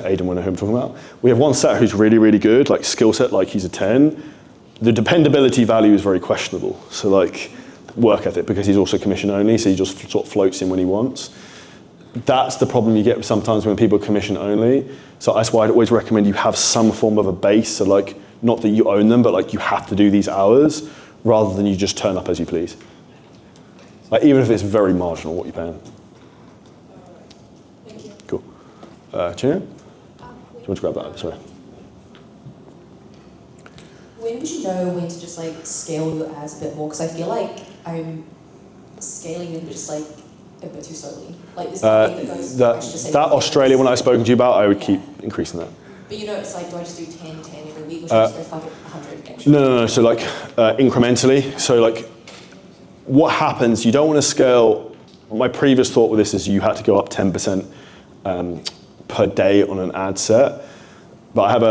Speaker 4: Aidan will know who I'm talking about. We have one set who's really, really good, like skill set, like he's a 10. The dependability value is very questionable. So like work ethic, because he's also commission only, so he just sort of floats in when he wants. That's the problem you get sometimes when people are commission only. So that's why I'd always recommend you have some form of a base. So like, not that you own them, but like you have to do these hours rather than you just turn up as you please. Like even if it's very marginal what you're paying. Gina? Do you want to grab that? Sorry.
Speaker 6: When would you know when to just like scale your ads a bit more? Because I feel like I'm scaling them just like a bit too slowly. Like this thing that goes I should just say
Speaker 4: that Australia one I've spoken to you about, I would keep increasing that.
Speaker 6: But you know, it's like, do I just do 10 every week or should I just go fuck it 100 extra?
Speaker 4: No. So like incrementally. So like what happens, you don't want to scale. My previous thought with this is you had to go up 10% per day on an ad set. But I have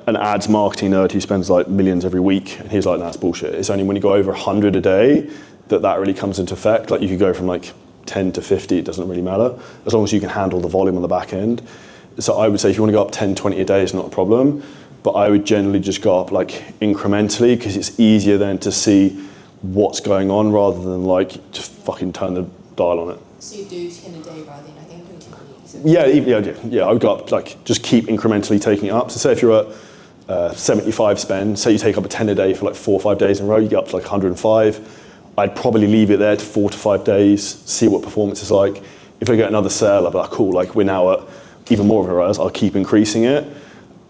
Speaker 4: an ads marketing nerd who spends like millions every week, and he's like, that's bullshit. It's only when you go over 100 a day that really comes into effect. Like you could go from like 10 to 50, it doesn't really matter, as long as you can handle the volume on the back end. So I would say if you want to go up 10, 20 a day, it's not a problem. But I would generally just go up like incrementally, because it's easier then to see what's going on rather than like just fucking turn the dial on it.
Speaker 6: So you do 10 a day rather than, I think, doing 10 a week. So
Speaker 4: Yeah, I would go up, like, just keep incrementally taking it up. So say if you're at 75 spend, say you take up a 10 a day for like 4 or 5 days in a row, you get up to like 105. I'd probably leave it there to 4 to 5 days, see what performance is like. If I get another sale, I'll be like, cool, like we're now at even more of a rise, I'll keep increasing it.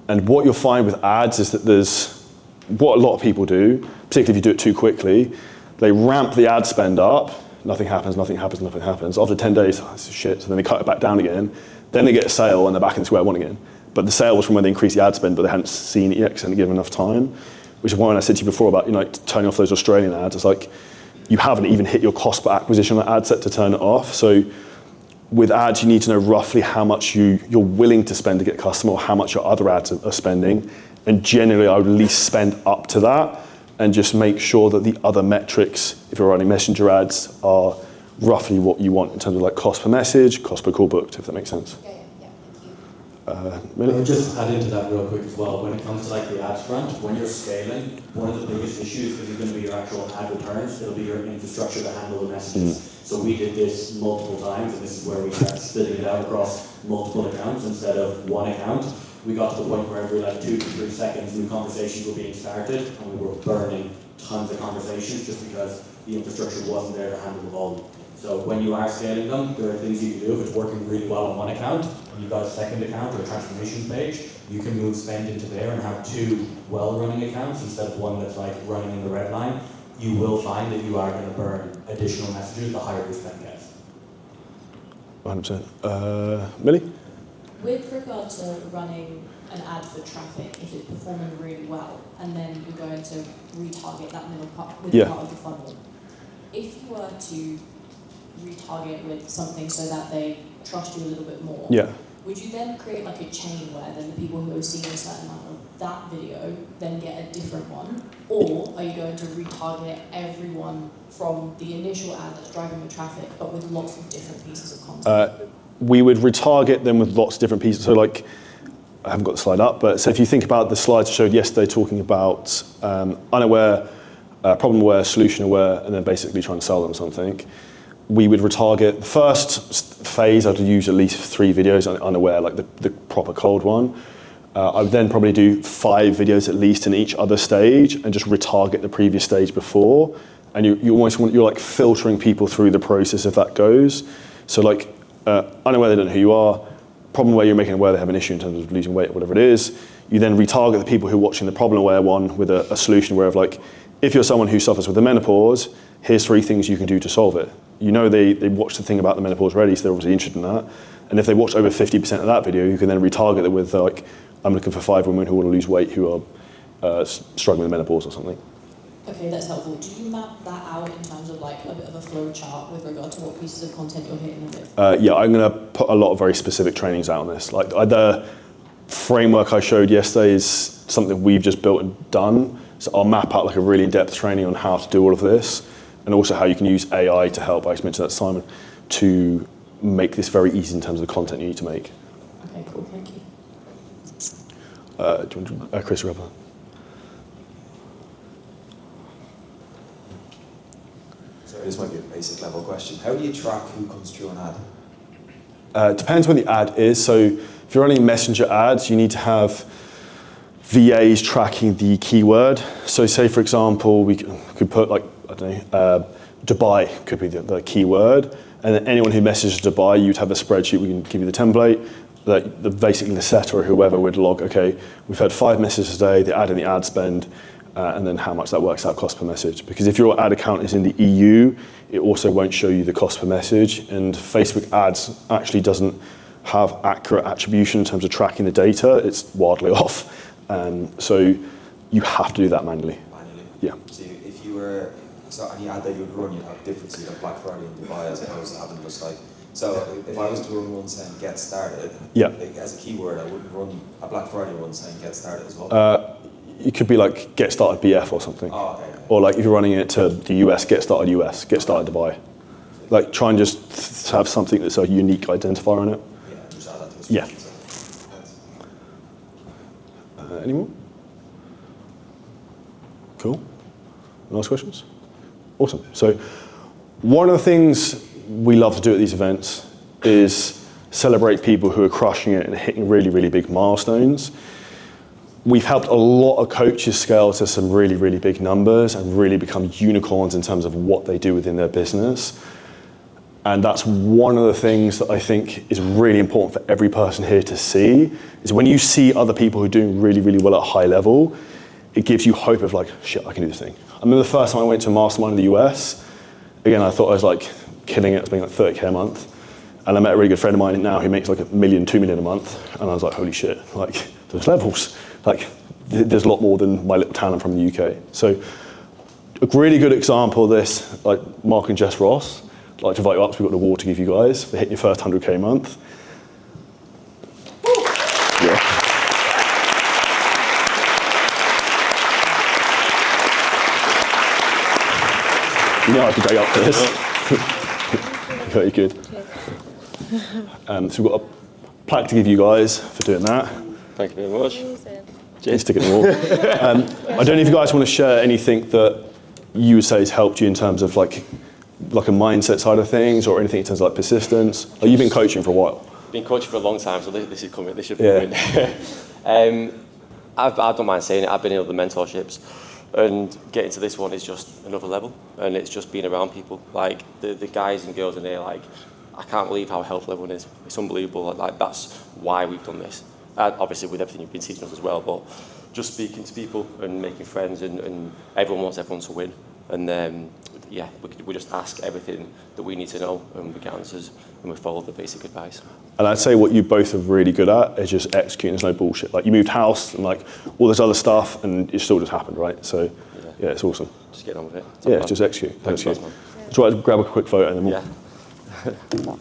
Speaker 4: And what you'll find with ads is that there's, what a lot of people do, particularly if you do it too quickly, they ramp the ad spend up, nothing happens. After 10 days, oh, this is shit, so then they cut it back down again. Then they get a sale and they're back in square one again. But the sale was from when they increased the ad spend, but they hadn't seen it yet because they hadn't given enough time. Which is why when I said to you before about turning off those Australian ads, it's like you haven't even hit your cost per acquisition on that ad set to turn it off. So with ads, you need to know roughly how much you're willing to spend to get a customer, or how much your other ads are spending. And generally, I would at least spend up to that, and just make sure that the other metrics, if you're running messenger ads, are roughly what you want in terms of like cost per message, cost per call booked, if that makes sense.
Speaker 9: I would just add into that real quick as well. When it comes to like the ads front, when you're scaling, one of the biggest issues isn't going to be your actual ad returns, it'll be your infrastructure to handle the messages. So we did this multiple times, and this is where we started splitting it out across multiple accounts instead of one account. We got to the point where every like 2 to 3 seconds new conversations were being started, and we were burning tons of conversations just because the infrastructure wasn't there to handle the volume. So when you are scaling them, there are things you can do. If it's working really well on one account, and you've got a second account or a transformations page, you can move spend into there and have 2 well-running accounts instead of one that's like running in the red line. You will find that you are going to burn additional messages the higher your spend gets.
Speaker 4: 100%. Millie?
Speaker 6: With regard to running an ad for traffic, if it's performing really well, and then you go into retarget that middle part with part of the funnel, if you were to retarget with something so that they trust you a little bit more, would you then create like a chain where then the people who have seen a certain amount of that video then get a different one? Or are you going to retarget everyone from the initial ad that's driving the traffic, but with lots of different pieces of content?
Speaker 4: We would retarget them with lots of different pieces. So like, I haven't got the slide up, but so if you think about the slides I showed yesterday talking about unaware, problem aware, solution aware, and then basically trying to sell them something, we would retarget. The first phase, I'd use at least 3 videos on unaware, like the proper cold one. I would then probably do 5 videos at least in each other stage and just retarget the previous stage before. And you're like filtering people through the process if that goes. So like unaware, they don't know who you are. Problem aware, you're making aware they have an issue in terms of losing weight or whatever it is. You then retarget the people who are watching the problem aware one with a solution aware of like, if you're someone who suffers with the menopause, here's 3 things you can do to solve it. You know they watched the thing about the menopause already, so they're obviously interested in that. And if they watched over 50% of that video, you can then retarget it with like, I'm looking for 5 women who want to lose weight who are struggling with menopause or something.
Speaker 6: Okay, that's helpful. Do you map that out in terms of like a bit of a flow chart with regard to what pieces of content you're hitting them with?
Speaker 4: Yeah, I'm going to put a lot of very specific trainings out on this. Like the framework I showed yesterday is something we've just built and done. So I'll map out like a really in-depth training on how to do all of this, and also how you can use AI to help, I just mentioned that, Simon, to make this very easy in terms of the content you need to make.
Speaker 6: Okay, cool, thank you.
Speaker 4: Do you want to, Chris Rubber?
Speaker 12: Sorry, this might be a basic level question. How do you track who comes through an ad?
Speaker 4: It depends when the ad is. So if you're running messenger ads, you need to have VAs tracking the keyword. So say, for example, we could put like, I don't know, Dubai could be the keyword. And then anyone who messages Dubai, you'd have a spreadsheet. We can give you the template. basically the setter or whoever would log, okay, we've had 5 messages today, they add in the ad spend, and then how much that works out cost per message. Because if your ad account is in the EU, it also won't show you the cost per message, and Facebook ads actually doesn't have accurate attribution in terms of tracking the data. It's wildly off. So you have to do that manually. Yeah.
Speaker 8: So if you were, so any ad that you would run, you'd have differences like Black Friday and Dubai as opposed to having just like, so if I was to run one saying get started,
Speaker 4: yeah,
Speaker 8: like as a keyword, I wouldn't run a Black Friday one saying get started as well.
Speaker 4: It could be like get started BF or something.
Speaker 8: Oh, okay.
Speaker 4: Or like if you're running it to the US, get started US, get started Dubai. Like try and just have something that's a unique identifier on it.
Speaker 8: Yeah, just add that to a
Speaker 4: Yeah. Any more? Cool. Last questions? Awesome. So one of the things we love to do at these events is celebrate people who are crushing it and hitting really, really big milestones. We've helped a lot of coaches scale to some really, really big numbers and really become unicorns in terms of what they do within their business. And that's one of the things that I think is really important for every person here to see, is when you see other people who are doing really, really well at a high level, it gives you hope of like, shit, I can do this thing. I remember the first time I went to a Mastermind in the US, again, I thought I was like killing it, spending like 30K a month. And I met a really good friend of mine now who makes like $1 million, $2 million a month. And I was like, holy shit, like there's levels. Like there's a lot more than my little town I'm from the UK. So a really good example of this, like Mark and Jess Ross, I'd like to invite you up, so we've got an award to give you guys for hitting your first 100K a month. Yeah. You know I could go up for this. Very good. So we've got a plaque to give you guys for doing that.
Speaker 2: Thank you very much.
Speaker 4: Cheers. Stick it in the wall. I don't know if you guys want to share anything that you would say has helped you in terms of like a mindset side of things, or anything in terms of like persistence. Like you've been coaching for a while.
Speaker 2: Been coaching for a long time, so this is coming. This should be coming. I don't mind saying it. I've been in other mentorships, and getting to this one is just another level. And it's just being around people, like the guys and girls in there. Like I can't believe how healthy everyone is. It's unbelievable. Like that's why we've done this. Obviously with everything you've been teaching us as well, but just speaking to people and making friends, and everyone wants everyone to win. And we just ask everything that we need to know, and we get answers, and we follow the basic advice.
Speaker 4: And I'd say what you both are really good at is just executing. There's no bullshit. Like you moved house and like all this other stuff, and it still just happened, right? So yeah, it's awesome.
Speaker 2: Just getting on with it.
Speaker 4: Yeah, just execute. Thanks, man. Let's try to grab a quick photo and then we'll...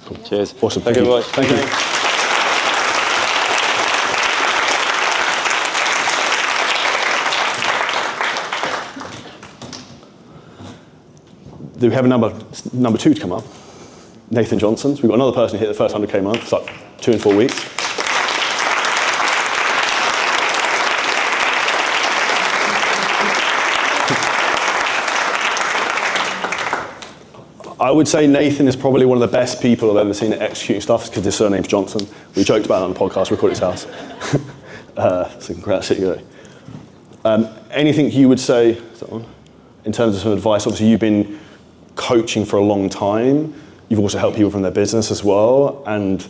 Speaker 2: Cool. Cheers.
Speaker 4: Awesome.
Speaker 2: Thank you very much.
Speaker 4: Thank you. Do we have a number 2 to come up? Nathan Johnson. So we've got another person who hit the first 100K month. It's like 2 and 4 weeks. I would say Nathan is probably one of the best people I've ever seen at executing stuff, because his surname's Johnson. We joked about it on the podcast, we called his house. So congrats, here you go. Anything you would say in terms of some advice? Obviously you've been coaching for a long time. You've also helped people from their business as well. And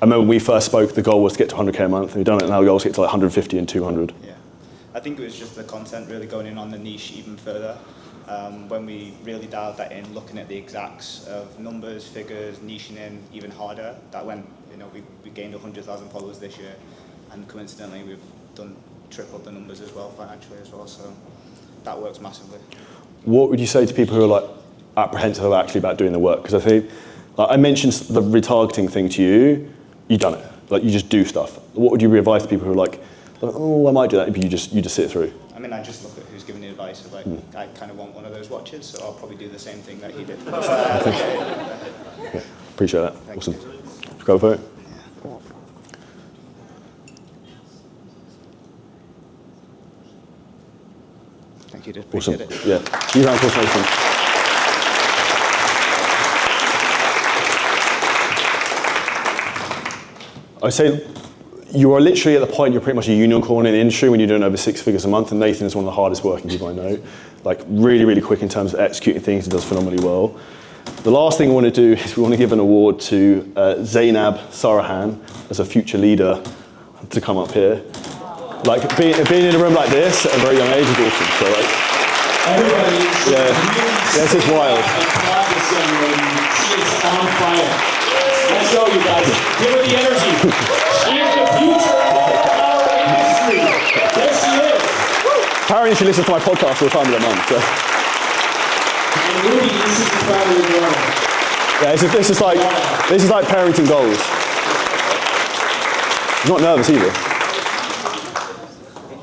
Speaker 4: I remember when we first spoke, the goal was to get to 100K a month, and we've done it now. The goal is to get to like 150 and 200.
Speaker 10: Yeah, I think it was just the content really going in on the niche even further. When we really dialed that in, looking at the exacts of numbers, figures, niching in even harder, that went, we gained 100,000 followers this year, and coincidentally we've tripled the numbers as well financially as well, so that works massively. What
Speaker 4: would you say to people who are like apprehensive actually about doing the work? Because I think, like I mentioned the retargeting thing to you, you've done it. Like you just do stuff. What would you advise to people who are like, oh, I might do that, but you just sit it through?
Speaker 10: I mean, I just look at who's giving the advice of like, I kind of want one of those watches, so I'll probably do the same thing that he did.
Speaker 4: Appreciate that. Awesome. Grab a photo.
Speaker 10: Thank you, dude.
Speaker 4: Awesome.
Speaker 10: Appreciate it.
Speaker 4: Yeah. You round of applause, Nathan. I say you are literally at the point you're pretty much a unicorn in the industry when you're doing over 6 figures a month, and Nathan is one of the hardest working people I know. Like really, really quick in terms of executing things, he does phenomenally well. The last thing I want to do is we want to give an award to Zainab Sarahan as a future leader to come up here. Like being in a room like this at a very young age is awesome. So like,
Speaker 14: Everybody,
Speaker 4: this is wild.
Speaker 14: She is on fire. Let's go, you guys. Give her the energy. She is the future of our industry. There she is.
Speaker 4: Apparently she listens to my podcast all the time with her mum. So.
Speaker 14: And Ruby, this is the proud of the world.
Speaker 4: Yeah, this is like parenting goals. She's not nervous either.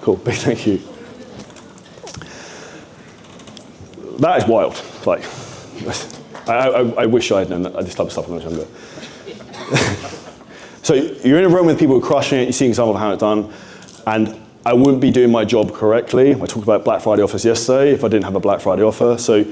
Speaker 4: Cool, big thank you. That is wild. Like, I wish I had known this type of stuff when I was younger. So you're in a room with people who are crushing it, you're seeing some of how it's done, and I wouldn't be doing my job correctly. I talked about Black Friday offers yesterday if I didn't have a Black Friday offer. So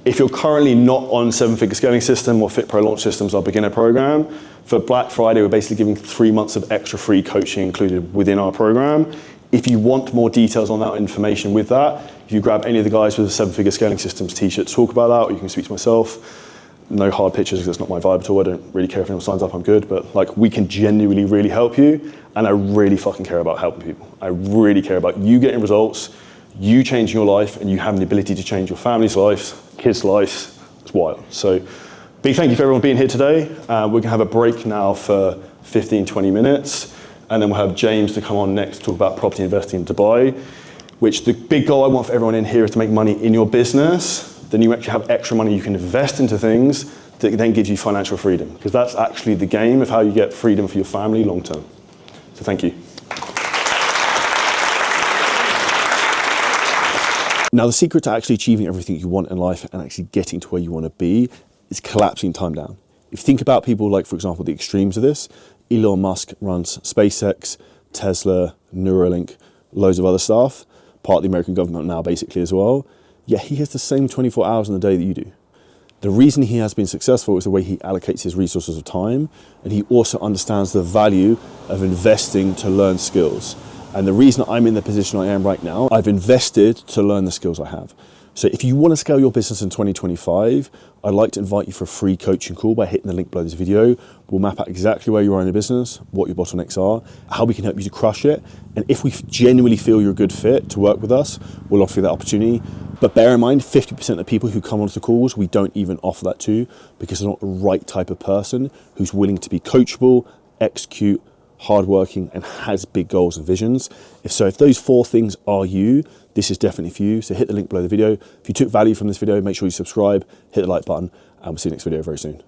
Speaker 4: if you're currently not on 7-figure scaling system or Fit Pro Launch Systems, our beginner program, for Black Friday, we're basically giving 3 months of extra free coaching included within our program. If you want more details on that information with that, if you grab any of the guys with the 7-figure scaling systems t-shirt to talk about that, or you can speak to myself. No hard pitches because that's not my vibe at all. I don't really care if anyone signs up, I'm good. But like, we can genuinely really help you. And I really fucking care about helping people. I really care about you getting results, you changing your life, and you having the ability to change your family's lives, kids' lives. It's wild. So big thank you for everyone being here today. We're gonna have a break now for 15, 20 minutes. And then we'll have James to come on next to talk about property investing in Dubai, which the big goal I want for everyone in here is to make money in your business. Then you actually have extra money you can invest into things that then gives you financial freedom. Because that's actually the game of how you get freedom for your family long term. So thank you.
Speaker 1: Now, the secret to actually achieving everything you want in life and actually getting to where you want to be is collapsing time down. If you think about people like, for example, the extremes of this, Elon Musk runs SpaceX, Tesla, Neuralink, loads of other stuff, part of the American government now basically as well. Yet he has the same 24 hours in the day that you do. The reason he has been successful is the way he allocates his resources of time, and he also understands the value of investing to learn skills. And the reason I'm in the position I am right now, I've invested to learn the skills I have. So if you want to scale your business in 2025, I'd like to invite you for a free coaching call by hitting the link below this video. We'll map out exactly where you are in your business, what your bottlenecks are, how we can help you to crush it. And if we genuinely feel you're a good fit to work with us, we'll offer you that opportunity. But bear in mind, 50% of people who come onto the calls, we don't even offer that to because they're not the right type of person who's willing to be coachable, execute, hardworking, and has big goals and visions. If those 4 things are you, this is definitely for you. So hit the link below the video. If you took value from this video, make sure you subscribe, hit the like button, and we'll see you next video very soon.